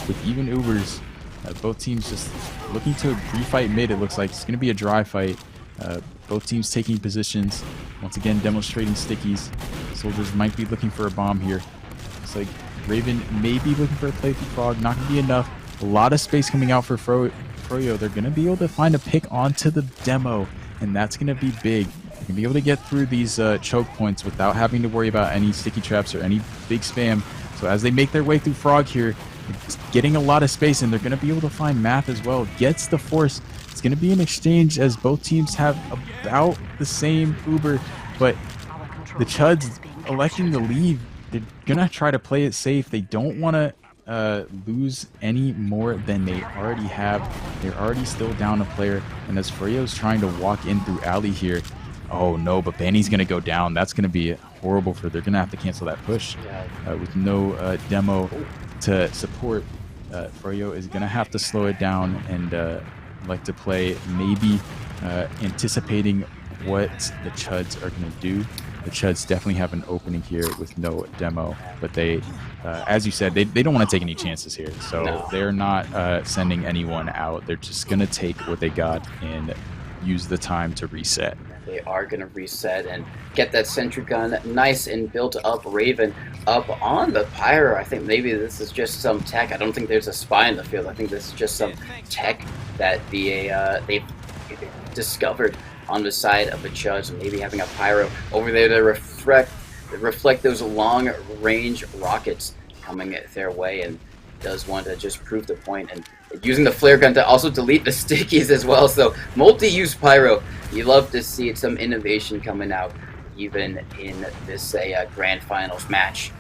with even Ubers. Both teams just looking to refight mid. It looks like it's going to be a dry fight. Both teams taking positions. Once again, demonstrating stickies. Soldiers might be looking for a bomb here. Looks like Raven may be looking for a play through Frog. Not going to be enough. A lot of space coming out for Froyo. They're going to be able to find a pick onto the demo, and that's going to be big. They're going to be able to get through these choke points without having to worry about any sticky traps or any big spam. So as they make their way through Frog here, it's getting a lot of space, and they're going to be able to find Math as well. Gets the force. It's going to be an exchange as both teams have about the same Uber, but the Chuds electing to leave. They're going to try to play it safe. They don't want to lose any more than they already have. They're already still down a player, and as Froyo's trying to walk in through Alley here, oh no, but Banny's going to go down. That's going to be horrible for, they're going to have to cancel that push with no demo to support. Froyo is going to have to slow it down and like to play, maybe anticipating what the Chuds are going to do. The Chuds definitely have an opening here with no demo, but they, as you said, they don't want to take any chances here. So they're not sending anyone out. They're just going to take what they got and use the time to reset. They are going to reset and get that sentry gun nice and built up. Raven up on the Pyro. I think maybe this is just some tech. I don't think there's a spy in the field. I think this is just some tech that they've discovered on the side of the Chuds. Maybe having a Pyro over there to reflect those long-range rockets coming their way, and does want to just prove the point, and using the flare gun to also delete the stickies as well. So multi-use Pyro, you love to see it, some innovation coming out even in this grand finals match.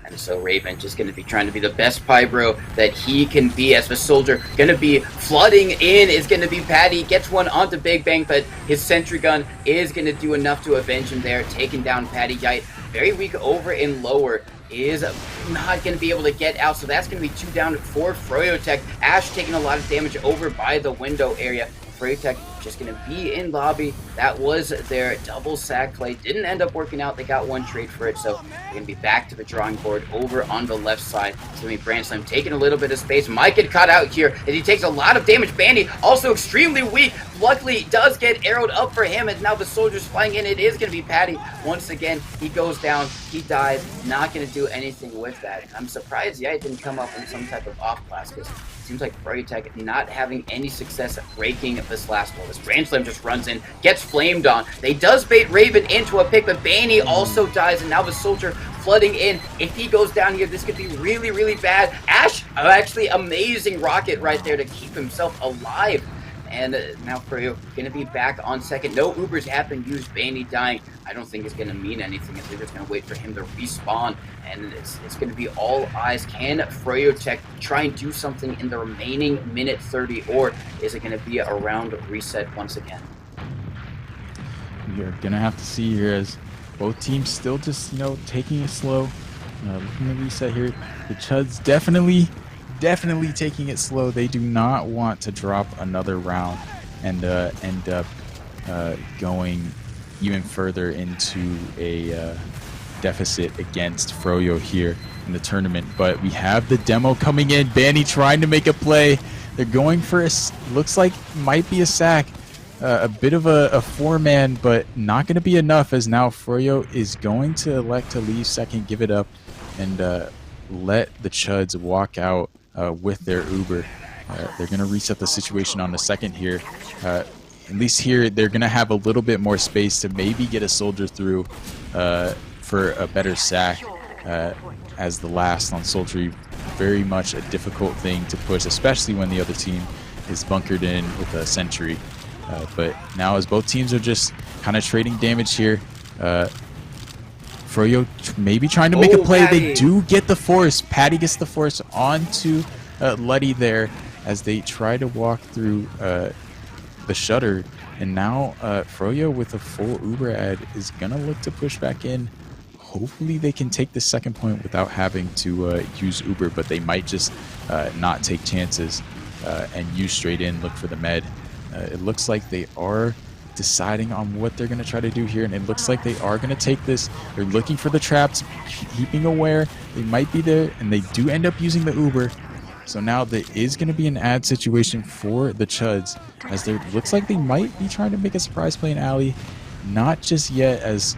And so Raven just going to be trying to be the best Pyro that he can be as the soldier. Going to be flooding in is going to be Patty. Gets one onto Big Bang, but his sentry gun is going to do enough to avenge him there. Taking down Patty. Yite very weak over and lower. Is not going to be able to get out. So that's going to be 2 down for Froyotech. Ash taking a lot of damage over by the window area. Froyotech just going to be in lobby. That was their double sack play. Didn't end up working out. They got one trade for it, so they're going to be back to the drawing board over on the left side. It's going to be Brandslam taking a little bit of space. Might get caught out here, and he takes a lot of damage. Bandy also extremely weak. Luckily, does get arrowed up for him, and now the soldiers flying in. It is going to be Patty. Once again, he goes down. He dies. Not going to do anything with that. I'm surprised Yite didn't come up in some type of off-class, because it seems like Froyotech not having any success at breaking this last wall. This Brandslam just runs in, gets flamed on. They does bait Raven into a pick, but Baney also dies, and now the soldier flooding in. If he goes down here, this could be really, really bad. Ash, actually amazing rocket right there to keep himself alive. And now Froyo going to be back on second. No Ubers have been used. Baney dying, I don't think it's going to mean anything. They're just going to wait for him to respawn. And it's going to be all eyes. Can Froyotech try and do something in the remaining minute 30? Or is it going to be a round reset once again? You're going to have to see here as both teams still just, taking it slow. Looking to reset here. The Chuds definitely taking it slow. They do not want to drop another round and end up going even further into a deficit against Froyo here in the tournament. But we have the demo coming in. Banny trying to make a play. They're going for looks like might be a sack. A bit of a 4-man, but not going to be enough, as now Froyo is going to elect to leave second, give it up, and let the Chuds walk out with their Uber. They're going to reset the situation on the second here. At least here, they're going to have a little bit more space to maybe get a soldier through for a better sack as the last on Sultry. Very much a difficult thing to push, especially when the other team is bunkered in with a sentry. But now as both teams are just kind of trading damage here, Froyo maybe trying to make a play. Patty. They do get the force. Patty gets the force onto Luddy there as they try to walk through the shutter. And now Froyo with a full Uber ad is going to look to push back in. Hopefully they can take the second point without having to use Uber, but they might just not take chances and use straight in, look for the med. It looks like they are deciding on what they're going to try to do here, and it looks like they are going to take this. They're looking for the traps, keeping aware. They might be there, and they do end up using the Uber. So now there is going to be an ad situation for the Chuds, as there looks like they might be trying to make a surprise play in alley. Not just yet, as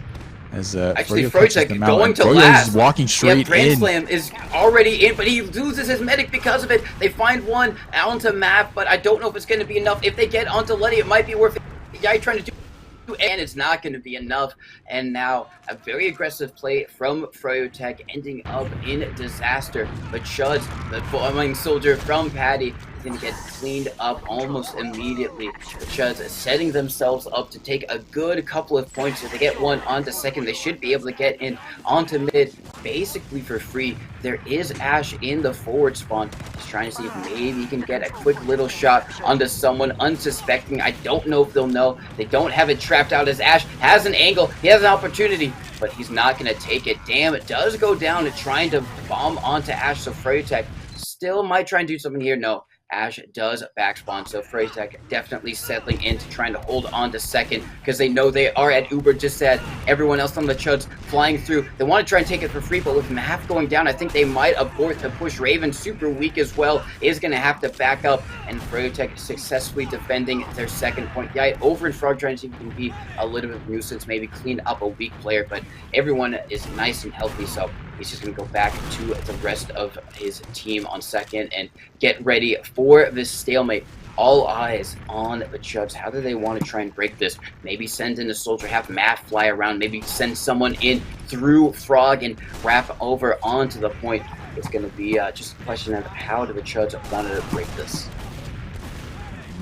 actually Froyotech going to last. Is walking straight in. Slam is already in, but he loses his medic because of it. They find one onto Mav, but I don't know if it's going to be enough. If they get onto Letty, it might be worth it. Yeah, trying to do, and it's not going to be enough. And now a very aggressive play from Froyotech ending up in disaster. But Chuds, the bombing soldier from Patty, is going to get cleaned up almost immediately. The Chuds setting themselves up to take a good couple of points. If they get one onto second, they should be able to get in onto mid basically for free. There is Ash in the forward spawn. He's trying to see if maybe he can get a quick little shot onto someone unsuspecting. I don't know if they'll know. They don't have it trapped out as Ash has an angle. He has an opportunity, but he's not going to take it. Damn, it does go down and trying to bomb onto Ash, so Froyotech still might try and do something here. No, Ash does backspawn, so Froyotech definitely settling into trying to hold on to second because they know they are at Uber, just said everyone else on the Chuds flying through. They want to try and take it for free, but with Math going down, I think they might abort the push. Raven, super weak as well, is going to have to back up, and Froyotech successfully defending their second point. Yeah, over in Frog trying to see if he can be a little bit of nuisance, maybe clean up a weak player, but everyone is nice and healthy, so he's just going to go back to the rest of his team on second and get ready for this stalemate. All eyes on the Chuds. How do they want to try and break this? Maybe send in a soldier, have Matt fly around, maybe send someone in through Frog and wrap over onto the point. It's going to be just a question of how do the Chuds want to break this.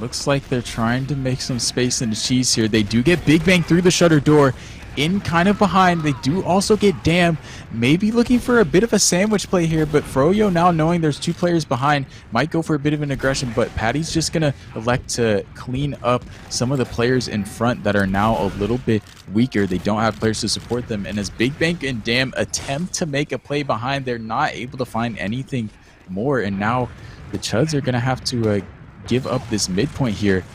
Looks like they're trying to make some space in the cheese here. They do get Big Bang through the shutter door. In kind of behind, they do also get Dam, maybe looking for a bit of a sandwich play here, but Froyo, now knowing there's two players behind, might go for a bit of an aggression, but Patty's just gonna elect to clean up some of the players in front that are now a little bit weaker. They don't have players to support them, and as Big Bang and Dam attempt to make a play behind, they're not able to find anything more, and now the Chuds are gonna have to give up this midpoint here.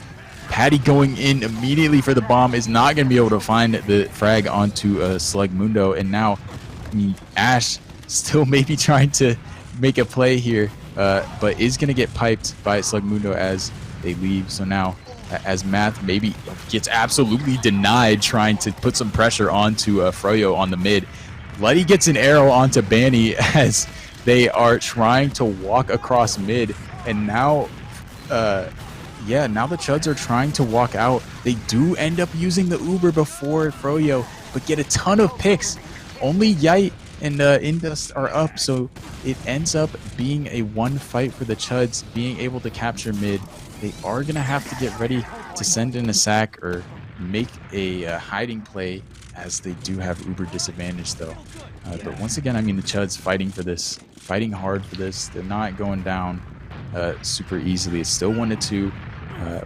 Patty going in immediately for the bomb is not going to be able to find the frag onto Slug Mundo. And now, I mean, Ash still maybe trying to make a play here, but is going to get piped by Slug Mundo as they leave. So now, as Math maybe gets absolutely denied trying to put some pressure onto Froyo on the mid, Letty gets an arrow onto Banny as they are trying to walk across mid. And now... yeah, now the Chuds are trying to walk out. They do end up using the Uber before Froyo, but get a ton of picks. Only Yite and Indus are up, so it ends up being a one fight for the Chuds, being able to capture mid. They are going to have to get ready to send in a sack or make a hiding play, as they do have Uber disadvantage, though. But once again, I mean, the Chuds fighting for this, fighting hard for this. They're not going down super easily. It's still 1-2.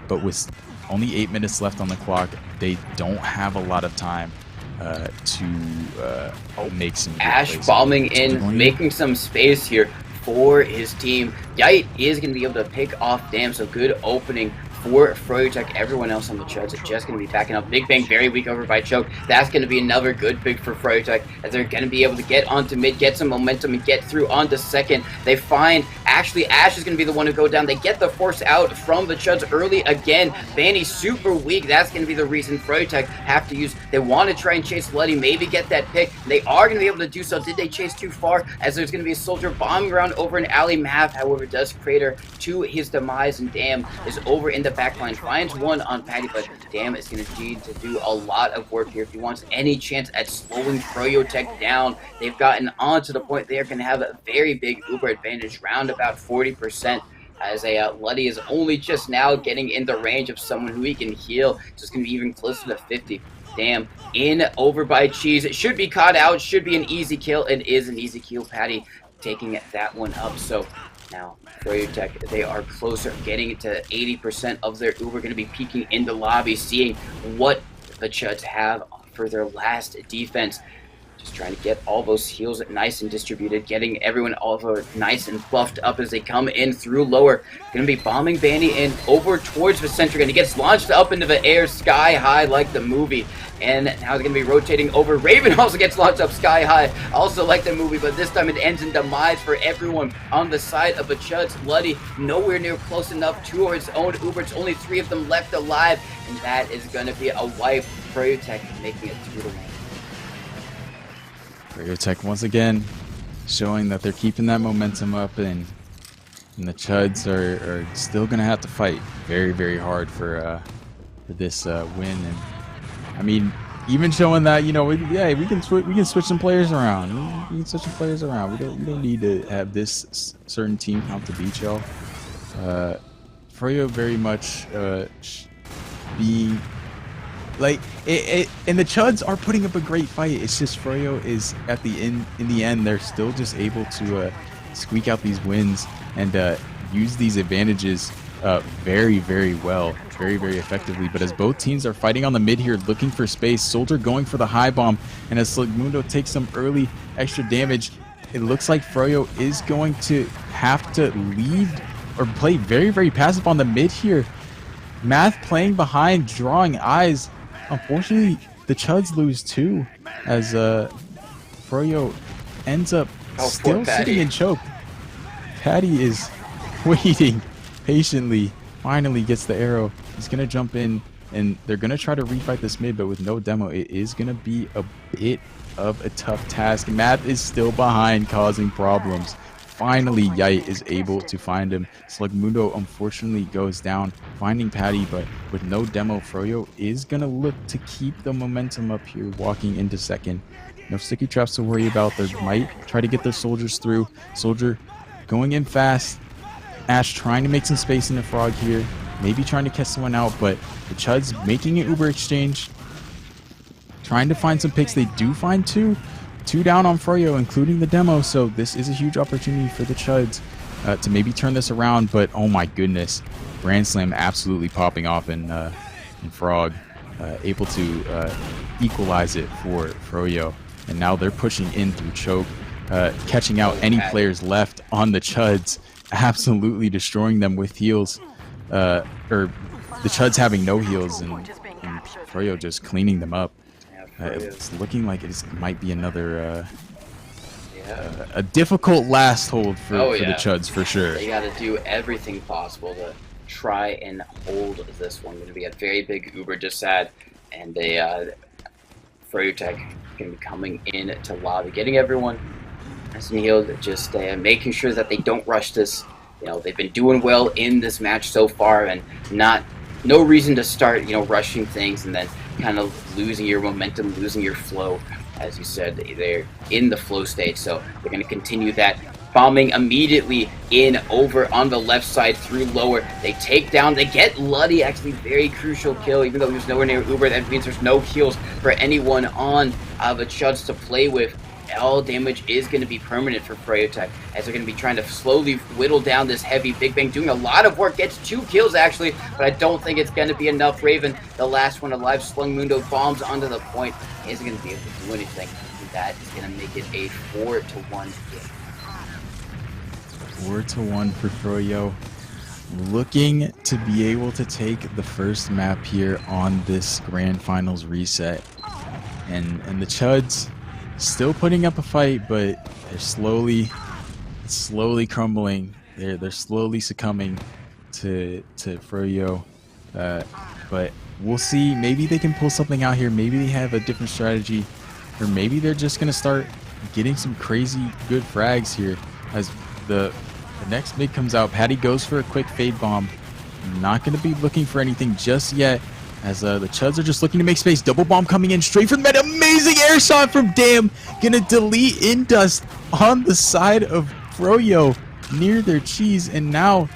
But with only 8 minutes left on the clock, they don't have a lot of time to make some Ash plays. bombing in, making some space here for his team. Yite is going to be able to pick off Dam, so good opening for Froyotech. Everyone else on the Chuds are just going to be backing up. Big Bang very weak over by Choke. That's going to be another good pick for Froyotech, as they're going to be able to get onto mid, get some momentum, and get through onto second. They find, actually, Ash is going to be the one to go down. They get the force out from the Chuds early again. Banny super weak. That's going to be the reason Froyotech have to use. They want to try and chase Luddy, maybe get that pick. They are going to be able to do so. Did they chase too far? As there's going to be a soldier bombing around over an alley. Math, however, does crater to his demise, and Dam is over in the backline. Finds one on Patty, but Dam is going to need to do a lot of work here if he wants any chance at slowing Froyotech down. They've gotten on to the point they are going to have a very big Uber advantage, round about 40%. As Luddy is only just now getting in the range of someone who he can heal. So it's going to be even closer to 50. Damn, in over by Cheese. It should be caught out. Should be an easy kill. It is an easy kill. Patty taking that one up. So now Froyotech, they are closer, getting to 80% of their Uber. Going to be peeking in the lobby, seeing what the Chuds have for their last defense. Just trying to get all those heals nice and distributed, getting everyone over nice and buffed up as they come in through lower. Going to be bombing Bandy in over towards the center, and he gets launched up into the air sky high like the movie. And now he's going to be rotating over. Raven also gets launched up sky high, also like the movie, but this time it ends in demise for everyone on the side of the Chuds. Luddy nowhere near close enough to his own Uber. It's only 3 of them left alive, and that is going to be a wipe. Froyotech making it through the lane. Froyotech once again showing that they're keeping that momentum up, and the Chuds are still going to have to fight very, very hard for this win. And I mean, even showing that, you know, we can switch some players around. We can switch some players around. We don't need to have this certain team count to beat y'all. Froyo very much being like and the Chuds are putting up a great fight. It's just Froyo is at the end. In the end, they're still just able to squeak out these wins and use these advantages very, very well, very, very effectively. But as both teams are fighting on the mid here, looking for space, Soldier going for the high bomb, and as Slugmundo takes some early extra damage, it looks like Froyo is going to have to lead or play very, very passive on the mid here. Math playing behind, drawing eyes. Unfortunately, the Chuds lose too, as Froyo ends up still sitting in choke. Patty is waiting patiently, finally gets the arrow. He's going to jump in, and they're going to try to refight this mid, but with no demo, it is going to be a bit of a tough task. Math is still behind, causing problems. Finally, Yite is able to find him. Slugmundo unfortunately goes down, finding Patty, but with no demo, Froyo is going to look to keep the momentum up here, walking into second. No sticky traps to worry about. They might try to get their soldiers through. Soldier going in fast. Ash trying to make some space in the frog here. Maybe trying to catch someone out, but the Chuds making an Uber exchange. Trying to find some picks. They do find two. 2 down on Froyo, including the demo, so this is a huge opportunity for the Chuds to maybe turn this around, but oh my goodness. Brand Slam absolutely popping off in Frog, able to equalize it for Froyo, and now they're pushing in through choke, catching out any players left on the Chuds, absolutely destroying them with heals, or the Chuds having no heals, and Froyo just cleaning them up. It's looking like it might be another a difficult last hold for the Chuds for sure. They got to do everything possible to try and hold this one. Going to be a very big Uber just sad, and they Froyotech going to be coming in to lobby, getting everyone nice and healed, just making sure that they don't rush this. You know, they've been doing well in this match so far, and no reason to start, you know, rushing things and then kind of losing your momentum, losing your flow. As you said, they're in the flow state, so they're going to continue that. Bombing immediately in over on the left side through lower. They take down, they get Luddy, actually very crucial kill, even though he was nowhere near Uber. That means there's no kills for anyone on the Chuds to play with. All damage is going to be permanent for Froyotech, as they're going to be trying to slowly whittle down this heavy. Big Bang doing a lot of work, gets 2 kills actually, but I don't think it's going to be enough. Raven, the last one alive, Slugmundo bombs onto the point, isn't going to be able to do anything. And that is going to make it a 4-1 game. 4-1 for Froyo. looking to be able to take the first map here on this grand finals reset. And the Chuds still putting up a fight, but they're slowly crumbling. They're slowly succumbing to Froyo. But we'll see. Maybe they can pull something out here. Maybe they have a different strategy, or maybe they're just gonna start getting some crazy good frags here as the next mid comes out. Patty goes for a quick fade bomb. Not gonna be looking for anything just yet, as the Chuds are just looking to make space. Double bomb coming in straight from the mid. Amazing air shot from Damn. Gonna delete Indust on the side of Froyo near their cheese, and now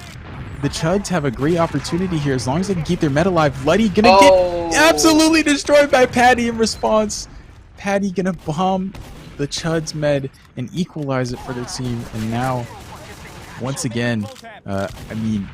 the Chuds have a great opportunity here as long as they can keep their meta alive. Luddy gonna get absolutely destroyed by Patty in response. Patty gonna bomb the Chuds med and equalize it for their team, and now once again, I mean,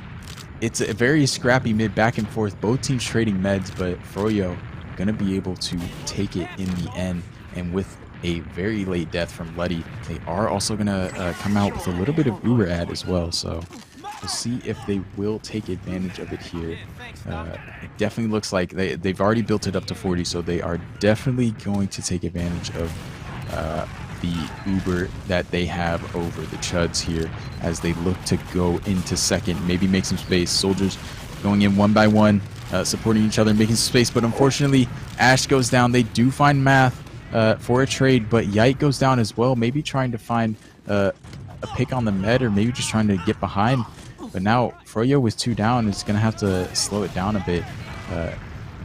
it's a very scrappy mid back and forth, both teams trading meds, but Froyo gonna be able to take it in the end, and with a very late death from Luddy, they are also gonna come out with a little bit of Uber ad as well, so we'll see if they will take advantage of it here. It definitely looks like they've already built it up to 40, so they are definitely going to take advantage of the Uber that they have over the Chuds here as they look to go into second, maybe make some space. Soldiers going in one by one, supporting each other, making some space, but unfortunately Ash goes down. They do find Math for a trade, but Yite goes down as well, maybe trying to find a pick on the med, or maybe just trying to get behind. But now Froyo with 2 down is going to have to slow it down a bit.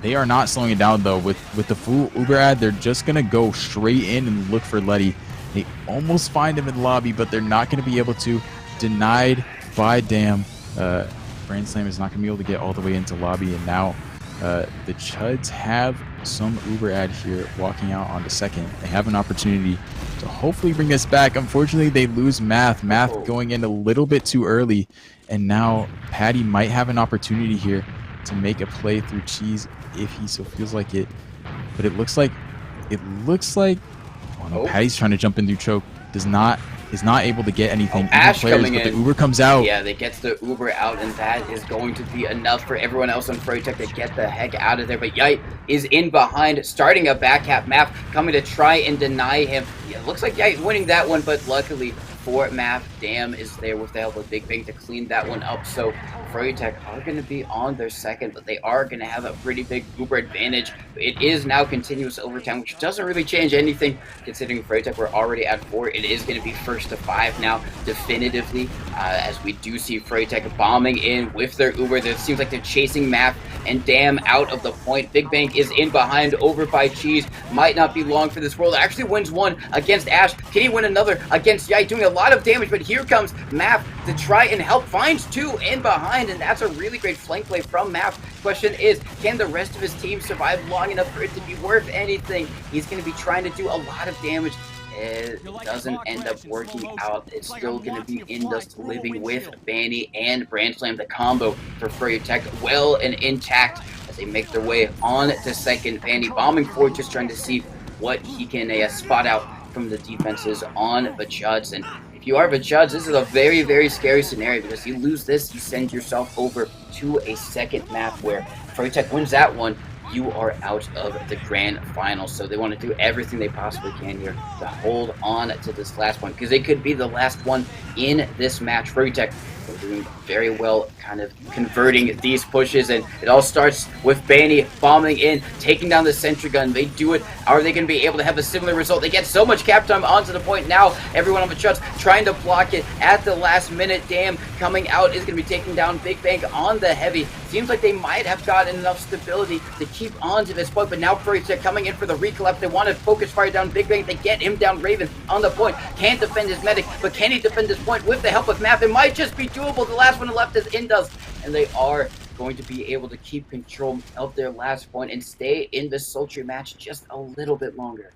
They are not slowing it down though. With the full Uber ad, they're just going to go straight in and look for Luddy. They almost find him in lobby, but they're not going to be able to. Denied by Damn. Brand Slam is not going to be able to get all the way into lobby, and now the Chuds have some Uber ad here walking out on the second. They have an opportunity to hopefully bring this back. Unfortunately, they lose Math. Math going in a little bit too early, and now Patty might have an opportunity here to make a play through Cheese if he so feels like it. But it looks like oh no, Patty's trying to jump in through choke. Is not able to get anything. Ash players, coming but in. The Uber comes out. Yeah, they get the Uber out, and that is going to be enough for everyone else on Froyotech to get the heck out of there. But Yite is in behind, starting a back half map, coming to try and deny him. Yeah, looks like Yite winning that one, but luckily for map, Damn is there with the help of Big Bang to clean that one up. So Froyotech are going to be on their second, but they are going to have a pretty big Uber advantage. It is now continuous overtime, which doesn't really change anything considering Froyotech were already at 4. It is going to be first to 5 now, definitively, as we do see Froyotech bombing in with their Uber. It seems like they're chasing Map and Damn out of the point. Big Bang is in behind, over by Cheese. Might not be long for this world. Actually wins one against Ash. Can he win another against Yite? Doing a lot of damage, but here comes Map to try and help. Finds 2 in behind, and that's a really great flank play from Map. Question is, can the rest of his team survive long enough for it to be worth anything? He's going to be trying to do a lot of damage. It doesn't end up working out. It's still going to be Indust living with Banny and Brand Slam. The combo for Froyotech well and intact as they make their way on to second. Banny bombing forward, just trying to see what he can spot out from the defenses on the Chuds. And if you are the Chuds, this is a very, very scary scenario, because you lose this, you send yourself over to a second map where Froyotech wins that one. You are out of the grand final. So they want to do everything they possibly can here to hold on to this last one, because they could be the last one in this match. Froyotech are doing very well kind of converting these pushes, and it all starts with Banny bombing in, taking down the sentry gun. They do it. Are they going to be able to have a similar result? They get so much cap time onto the point. Now everyone on the Chuds trying to block it at the last minute. Damn coming out is going to be taking down Big Bang on the heavy. Seems like they might have gotten enough stability to keep on to this point, but now Froyotech coming in for the recollapse. They want to focus fire down Big Bang. They get him down. Raven on the point. Can't defend his medic, but can he defend this point with the help of Map? It might just be doable. The last one left is Indus, and they are going to be able to keep control of their last point and stay in this sultry match just a little bit longer.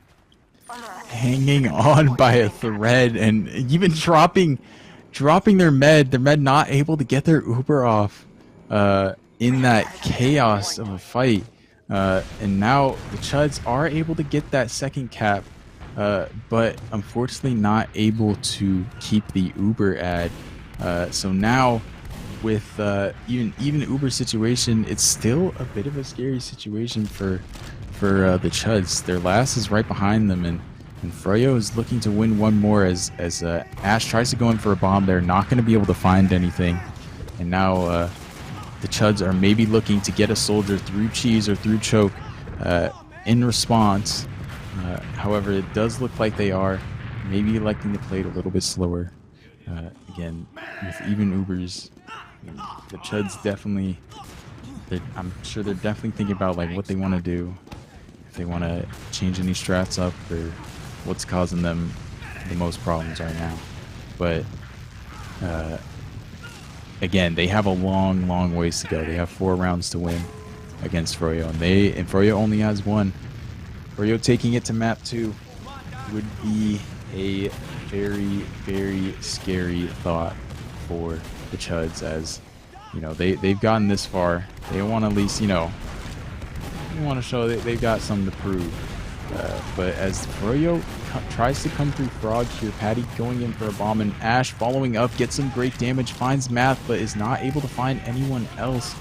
Hanging on by a thread, and even dropping their med. Their med not able to get their Uber off in that chaos of a fight. And now the Chuds are able to get that second cap, but unfortunately not able to keep the Uber ad. So now with even Uber's situation, it's still a bit of a scary situation for the Chuds. Their last is right behind them, and Froyo is looking to win one more as Ash tries to go in for a bomb. They're not going to be able to find anything, and now the Chuds are maybe looking to get a soldier through cheese or through choke in response. However, it does look like they are maybe electing to play it a little bit slower. Again, with even Ubers, the Chuds definitely, I'm sure they're definitely thinking about like what they want to do, if they want to change any strats up or what's causing them the most problems right now. But again, they have a long ways to go. They have 4 rounds to win against Froyo, and Froyo only has 1. Froyo taking it to map 2 would be a very scary thought for the Chuds, as you know they've gotten this far. They want to at least they want to show that they've got something to prove. But as Froyo tries to come through Frog here, Patty going in for a bomb, and Ash following up, gets some great damage, finds Math, but is not able to find anyone else.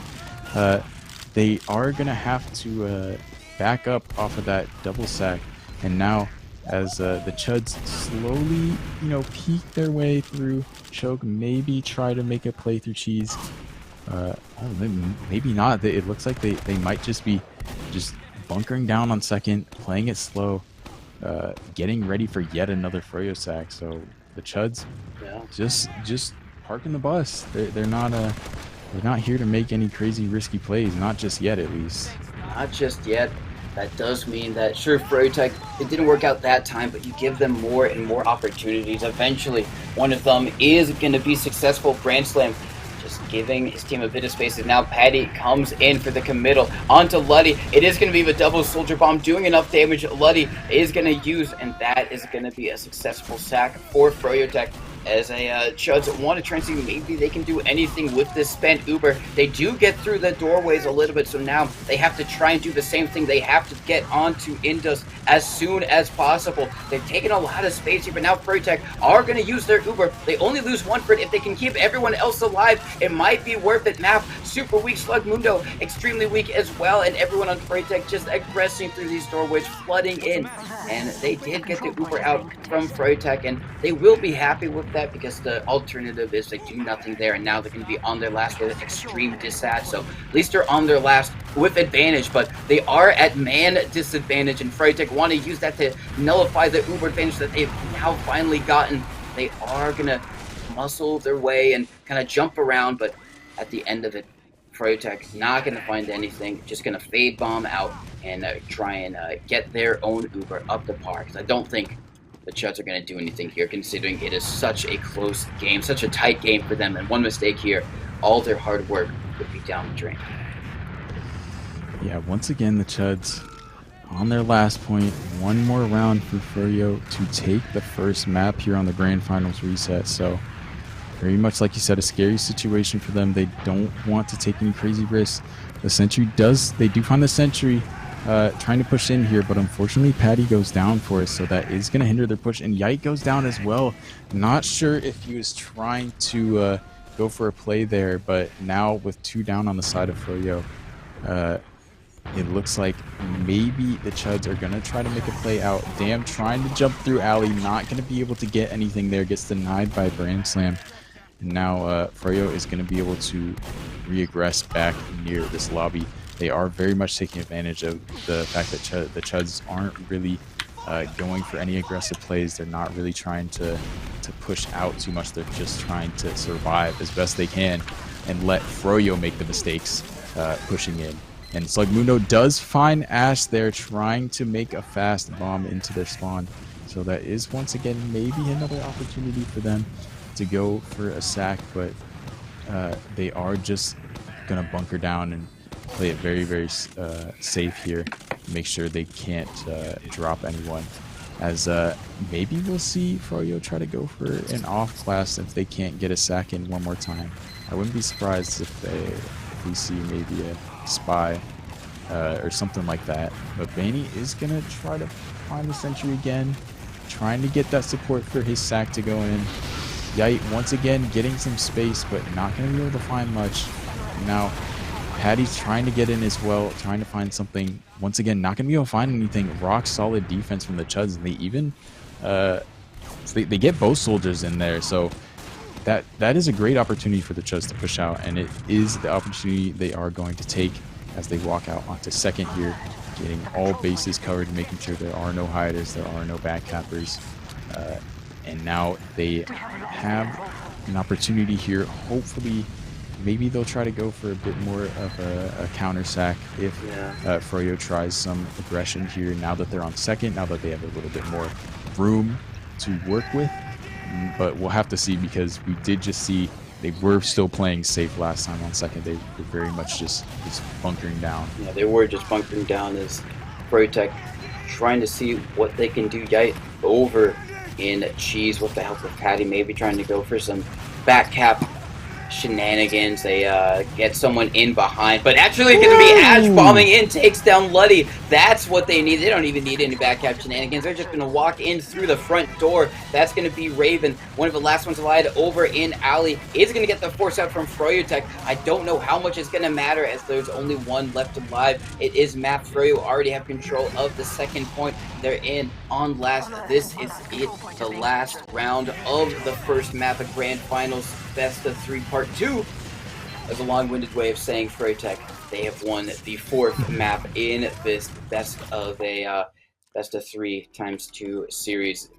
They are gonna have to back up off of that double sack, and now as the Chuds slowly, peek their way through choke, maybe try to make a play through cheese. Maybe not. It looks like they might just be bunkering down on second, playing it slow, getting ready for yet another Froyo sack. So the Chuds, just parking the bus. They're not here to make any crazy risky plays. Not just yet, at least. Not just yet. That does mean that, sure, Froyotech, it didn't work out that time, but you give them more and more opportunities. Eventually, one of them is going to be successful. Grand Slam just giving his team a bit of space, and now Patty comes in for the committal onto Luddy. It is going to be the double soldier bomb doing enough damage. Luddy is going to use, and that is going to be a successful sack for Froyotech. As Chuds want to try and see maybe they can do anything with this spent Uber. They do get through the doorways a little bit, so now they have to try and do the same thing. They have to get onto Indus as soon as possible. They've taken a lot of space here, but now Froyotech are going to use their Uber. They only lose 1 for it. If they can keep everyone else alive, it might be worth it. Now, super weak. Slug Mundo, extremely weak as well, and everyone on Froyotech just aggressing through these doorways, flooding in. And they did get the Uber out from Froyotech, and they will be happy with that, because the alternative is they do nothing there, and now they're going to be on their last with extreme disat. So at least they're on their last with advantage, but they are at man disadvantage, and Froyotech want to use that to nullify the Uber advantage that they've now finally gotten. They are going to muscle their way and kind of jump around, but at the end of it, Froyotech not going to find anything, just going to fade bomb out and try and get their own Uber up to par, because I don't think the Chuds are going to do anything here, considering it is such a close game, such a tight game for them, and one mistake here, all their hard work would be down the drain. Yeah, once again, the Chuds on their last point. One more round for Froyo to take the first map here on the Grand Finals reset. So very much like you said, a scary situation for them. They don't want to take any crazy risks. The Sentry they do find the Sentry trying to push in here, but unfortunately Patty goes down for it, so that is going to hinder their push, and Yite goes down as well. Not sure if he was trying to go for a play there, but now with 2 down on the side of Froyo, it looks like maybe the Chuds are going to try to make a play out. Damn, trying to jump through alley, not going to be able to get anything there, gets denied by Grand Slam. And now Froyo is going to be able to regress back near this lobby. They are very much taking advantage of the fact that the Chuds aren't really going for any aggressive plays. They're not really trying to push out too much. They're just trying to survive as best they can and let Froyo make the mistakes pushing in. And Slugmundo does find Ash there trying to make a fast bomb into their spawn. So that is once again maybe another opportunity for them to go for a sack, but they are just going to bunker down and play it very safe here. Make sure they can't drop anyone. As maybe we'll see Froyo try to go for an off class if they can't get a sack in one more time. I wouldn't be surprised if we see maybe a spy or something like that. But Baney is going to try to find the Sentry again, trying to get that support for his sack to go in. Yite once again getting some space, but not going to be able to find much. Now, Patty's trying to get in as well, trying to find something. Once again, not going to be able to find anything. Rock solid defense from the Chuds, and they even they get both soldiers in there. So that is a great opportunity for the Chuds to push out, and it is the opportunity they are going to take as they walk out onto second here, getting all bases covered, making sure there are no hiders, there are no back cappers. And now they have an opportunity here. Hopefully, maybe they'll try to go for a bit more of a counter sack if Froyo tries some aggression here now that they're on second, now that they have a little bit more room to work with. But we'll have to see, because we did just see they were still playing safe last time on second. They were very much just bunkering down. Yeah, they were just bunkering down as Froyotech trying to see what they can do. Yite over in Cheese with the help of Patty, maybe trying to go for some back cap shenanigans. They get someone in behind, but actually going to be Ash bombing in, takes down Luddy. That's what they need. They don't even need any back cap shenanigans. They're just going to walk in through the front door. That's going to be Raven, one of the last ones alive over in Alley. Is going to get the force out from Froyotech. I don't know how much it's going to matter as there's only one left alive. It is Map. Froyo already have control of the second point. They're in on last. This is it, the last round of the first map of Grand Finals Best of 3 Part 2. That's a long-winded way of saying Froyotech, they have won the 4th map in this best of 3 times 2 series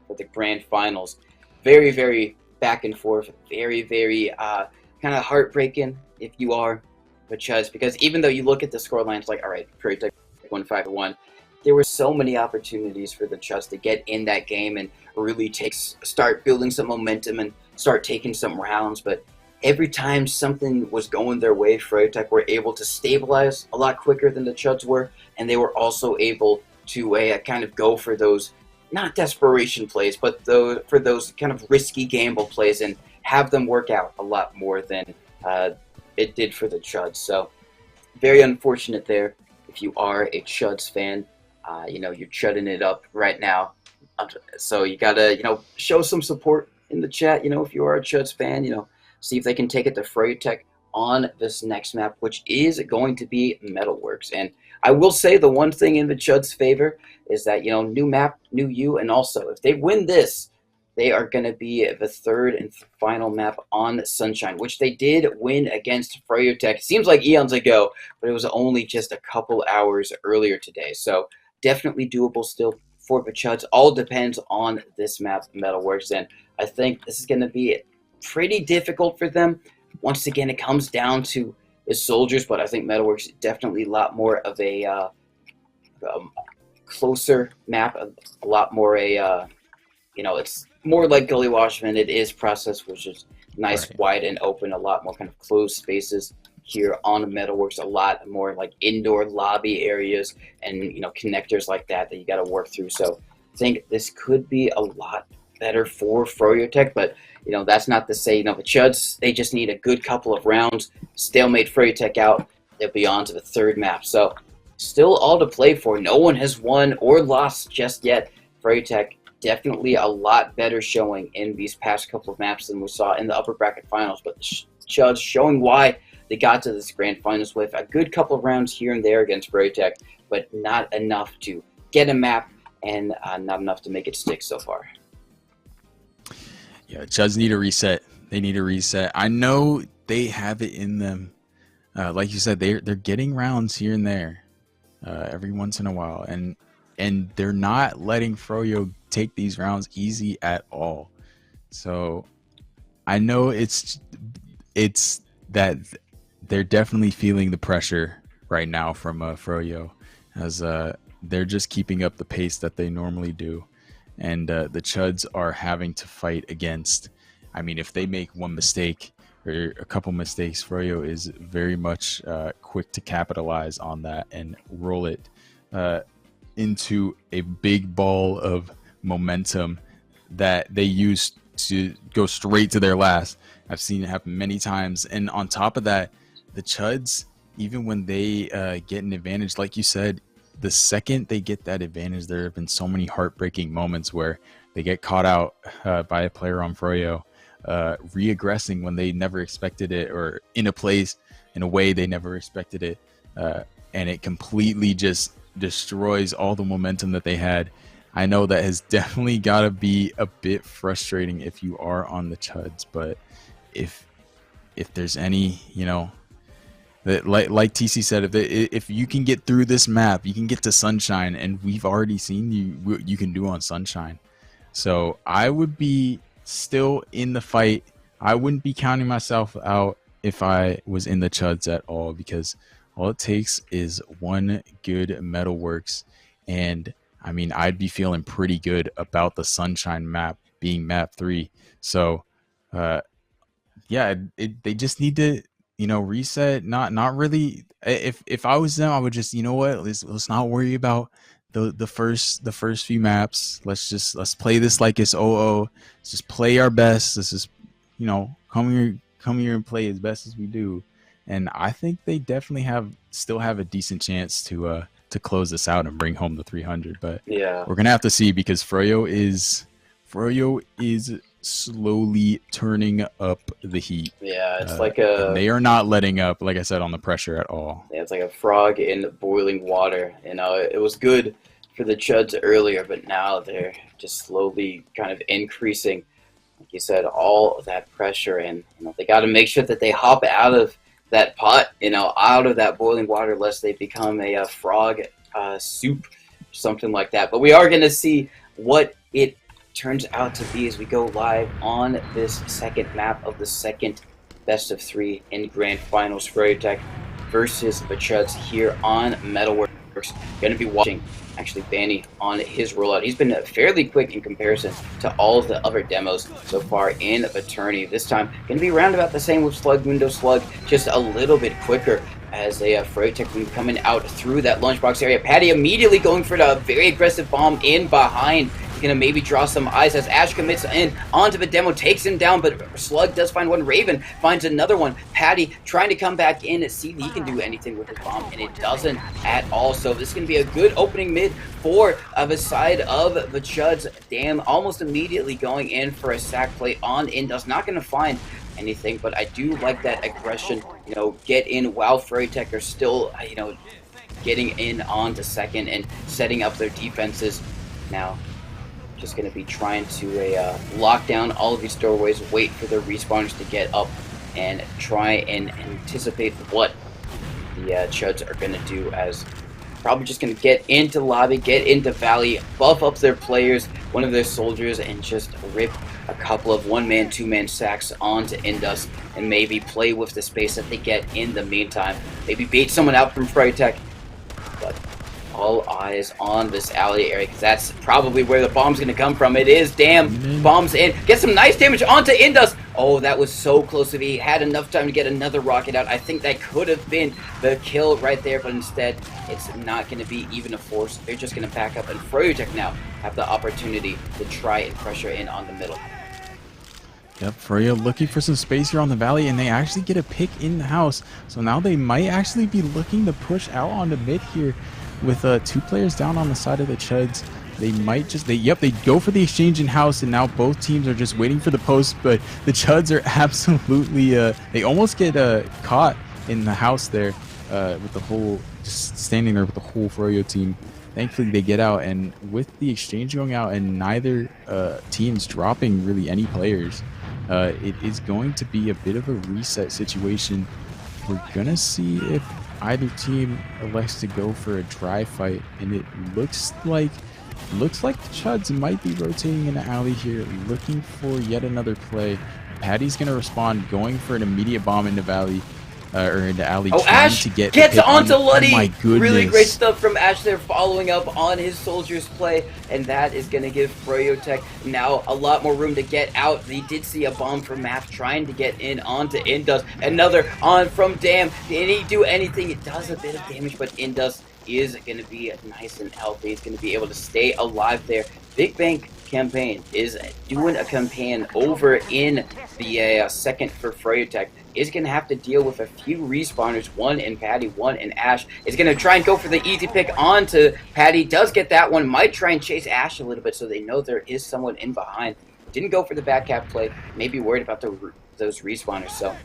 for the Grand Finals. Very, very back and forth. Very, very kind of heartbreaking if you are the Chuds, because even though you look at the scorelines like, all right, Froyotech won 5-1, there were so many opportunities for the Chuds to get in that game and really start building some momentum and start taking some rounds. But every time something was going their way, Froyotech were able to stabilize a lot quicker than the Chuds were, and they were also able to kind of go for those, not desperation plays, but for those kind of risky gamble plays and have them work out a lot more than it did for the Chuds. So very unfortunate there if you are a Chuds fan. You're chudding it up right now. So you gotta, show some support in the chat, if you are a Chuds fan, see if they can take it to Froyotech on this next map, which is going to be Metalworks. And I will say the one thing in the Chuds' favor is that, new map, new you, and also if they win this, they are going to be the 3rd and final map on Sunshine, which they did win against Froyotech. Seems like eons ago, but it was only just a couple hours earlier today. So definitely doable still for the Chuds. All depends on this map, Metalworks, and I think this is going to be pretty difficult for them. Once again, it comes down to the soldiers, but I think Metalworks is definitely a lot more of a closer map, a lot more it's more like Gully Wash than it is Process, which is nice, right, wide and open, a lot more kind of closed spaces here on Metalworks, a lot more like indoor lobby areas and connectors like that you got to work through. So I think this could be a lot better for Froyotech, but that's not to say the Chuds, they just need a good couple of rounds, stalemate Froyotech out, they'll be on to the 3rd map. So still all to play for. No one has won or lost just yet. Froyotech definitely a lot better showing in these past couple of maps than we saw in the upper bracket finals, but the Chuds showing why they got to this Grand Finals with a good couple of rounds here and there against Froyotech, but not enough to get a map and not enough to make it stick so far. Yeah, Chuds need a reset. They need a reset. I know they have it in them. Like you said, they're getting rounds here and there every once in a while, and they're not letting Froyo take these rounds easy at all. So I know it's that they're definitely feeling the pressure right now from Froyo, as they're just keeping up the pace that they normally do. And the Chuds are having to fight against, if they make one mistake or a couple mistakes, Froyo is very much quick to capitalize on that and roll it into a big ball of momentum that they use to go straight to their last. I've seen it happen many times. And on top of that, the Chuds, even when they get an advantage, like you said, the second they get that advantage, there have been so many heartbreaking moments where they get caught out by a player on Froyo. re-aggressing when they never expected it, or in a place in a way they never expected it, and it completely just destroys all the momentum that they had. I know that has definitely got to be a bit frustrating if you are on the Chuds, but if there's any, that, like TC said, if you can get through this map, you can get to Sunshine, and we've already seen what you can do on Sunshine. So I would be still in the fight. I wouldn't be counting myself out if I was in the Chuds at all, because all it takes is one good Metalworks, and I mean, I'd be feeling pretty good about the Sunshine map being map 3. So yeah, they just need to, reset. Not really. If I was them, I would just, let's not worry about the first few maps. Let's play this like it's Let's just play our best. Let's just, come here and play as best as we do. And I think they definitely still have a decent chance to close this out and bring home the 300. But Yeah. we're gonna have to see, because Froyo is slowly turning up the heat. Yeah, it's and they are not letting up, like I said, on the pressure at all. Yeah, it's like a frog in boiling water. It was good for the Chuds earlier, but now they're just slowly kind of increasing, like you said, all of that pressure, and they got to make sure that they hop out of that pot, out of that boiling water, lest they become a frog soup, something like that. But we are going to see what it turns out to be as we go live on this second map of the second best of 3 in Grand Finals. Froyotech versus the Chuds here on Metalworks. Going to be watching actually Banny on his rollout. He's been fairly quick in comparison to all of the other demos so far in the tourney. This time going to be around about the same with Slug, Mundo Slug, just a little bit quicker, as a Froyotech will be coming out through that lunchbox area. Patty immediately going for the very aggressive bomb in behind. He's going to maybe draw some eyes as Ash commits in onto the demo, takes him down, but Slug does find one. Raven finds another one. Patty trying to come back in and see if he can do anything with his bomb, and it doesn't at all. So this is going to be a good opening mid for the side of the Chuds. Damn, almost immediately going in for a sack play on Indus. Not going to find anything, but I do like that aggression, get in while Froyotech are still, getting in onto second and setting up their defenses. Now, just going to be trying to lock down all of these doorways, wait for the respawners to get up, and try and anticipate what the Chuds are going to do, as probably just going to get into lobby, get into Valley, buff up their players, one of their soldiers, and just rip a couple of one-man, two-man sacks onto Indus, and maybe play with the space that they get in the meantime. Maybe bait someone out from Froyotech, but all eyes on this alley area, because that's probably where the bomb's going to come from. It is. Damn. Bombs in. Get some nice damage onto Indus. Oh, that was so close. If he had enough time to get another rocket out, I think that could have been the kill right there, but instead, it's not going to be even a force. They're just going to back up, and Froyotech now have the opportunity to try and pressure in on the middle. Yep, Froyo looking for some space here on the Valley, and they actually get a pick in the house. So now they might actually be looking to push out on the mid here. With 2 players down on the side of the Chuds, they might just, they go for the exchange in house, and now both teams are just waiting for the post, but the Chuds are absolutely, they almost get caught in the house there with the whole, just standing there with the whole Froyo team. Thankfully they get out, and with the exchange going out and neither teams dropping really any players, it is going to be a bit of a reset situation. We're gonna see if either team elects to go for a dry fight, and it looks like the Chuds might be rotating in the alley here, looking for yet another play. Patty's gonna respond, going for an immediate bomb into Valley, or into alley. Oh, Ash to get gets onto Luddy. Oh my goodness! Really great stuff from Ash there, following up on his soldier's play, and that is going to give Froyotech now a lot more room to get out. They did see a bomb from Math trying to get in onto Indus. Another on from Dam. Did he do anything? It does a bit of damage, but Indus is going to be nice and healthy. He's going to be able to stay alive there. Big Bank Campaign is doing a campaign over in the second for Froyotech. Is going to have to deal with a few respawners, one in Patty, one in Ash. Is going to try and go for the easy pick onto Patty. Does get that one. Might try and chase Ash a little bit so they know there is someone in behind. Didn't go for the back cap play. Maybe worried about those respawners. So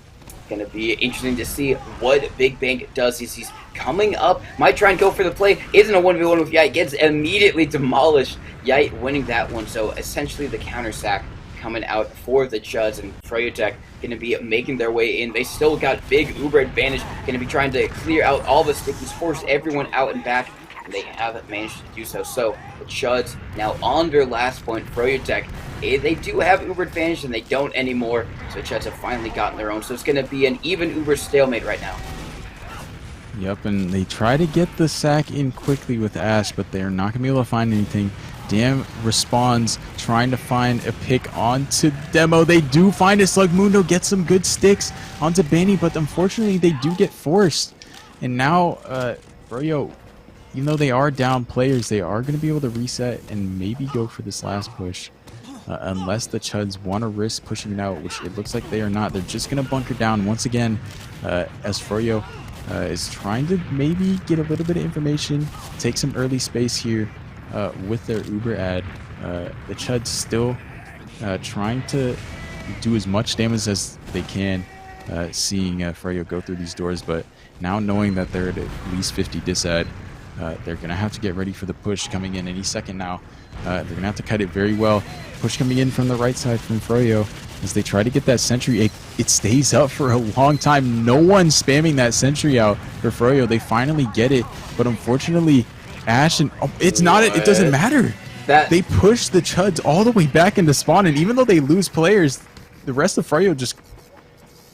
going to be interesting to see what Big Bang does. He's coming up, might try and go for the play. Isn't a 1v1 with Yite, gets immediately demolished. Yite winning that one. So essentially the counter sack coming out for the Chuds, and Froyotech going to be making their way in. They still got big Uber advantage. Going to be trying to clear out all the stickies, force everyone out and back. And they haven't managed to do so. So the Chuds now on their last point. Froyotech, they do have Uber advantage and they don't anymore. So the Chuds have finally gotten their own. So it's going to be an even Uber stalemate right now. Yep, and they try to get the sack in quickly with Ash, but they're not going to be able to find anything. Dam responds, trying to find a pick onto Demo. They do find it. Slugmundo gets some good sticks onto Benny, but unfortunately they do get forced. And now, Froyo, even though they are down players, they are going to be able to reset and maybe go for this last push. Unless the Chuds want to risk pushing it out, which it looks like they are not. They're just going to bunker down once again as Froyo is trying to maybe get a little bit of information, take some early space here with their Uber ad. The Chuds still trying to do as much damage as they can, seeing Froyo go through these doors, but now knowing that they're at least 50 disad, they're going to have to get ready for the push coming in any second now. They're going to have to cut it very well. Push coming in from the right side from Froyo as they try to get that sentry. It stays up for a long time. No one spamming that sentry out for Froyo. They finally get it, but unfortunately, Ash and it's not. It doesn't matter. They push the Chuds all the way back into spawn, and even though they lose players, the rest of Froyo just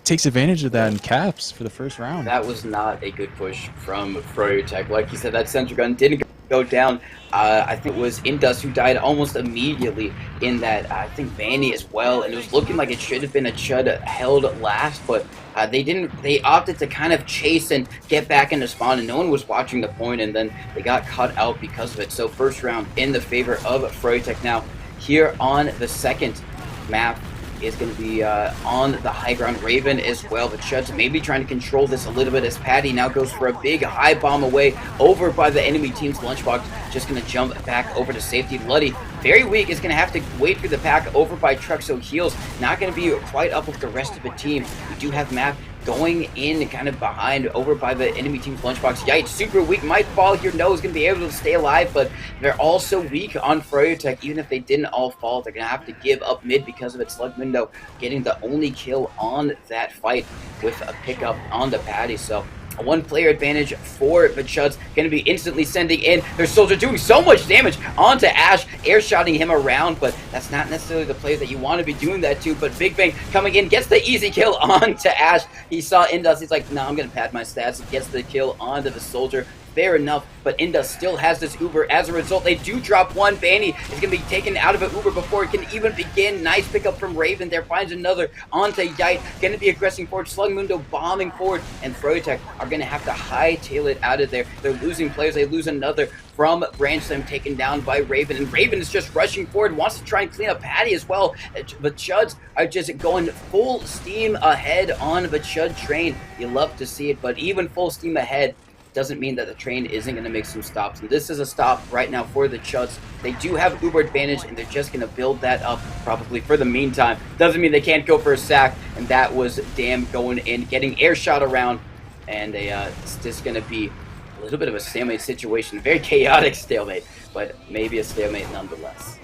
takes advantage of that and caps for the first round. That was not a good push from Froyotech. Like you said, that sentry gun didn't go down. I think it was Indus who died almost immediately in that. I think Vanny as well, and it was looking like it should have been a Chud held last, but they didn't. They opted to kind of chase and get back into spawn, and no one was watching the point, and then they got cut out because of it. So first round in the favor of Froyotech. Now here on the second map is going to be on the high ground. Raven as well. The Chuds maybe trying to control this a little bit as Patty now goes for a big high bomb away over by the enemy team's lunchbox. Just going to jump back over to safety. Luddy, very weak, is going to have to wait for the pack over by Truck, so heals not going to be quite up with the rest of the team. We do have Map going in kind of behind over by the enemy team's lunchbox. Yite, super weak, might fall here. No, is going to be able to stay alive, but they're also weak on Froyotech. Even if they didn't all fall, they're going to have to give up mid because of it. Slugmundo getting the only kill on that fight with a pickup on the Patty. So a one-player advantage for the Chuds. Going to be instantly sending in their soldier, doing so much damage onto Ash, air-shotting him around, but that's not necessarily the player that you want to be doing that to. But Big Bang coming in, gets the easy kill onto Ash. He saw Indus, he's like, nah, I'm going to pad my stats. He gets the kill onto the soldier. Fair enough, but Indus still has this Uber. As a result, they do drop one. Banny is going to be taken out of an Uber before it can even begin. Nice pickup from Raven there. Finds another onto Yite. Going to be aggressing forward. Slugmundo bombing forward. And Froyotech are going to have to hightail it out of there. They're losing players. They lose another from Branch Slam, taken down by Raven. And Raven is just rushing forward. Wants to try and clean up Patty as well. The Chuds are just going full steam ahead on the Chud train. You love to see it, but even full steam ahead doesn't mean that the train isn't going to make some stops. And this is a stop right now for the Chuds. They do have Uber advantage, and they're just going to build that up probably for the meantime. Doesn't mean they can't go for a sack, and that was Dam going in, getting air shot around, and it's just going to be a little bit of a stalemate situation. Very chaotic stalemate, but maybe a stalemate nonetheless.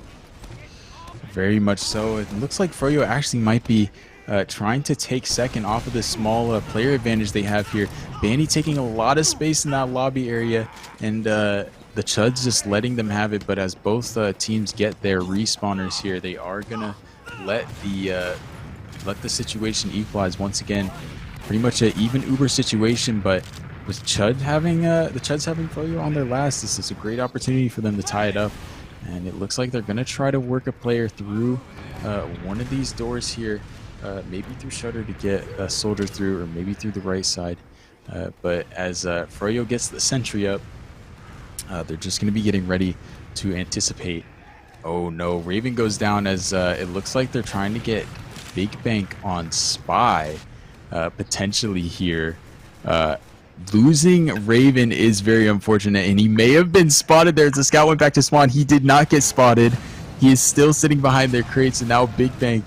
Very much so. It looks like Froyo actually might be trying to take second off of the small player advantage they have here. Banny taking a lot of space in that lobby area, and the Chuds just letting them have it. But as both teams get their respawners here, they are gonna let the situation equalize once again. Pretty much an even Uber situation, but with the Chuds having Froyo on their last, this is a great opportunity for them to tie it up. And it looks like they're gonna try to work a player through one of these doors here. Maybe through Shutter to get a soldier through, or maybe through the right side. But as Froyo gets the sentry up, they're just going to be getting ready to anticipate. Oh no, Raven goes down as it looks like they're trying to get Big Bank on Spy, potentially here. Losing Raven is very unfortunate, and he may have been spotted there as the scout went back to spawn. He did not get spotted. He is still sitting behind their crates, and now Big Bang,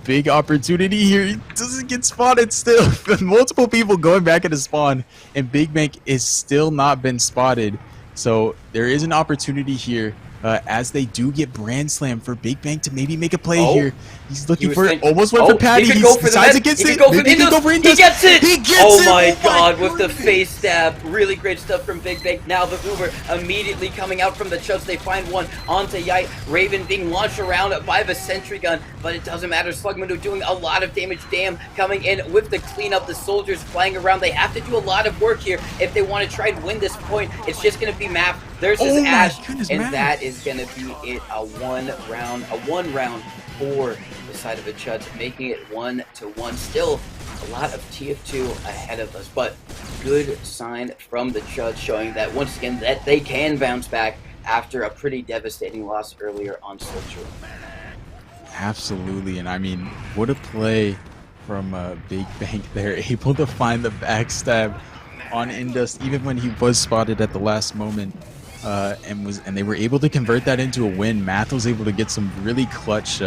big opportunity here. He doesn't get spotted still. Multiple people going back into spawn, and Big Bang is still not been spotted. So there is an opportunity here as they do get Brand Slam for Big Bang to maybe make a play here. He's looking for it. Almost went for Patty. He decides against it. Maybe he can go for Indus. He gets it! He gets it! Oh my god, with the face stab. Really great stuff from Big Bang. Now the Uber immediately coming out from the Chuds. They find one onto Yite. Raven being launched around by the sentry gun, but it doesn't matter. Slugmanu doing a lot of damage. Damn, coming in with the cleanup. The soldiers flying around. They have to do a lot of work here if they want to try and win this point. It's just going to be Map versus Ash, and that is going to be it. A one round for the side of the Chuds, making it 1-1. Still a lot of TF2 ahead of us, but good sign from the Chuds, showing that once again that they can bounce back after a pretty devastating loss earlier on Soldier. Absolutely, and I mean, what a play from Big Bang there, able to find the backstab on Indus even when he was spotted at the last moment. And they were able to convert that into a win. Math was able to get some really clutch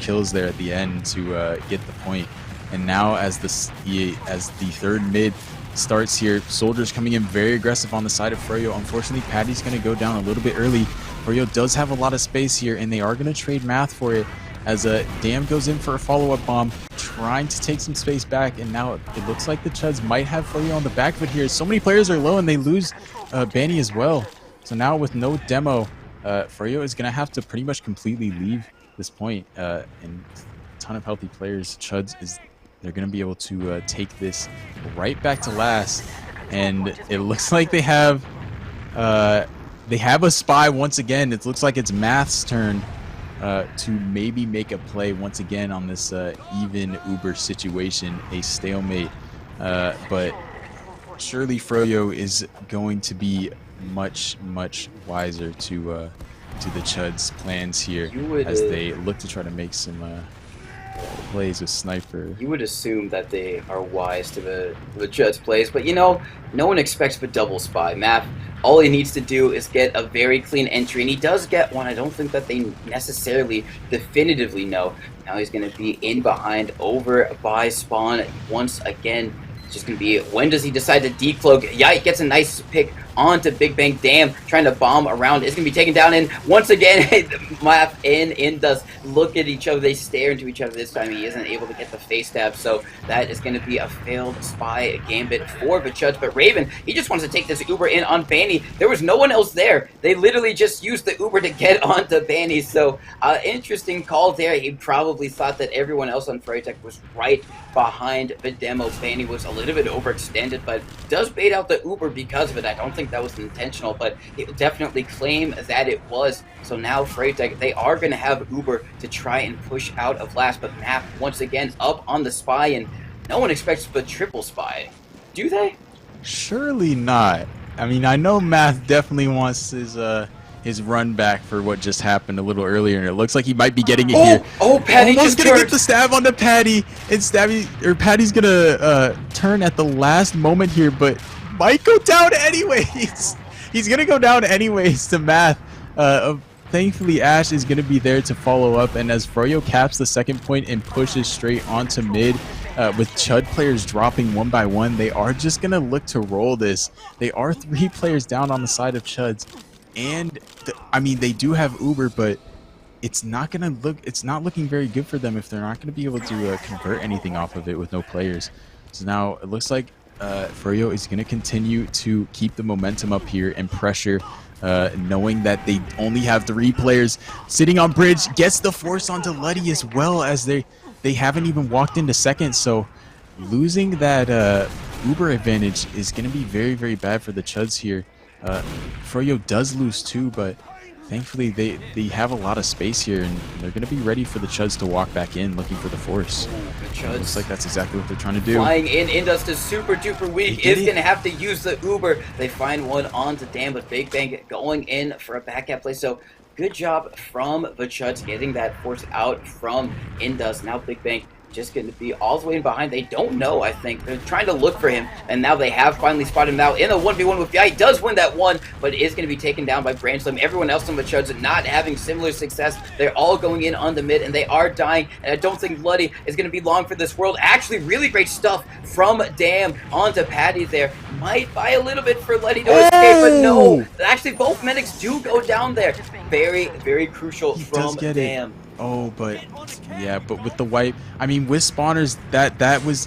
kills there at the end to get the point. And now as the third mid starts here, Soldiers coming in very aggressive on the side of Froyo. Unfortunately, Patty's going to go down a little bit early. Froyo does have a lot of space here, and they are going to trade Math for it as Dam goes in for a follow-up bomb, trying to take some space back. And now it looks like the Chuds might have Froyo on the back of it here. So many players are low, and they lose Banny as well. So now with no demo, Froyo is going to have to pretty much completely leave this point. And a ton of healthy players. Chuds they're going to be able to take this right back to last. And it looks like they have a spy once again. It looks like it's Math's turn to maybe make a play once again on this even Uber situation, a stalemate. But surely Froyo is going to be much wiser to the Chuds' plans here as they look to try to make some plays with Sniper. You would assume that they are wise to the Chuds' plays, but you know, no one expects the double spy. Math, all he needs to do is get a very clean entry, and he does get one. I don't think that they necessarily definitively know. Now he's going to be in behind over by spawn once again. It's just going to be, when does he decide to decloak? Yeah, he gets a nice pick onto Big Bang. Dam trying to bomb around. It's going to be taken down, and once again, Math and Indus look at each other. They stare into each other. This time he isn't able to get the face stab, so that is going to be a failed spy gambit for the Chuds. But Raven, he just wants to take this Uber in on Banny. There was no one else there. They literally just used the Uber to get onto Banny, so interesting call there. He probably thought that everyone else on Froyotech was right behind the demo. Banny was a little bit overextended, but does bait out the Uber because of it. I don't think that was intentional, but he'll definitely claim that it was. So now Froyotech, they are going to have Uber to try and push out of last, but Map once again up on the spy, and no one expects the triple spy. Do they? Surely not. I mean, I know Math definitely wants his run back for what just happened a little earlier, and it looks like he might be getting it here. Oh, Patty almost just gonna get the stab onto Patty, and Patty's gonna turn at the last moment here, but might go down anyways. He's gonna go down anyways to Math. Thankfully, Ash is gonna be there to follow up, and as Froyo caps the second point and pushes straight onto mid, with Chud players dropping one by one, they are just gonna look to roll this. They are 3 players down on the side of Chuds. And I mean, they do have Uber, but it's not looking very good for them if they're not going to be able to convert anything off of it with no players. So now it looks like Froyo is going to continue to keep the momentum up here and pressure, knowing that they only have 3 players sitting on bridge. Gets the force onto Luddy as well, as they haven't even walked into second. So losing that Uber advantage is going to be very bad for the Chuds here. Froyo does lose too, but thankfully they have a lot of space here, and they're going to be ready for the Chuds to walk back in looking for the force. Looks like that's exactly what they're trying to do. Flying in, Indus is super duper weak, is going to have to use the Uber. They find one onto Dam, but Big Bang going in for a back play. So good job from the Chuds getting that force out from Indus. Now Big Bang just going to be all the way in behind. They don't know, I think. They're trying to look for him, and now they have finally spotted him now in a 1v1 with Yai. Does win that one, but is going to be taken down by Brandslam. Everyone else on the Chuds not having similar success. They're all going in on the mid, and they are dying, and I don't think Bloody is going to be long for this world. Actually, really great stuff from Dam onto Patty there. Might buy a little bit for Letty to escape, but no. Actually, both medics do go down there. Very, very crucial from Dam. Oh, but yeah, but with the wipe, I mean, with spawners, that was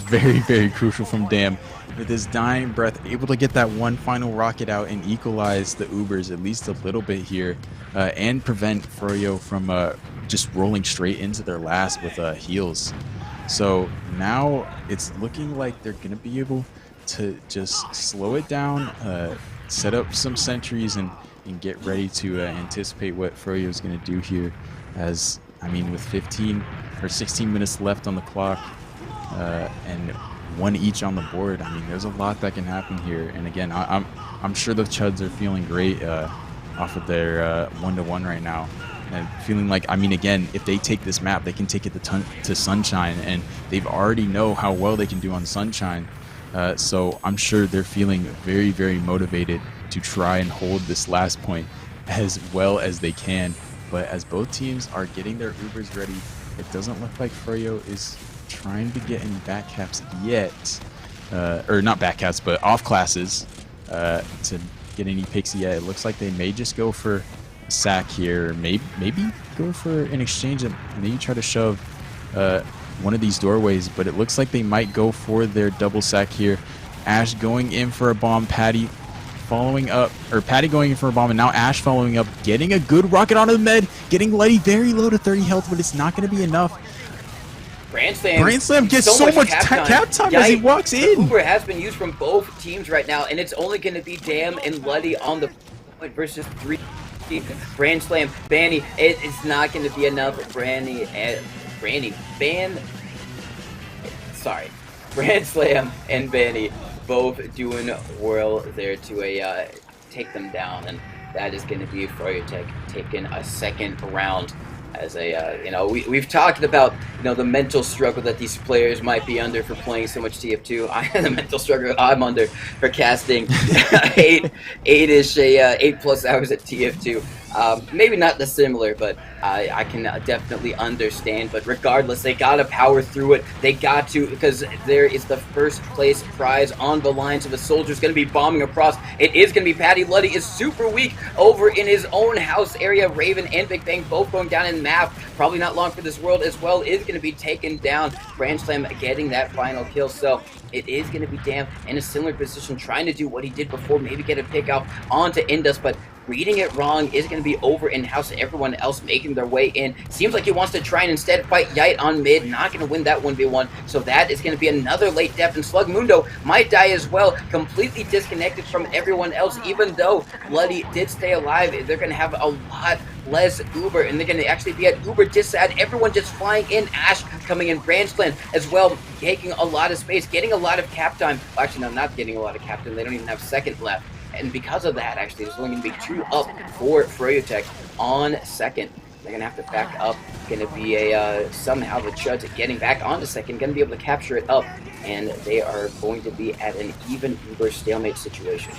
very, very crucial from Dam. With his dying breath, able to get that one final rocket out and equalize the Ubers at least a little bit here, and prevent Froyo from just rolling straight into their last with heals. So now it's looking like they're gonna be able to just slow it down, set up some sentries, and get ready to anticipate what Froyo is going to do here. As I mean, with 15 or 16 minutes left on the clock, and one each on the board, I mean, there's a lot that can happen here. And again, I'm sure the Chuds are feeling great off of their 1-1 right now, and feeling like, I mean, again, if they take this map, they can take it to Sunshine, and they've already know how well they can do on Sunshine. So I'm sure they're feeling very, very motivated to try and hold this last point as well as they can. But as both teams are getting their Ubers ready, it doesn't look like Froyo is trying to get any back caps yet. Or not back caps, but off classes to get any picks yet. It looks like they may just go for a sack here, or maybe go for an exchange and maybe try to shove one of these doorways, but it looks like they might go for their double sack here. Ash going in for a bomb, Patty following up, or Patty going in for a bomb, and now Ash following up, getting a good rocket onto the med, getting Letty very low to 30 health, but it's not going to be enough. Brandslam gets so much cap time as he walks in. Uber has been used from both teams right now, and it's only going to be Dam and Letty on the point versus 3. Brandslam, Banny, it's not going to be enough. Brandslam and Banny both doing well there to take them down, and that is going to be Froyotech taking a second round. As we've talked about, the mental struggle that these players might be under for playing so much TF2. The mental struggle I'm under for casting 8+ hours at TF2. Maybe not the similar, but I can definitely understand. But regardless, they gotta power through it. They got to, because there is the first place prize on the line. So the soldier's gonna be bombing across. It is gonna be Patty. Letty is super weak over in his own house area. Raven and Big Bang both going down in map. Probably not long for this world as well. Is gonna be taken down. Brandslam getting that final kill. So it is going to be Dam in a similar position, trying to do what he did before, maybe get a pick out onto Indus, but reading it wrong. Is going to be over in-house. Everyone else making their way in. Seems like he wants to try and instead fight Yite on mid. Not going to win that 1v1, so that is going to be another late death, and Slug Mundo might die as well. Completely disconnected from everyone else, even though Bloody did stay alive. They're going to have a lot less Uber, and they're going to actually be at Uber Disad. Everyone just flying in. Ash coming in. Brandslam as well, taking a lot of space, getting a lot of cap time. Well, actually, no, not getting a lot of cap time. They don't even have second left. And because of that, actually, there's only going to be 2 up for Froyotech on second. They're going to have to back up. Going to be somehow the Chuds getting back onto second. Going to be able to capture it up. And they are going to be at an even Uber stalemate situation.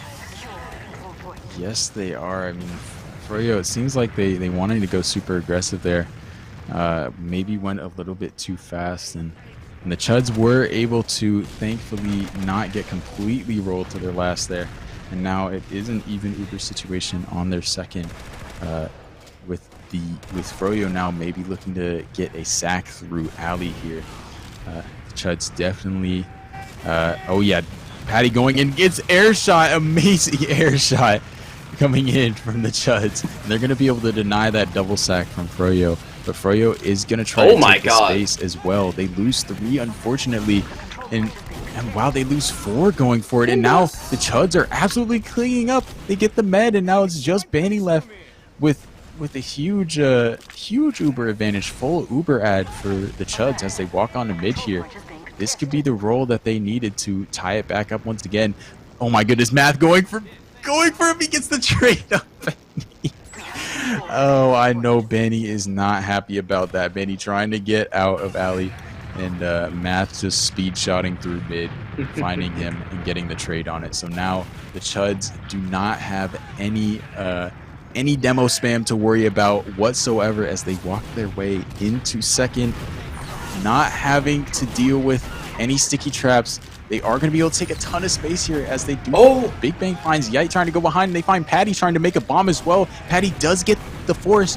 Yes, they are. I mean, Froyo, it seems like they wanted to go super aggressive there. Maybe went a little bit too fast. And the Chuds were able to, thankfully, not get completely rolled to their last there. And now it is an even Uber situation on their second, with Froyo now maybe looking to get a sack through alley here. Chuds definitely. Oh yeah, Patty going in, gets air shot, amazing air shot coming in from the Chuds. And they're gonna be able to deny that double sack from Froyo, but Froyo is gonna try to take the space as well. They lose 3, unfortunately, and wow, they lose 4 going for it, and now the Chuds are absolutely cleaning up. They get the med, and now it's just Banny left with a huge Uber advantage, full Uber ad for the Chuds as they walk on to mid here. This could be the role that they needed to tie it back up once again. Oh my goodness, Math going for him. He gets the trade up. Oh, I know Benny is not happy about that. Benny trying to get out of alley. and Math just speed shotting through mid, finding him and getting the trade on it. So now the Chuds do not have any demo spam to worry about whatsoever as they walk their way into second, not having to deal with any sticky traps. They are going to be able to take a ton of space here as they do. Oh! Big Bang finds Yite trying to go behind, and they find Patty trying to make a bomb as well. Patty does get the force,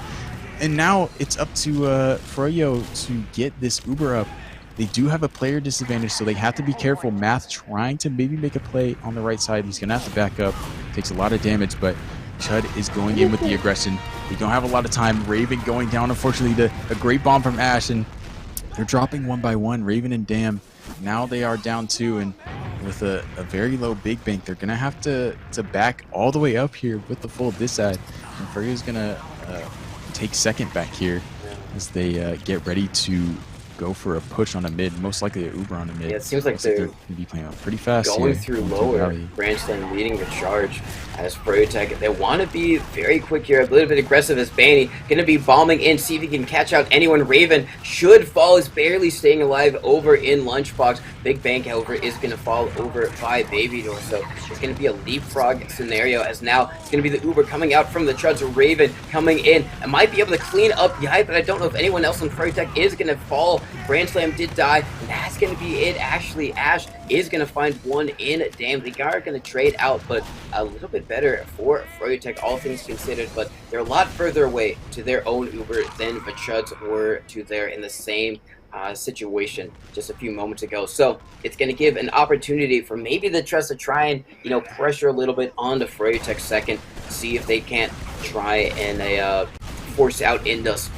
and now it's up to Froyo to get this Uber up. They do have a player disadvantage, so they have to be careful. Math trying to maybe make a play on the right side. He's going to have to back up. Takes a lot of damage, but Chud is going in with the aggression. They don't have a lot of time. Raven going down, unfortunately, a great bomb from Ash, and they're dropping one by one. Raven and Dam. Now they are down 2, and with a very low Big Bank, they're going to have to back all the way up here with the full disad. And Furrio's going to take second back here as they get ready to go for a push on a mid, most likely an Uber on a mid. Yeah, it seems like they're going to be playing out pretty fast going here, through lower. Branchland leading the charge as Froyotech. They want to be very quick here, a little bit aggressive as Banny. Going to be bombing in, see if he can catch out anyone. Raven should fall, is barely staying alive over in Lunchbox. Big Bang, however, is going to fall over by Baby Door. So it's going to be a leapfrog scenario as now it's going to be the Uber coming out from the Chuds. Raven coming in and might be able to clean up Yai, but I don't know if anyone else on Froyotech is going to fall. Brand Slam did die, and that's going to be it. Actually, Ash is going to find one in. Damn, they are going to trade out, but a little bit better for Froyotech, all things considered, but they're a lot further away to their own Uber than the Chuds were to their in the same situation just a few moments ago. So it's going to give an opportunity for maybe the Chuds to try and, you know, pressure a little bit on the Froyotech second, see if they can't try and force out Indus,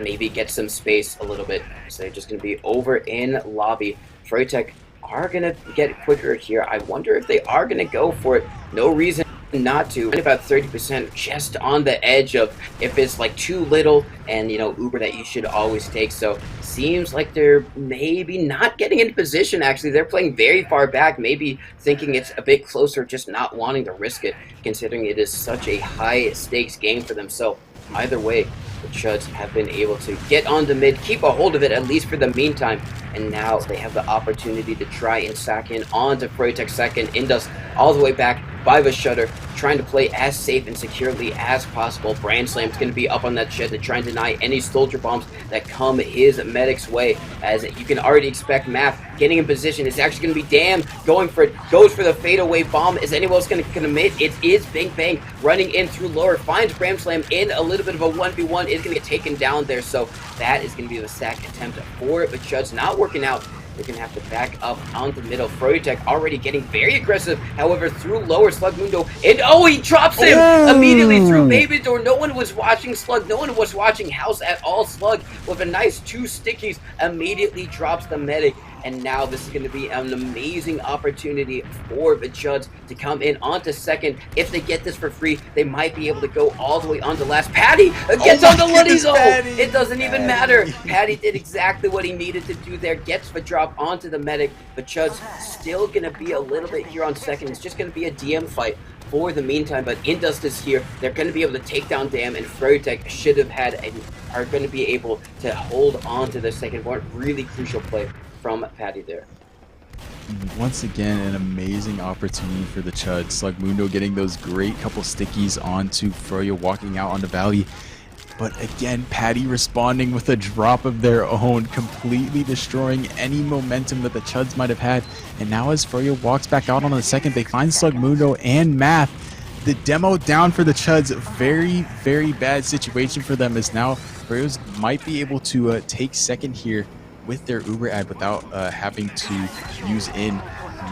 maybe get some space a little bit. So they're just going to be over in lobby. Froyotech are going to get quicker here. I wonder if they are going to go for it. No reason not to. And about 30%, just on the edge of if it's like too little and, you know, Uber that you should always take. So seems like they're maybe not getting into position. Actually, they're playing very far back, maybe thinking it's a bit closer, just not wanting to risk it, considering it is such a high stakes game for them. So either way, the Chuds have been able to get on the mid, keep a hold of it at least for the meantime, and now they have the opportunity to try and sack in onto Froyotech second. Indus all the way back by the Shutter, trying to play as safe and securely as possible. Brand Slam's going to be up on that shed to try and deny any soldier bombs that come his medic's way, as you can already expect. Math getting in position. It's actually going to be Dam going for it, goes for the fadeaway bomb. Is anyone else going to commit? It is Bang Bang running in through lower, finds Brand Slam in a little bit of a 1v1, is going to get taken down there, so that is going to be the sack attempt for the Chuds. Not working out. They're going to have to back up on the middle. Froyotech already getting very aggressive, however, through lower. Slug Mundo, and oh, he drops him immediately through Baby Door. No one was watching Slug. No one was watching House at all. Slug with a nice 2 stickies immediately drops the medic. And now this is going to be an amazing opportunity for the Chuds to come in onto second. If they get this for free, they might be able to go all the way on to last. Patty gets on the Luddy though. It doesn't even matter. Patty did exactly what he needed to do there. Gets the drop onto the medic. The Chuds still going to be a little bit here on second. It's just going to be a DM fight for the meantime, but Indust is here. They're going to be able to take down Dam, and Froyotech should have had and are going to be able to hold on to the second one. Really crucial play from Patty there. Once again, an amazing opportunity for the Chuds. Slug Mundo getting those great couple stickies onto Froyo, walking out on the Valley. But again, Patty responding with a drop of their own, completely destroying any momentum that the Chuds might have had. And now as Froyo walks back out on the second, they find Slug Mundo and Math. The demo down for the Chuds. Very, very bad situation for them, as now Froyo's might be able to take second here with their Uber ad without having to use in,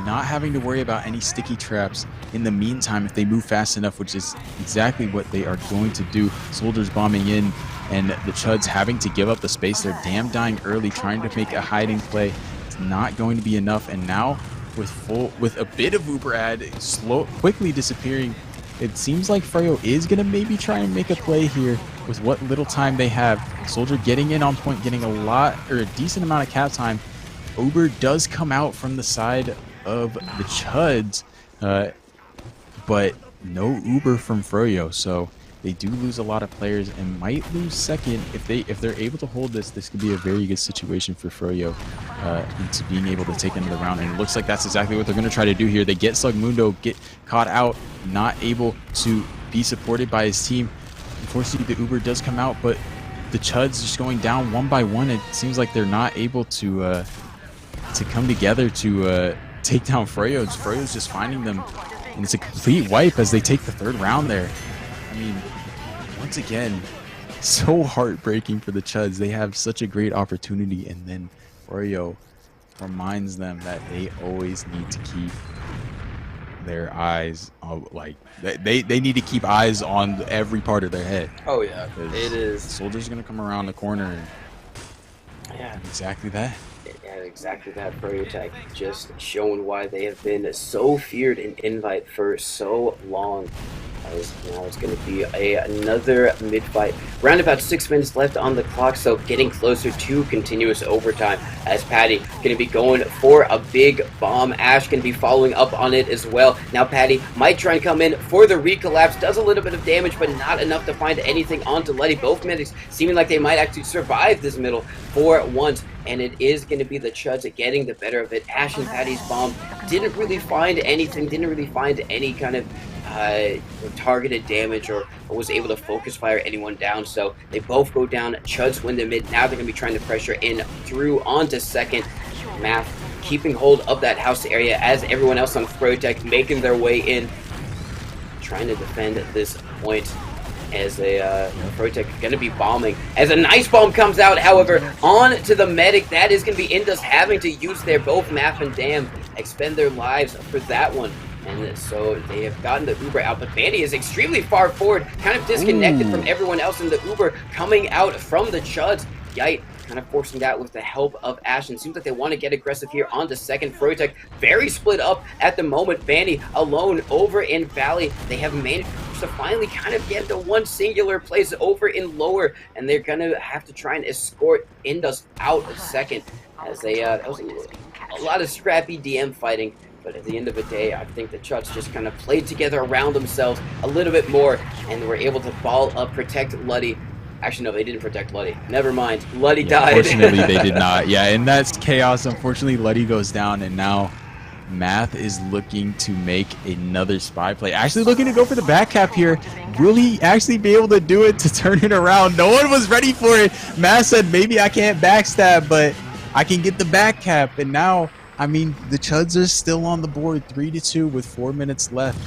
not having to worry about any sticky traps in the meantime if they move fast enough, which is exactly what they are going to do. Soldiers bombing in, and the Chuds having to give up the space. They're Dam dying early, trying to make a hiding play. It's not going to be enough, and now with a bit of Uber ad quickly disappearing, it seems like Froyo is going to maybe try and make a play here with what little time they have. Soldier getting in on point, getting a decent amount of cap time. Uber does come out from the side of the Chuds, but no Uber from Froyo. So they do lose a lot of players and might lose second. If they're able to hold this, this could be a very good situation for Froyo into being able to take into the round. And it looks like that's exactly what they're going to try to do here. They get Slugmundo, get caught out, not able to be supported by his team. Unfortunately, the Uber does come out, but the Chuds just going down one by one. It seems like they're not able to come together to take down Froyo. Froyo's just finding them, and it's a complete wipe as they take the third round there. I mean, once again, so heartbreaking for the Chuds. They have such a great opportunity, and then Froyo reminds them that they always need to keep their eyes on, like, they need to keep eyes on every part of their head. Oh yeah, it is. The soldier's gonna come around the corner and yeah, exactly that. Yeah, exactly that. Froyotech just shown why they have been so feared in Invite for so long. As now it's going to be another mid-fight. Around about 6 minutes left on the clock, so getting closer to continuous overtime as Patty going to be going for a big bomb. Ash going to be following up on it as well. Now Patty might try and come in for the recollapse. Does a little bit of damage, but not enough to find anything onto Letty. Both medics seeming like they might actually survive this middle for once. And it is going to be the Chuds getting the better of it. Ash and Patty's bomb didn't really find anything, didn't really find any kind of targeted damage or was able to focus fire anyone down. So they both go down. Chuds win the mid. Now they're going to be trying to pressure in through onto second. Math keeping hold of that house area as everyone else on Froyotech making their way in, trying to defend this point. As Froyotech is going to be bombing. As a nice bomb comes out, however, on to the medic. That is going to be Indus having to use their both Math and Dam, expend their lives for that one. And so they have gotten the Uber out, but Bandy is extremely far forward, kind of disconnected from everyone else in the Uber coming out from the Chuds. Yite kind of forcing that with the help of Ash, and seems like they want to get aggressive here on the second. Froyotech very split up at the moment. Bandy alone over in Valley. They have managed to finally kind of get to one singular place over in lower, and they're gonna have to try and escort Indus out of second. As they that was a lot of scrappy DM fighting. But at the end of the day, I think the Chuds just kind of played together around themselves a little bit more and were able to ball up, protect Luddy. Actually, no, they didn't protect Luddy. Never mind. Luddy died. Unfortunately, they did not. Yeah, and that's chaos. Unfortunately, Luddy goes down, and now Math is looking to make another spy play. Actually looking to go for the back cap here. Will he actually be able to do it to turn it around? No one was ready for it. Math said, maybe I can't backstab, but I can get the back cap. And now, I mean, the Chuds are still on the board, 3-2 with 4 minutes left.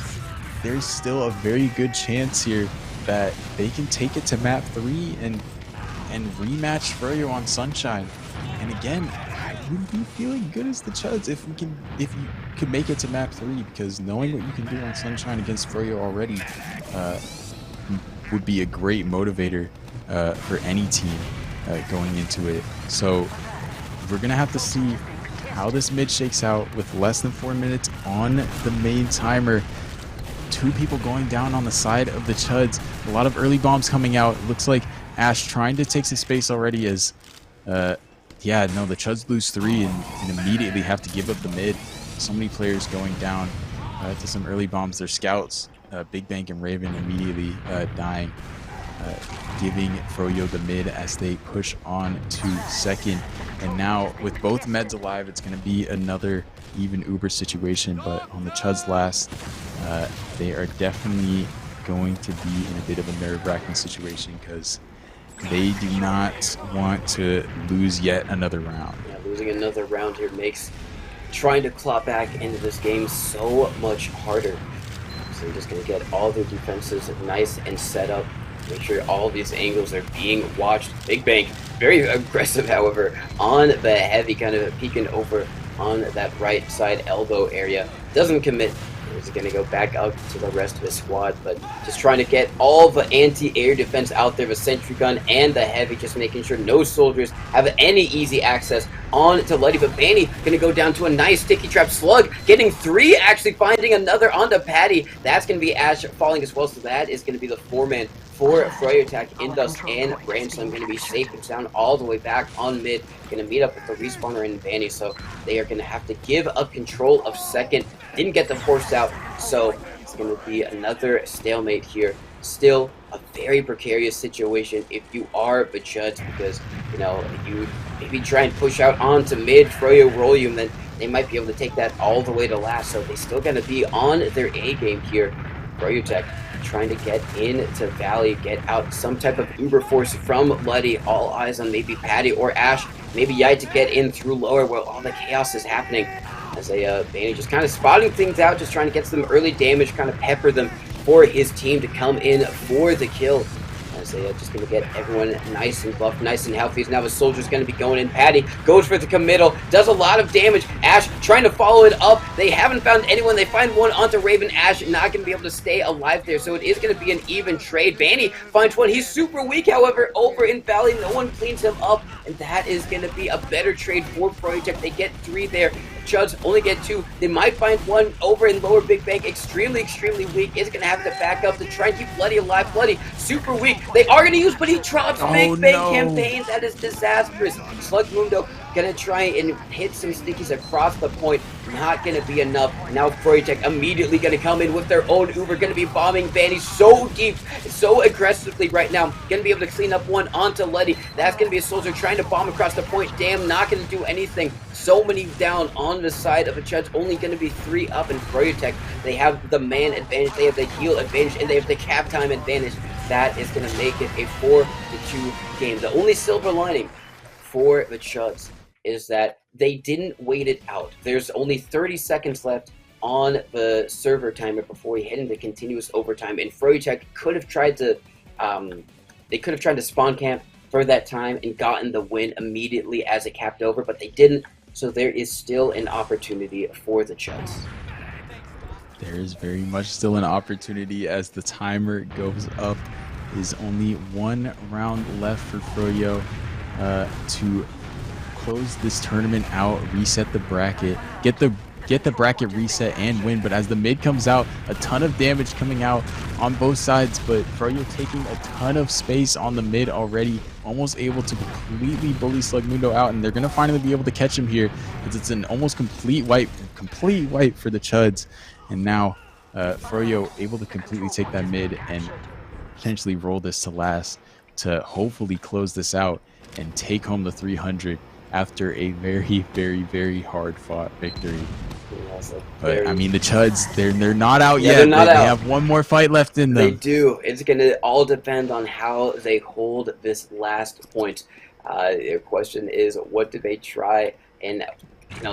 There's still a very good chance here that they can take it to map 3 and rematch Froyo on Sunshine. And again, I would be feeling good as the Chuds if you could make it to map 3, because knowing what you can do on Sunshine against Froyo already would be a great motivator for any team going into it. So we're gonna have to see how this mid shakes out with less than 4 minutes on the main timer. 2 people going down on the side of the Chuds. A lot of early bombs coming out. Looks like Ash trying to take some space already as yeah, no, the Chuds lose 3 and immediately have to give up the mid. So many players going down to some early bombs. Their scouts, Big Bang and Raven, immediately dying, giving Froyo the mid as they push on to second. And now with both meds alive, it's going to be another even Uber situation. But on the Chuds last, they are definitely going to be in a bit of a nerve-wracking situation because they do not want to lose yet another round. Yeah, losing another round here makes trying to claw back into this game so much harder. So they're just going to get all their defenses nice and set up. Make sure all these angles are being watched. Big Bang, very aggressive, however, on the heavy, kind of peeking over on that right side elbow area. Doesn't commit. He's going to go back out to the rest of his squad, but just trying to get all the anti-air defense out there with Sentry Gun and the heavy, just making sure no soldiers have any easy access on to Luddy. But Banny going to go down to a nice sticky trap. Slug getting 3, actually finding another onto Patty. That's going to be Ash falling as well, so that is going to be the 4-man for Froyotech. Indus and Brandslam going to be safe and sound all the way back on mid. Going to meet up with the respawner in Banny, so they are going to have to give up control of second. Didn't get the force out, so it's going to be another stalemate here still a very precarious situation if you are the Chuds, because you maybe try and push out onto mid, Froyo roll you, and then they might be able to take that all the way to last. So they still got to be on their A game here. Froyotech trying to get into Valley, get out some type of Uber force from Luddy. All eyes on maybe Patty or Ash, maybe Yite to get in through lower where all the chaos is happening. As Banny just kind of spotting things out, just trying to get some early damage, kind of pepper them for his team to come in for the kill. As they just going to get everyone nice and buffed, nice and healthy. Now the soldier's going to be going in. Patty goes for the committal, does a lot of damage. Ash trying to follow it up. They haven't found anyone. They find one onto Raven. Ash not going to be able to stay alive there, so it is going to be an even trade. Banny finds one. He's super weak, however, over in Valley. No one cleans him up, and that is going to be a better trade for Froyotech. They get 3 there. Chuds only get 2. They might find one over in lower Big Bank. Extremely weak. Is going to have to back up to try and keep Bloody alive. Bloody super weak. They are going to use, but he drops Big Bang campaign. That is disastrous. Slugmundo going to try and hit some stickies across the point. Not going to be enough. Now Froyotech immediately going to come in with their own Uber. Going to be bombing Banny so deep, so aggressively right now. Going to be able to clean up one onto Letty. That's going to be a soldier trying to bomb across the point. Damn, not going to do anything. So many down on the side of the Chuds. Only going to be 3 up in Froyotech. They have the man advantage. They have the heal advantage. And they have the cap time advantage. That is going to make it a 4-2 game. The only silver lining for the Chuds is that they didn't wait it out. There's only 30 seconds left on the server timer before we head into continuous overtime, and Froyotech could have tried to spawn camp for that time and gotten the win immediately as it capped over, but they didn't. So there is still an opportunity for the Chuds. There is very much still an opportunity as the timer goes up. There's only 1 round left for Froyo to close this tournament out, reset the bracket, get the bracket reset and win. But as the mid comes out, a ton of damage coming out on both sides, but Froyo taking a ton of space on the mid already, almost able to completely bully Slugmundo out, and they're gonna finally be able to catch him here because it's an almost complete wipe for the Chuds. And now Froyo able to completely take that mid and potentially roll this to last to hopefully close this out and take home the 300 after a very hard fought victory. But I mean, the Chuds, they're not out yet. They're not out. They have one more fight left in them. They do. It's going to all depend on how they hold this last point. The question is, what do they try and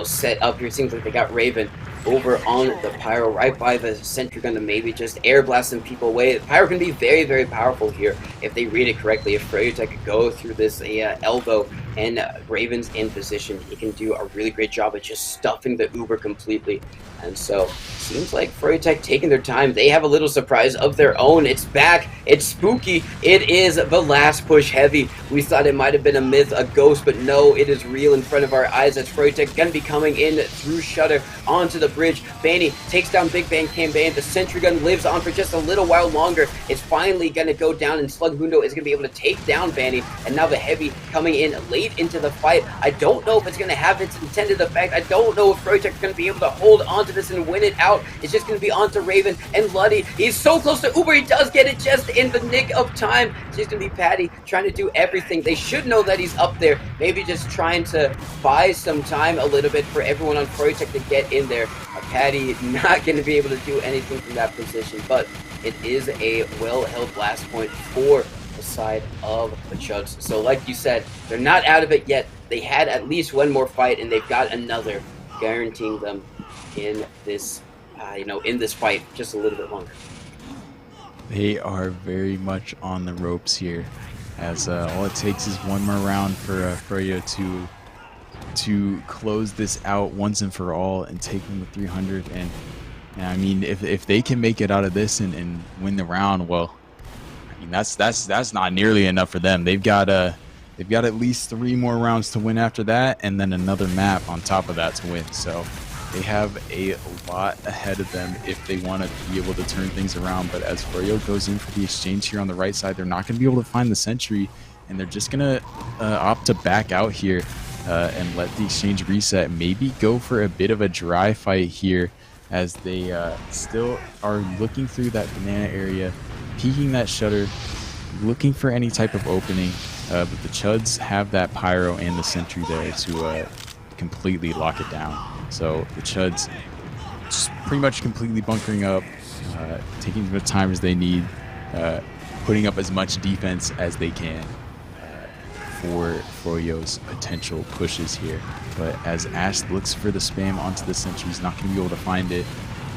set up here? It seems like they got Raven over on the Pyro right by the sentry gun to maybe just air blast some people away. The Pyro can be very powerful here if they read it correctly. If Froyotech could go through this elbow and Raven's in position, he can do a really great job of just stuffing the Uber completely. And so seems like Froyotech taking their time. They have a little surprise of their own. It's back. It's spooky. It is the last push heavy. We thought it might have been a myth, a ghost, but no, it is real in front of our eyes. As Froyotech going to be coming in through Shutter onto the bridge. Banny takes down Big Bang campaign. The sentry gun lives on for just a little while longer. It's finally going to go down, and Slugmundo is going to be able to take down Banny. And now the heavy coming in late into the fight. I don't know if it's going to have its intended effect. I don't know if Froyotech is going to be able to hold on to this and win it out. It's just going to be onto Raven and Luddy. He's so close to Uber. He does get it just in the nick of time. It's just going to be Patty trying to do everything. They should know that he's up there. Maybe just trying to buy some time a little bit for everyone on Froyotech to get in there. Patty not going to be able to do anything from that position, but it is a well-held last point for the side of the Chuds. So like you said, they're not out of it yet. They had at least one more fight, and they've got another, guaranteeing them in this, in this fight just a little bit longer. They are very much on the ropes here, as all it takes is one more round for Froyo to close this out once and for all and take them to 300. And I mean, if they can make it out of this and win the round, well, I mean that's not nearly enough for them. They've got at least 3 more rounds to win after that, and then another map on top of that to win. So they have a lot ahead of them if they want to be able to turn things around. But as Froyo goes in for the exchange here on the right side, they're not going to be able to find the sentry, and they're just going to opt to back out here and let the exchange reset. Maybe go for a bit of a dry fight here, as they still are looking through that banana area peeking that shutter, looking for any type of opening, but the Chuds have that pyro and the sentry there to completely lock it down. So the Chuds just pretty much completely bunkering up, taking as much time as they need, putting up as much defense as they can for Froyo's potential pushes here. But as Ash looks for the spam onto the sentry, he's not going to be able to find it.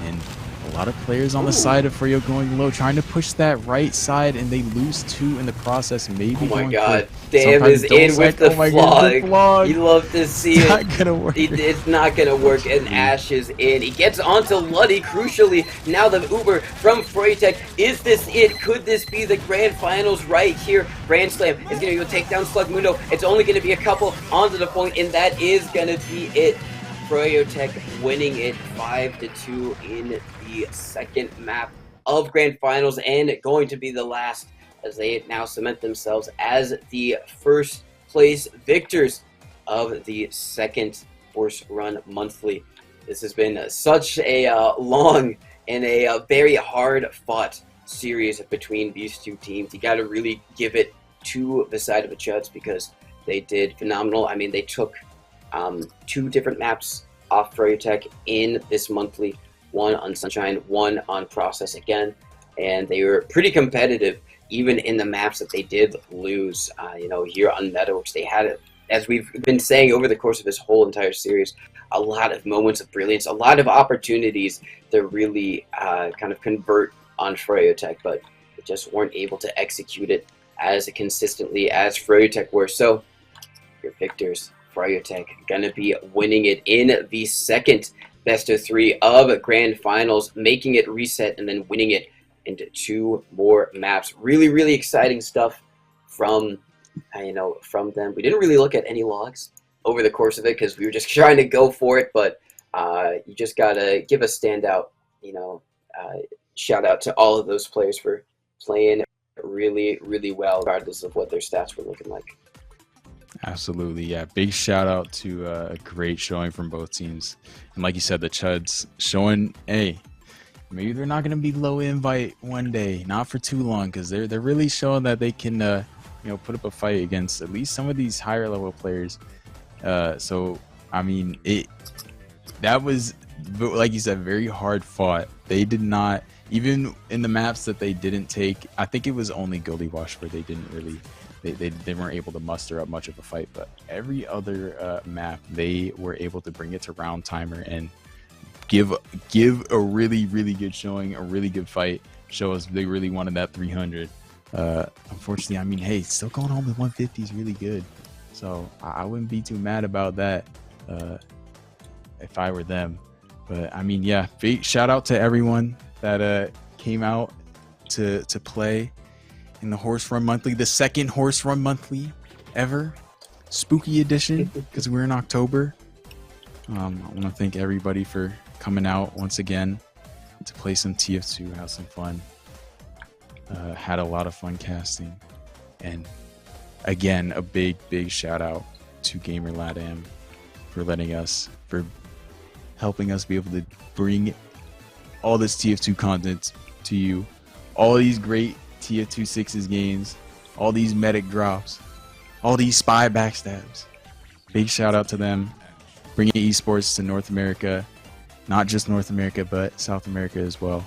And a lot of players on the side of Froyo going low, trying to push that right side, and they lose 2 in the process. Maybe oh my going god, for Damn is in with the flog. You love to see it's it. Not gonna work. It's not gonna work, and Ash is in. He gets onto Luddy, crucially. Now the Uber from Froyotech. Is this it? Could this be the grand finals right here? Grand Slam is gonna go take down Slugmundo. It's only gonna be a couple onto the point, and that is gonna be it. Froyotech winning it 5-2 in the second map of Grand Finals, and going to be the last, as they now cement themselves as the first place victors of the second Horse Run Monthly. This has been such a long and a very hard fought series between these two teams. You got to really give it to the side of the Chuds, because they did phenomenal. I mean, they took 2 different maps off Froyotech in this monthly, one on Sunshine, one on Process again, and they were pretty competitive even in the maps that they did lose. You know, here on Meadows, they had, as we've been saying over the course of this whole entire series, a lot of moments of brilliance, a lot of opportunities to really kind of convert on Froyotech, but they just weren't able to execute it as consistently as Froyotech were. So your victors, Froyotech, gonna be winning it in the second best of 3 of Grand Finals, making it reset and then winning it into 2 more maps. Really, really exciting stuff from from them. We didn't really look at any logs over the course of it because we were just trying to go for it, but you just gotta give a standout, shout out to all of those players for playing really, really well, regardless of what their stats were looking like. Absolutely, yeah. Big shout out to a great showing from both teams. And like you said, the Chuds showing, hey, maybe they're not going to be low invite one day, not for too long, because they're really showing that they can, put up a fight against at least some of these higher level players. So, I mean, that was, like you said, very hard fought. They did not, even in the maps that they didn't take, I think it was only Goldie Wash where they didn't really, they weren't able to muster up much of a fight, but every other map they were able to bring it to round timer and give a really, really good showing, a really good fight, show us they really wanted that 300. Unfortunately, I mean, hey, still going home with 150 is really good, so I wouldn't be too mad about that if I were them. But I mean, yeah, big shout out to everyone that came out to play in the Horse Run Monthly, the second Horse Run Monthly ever, spooky edition, because we're in October. I want to thank everybody for coming out once again to play some TF2, have some fun. Had a lot of fun casting, and again, a big shout out to Gamer Latam for helping us be able to bring all this TF2 content to you, all these great TF2 Sixes games, all these medic drops, all these spy backstabs. Big shout out to them, bringing esports to North America, not just North America, but South America as well.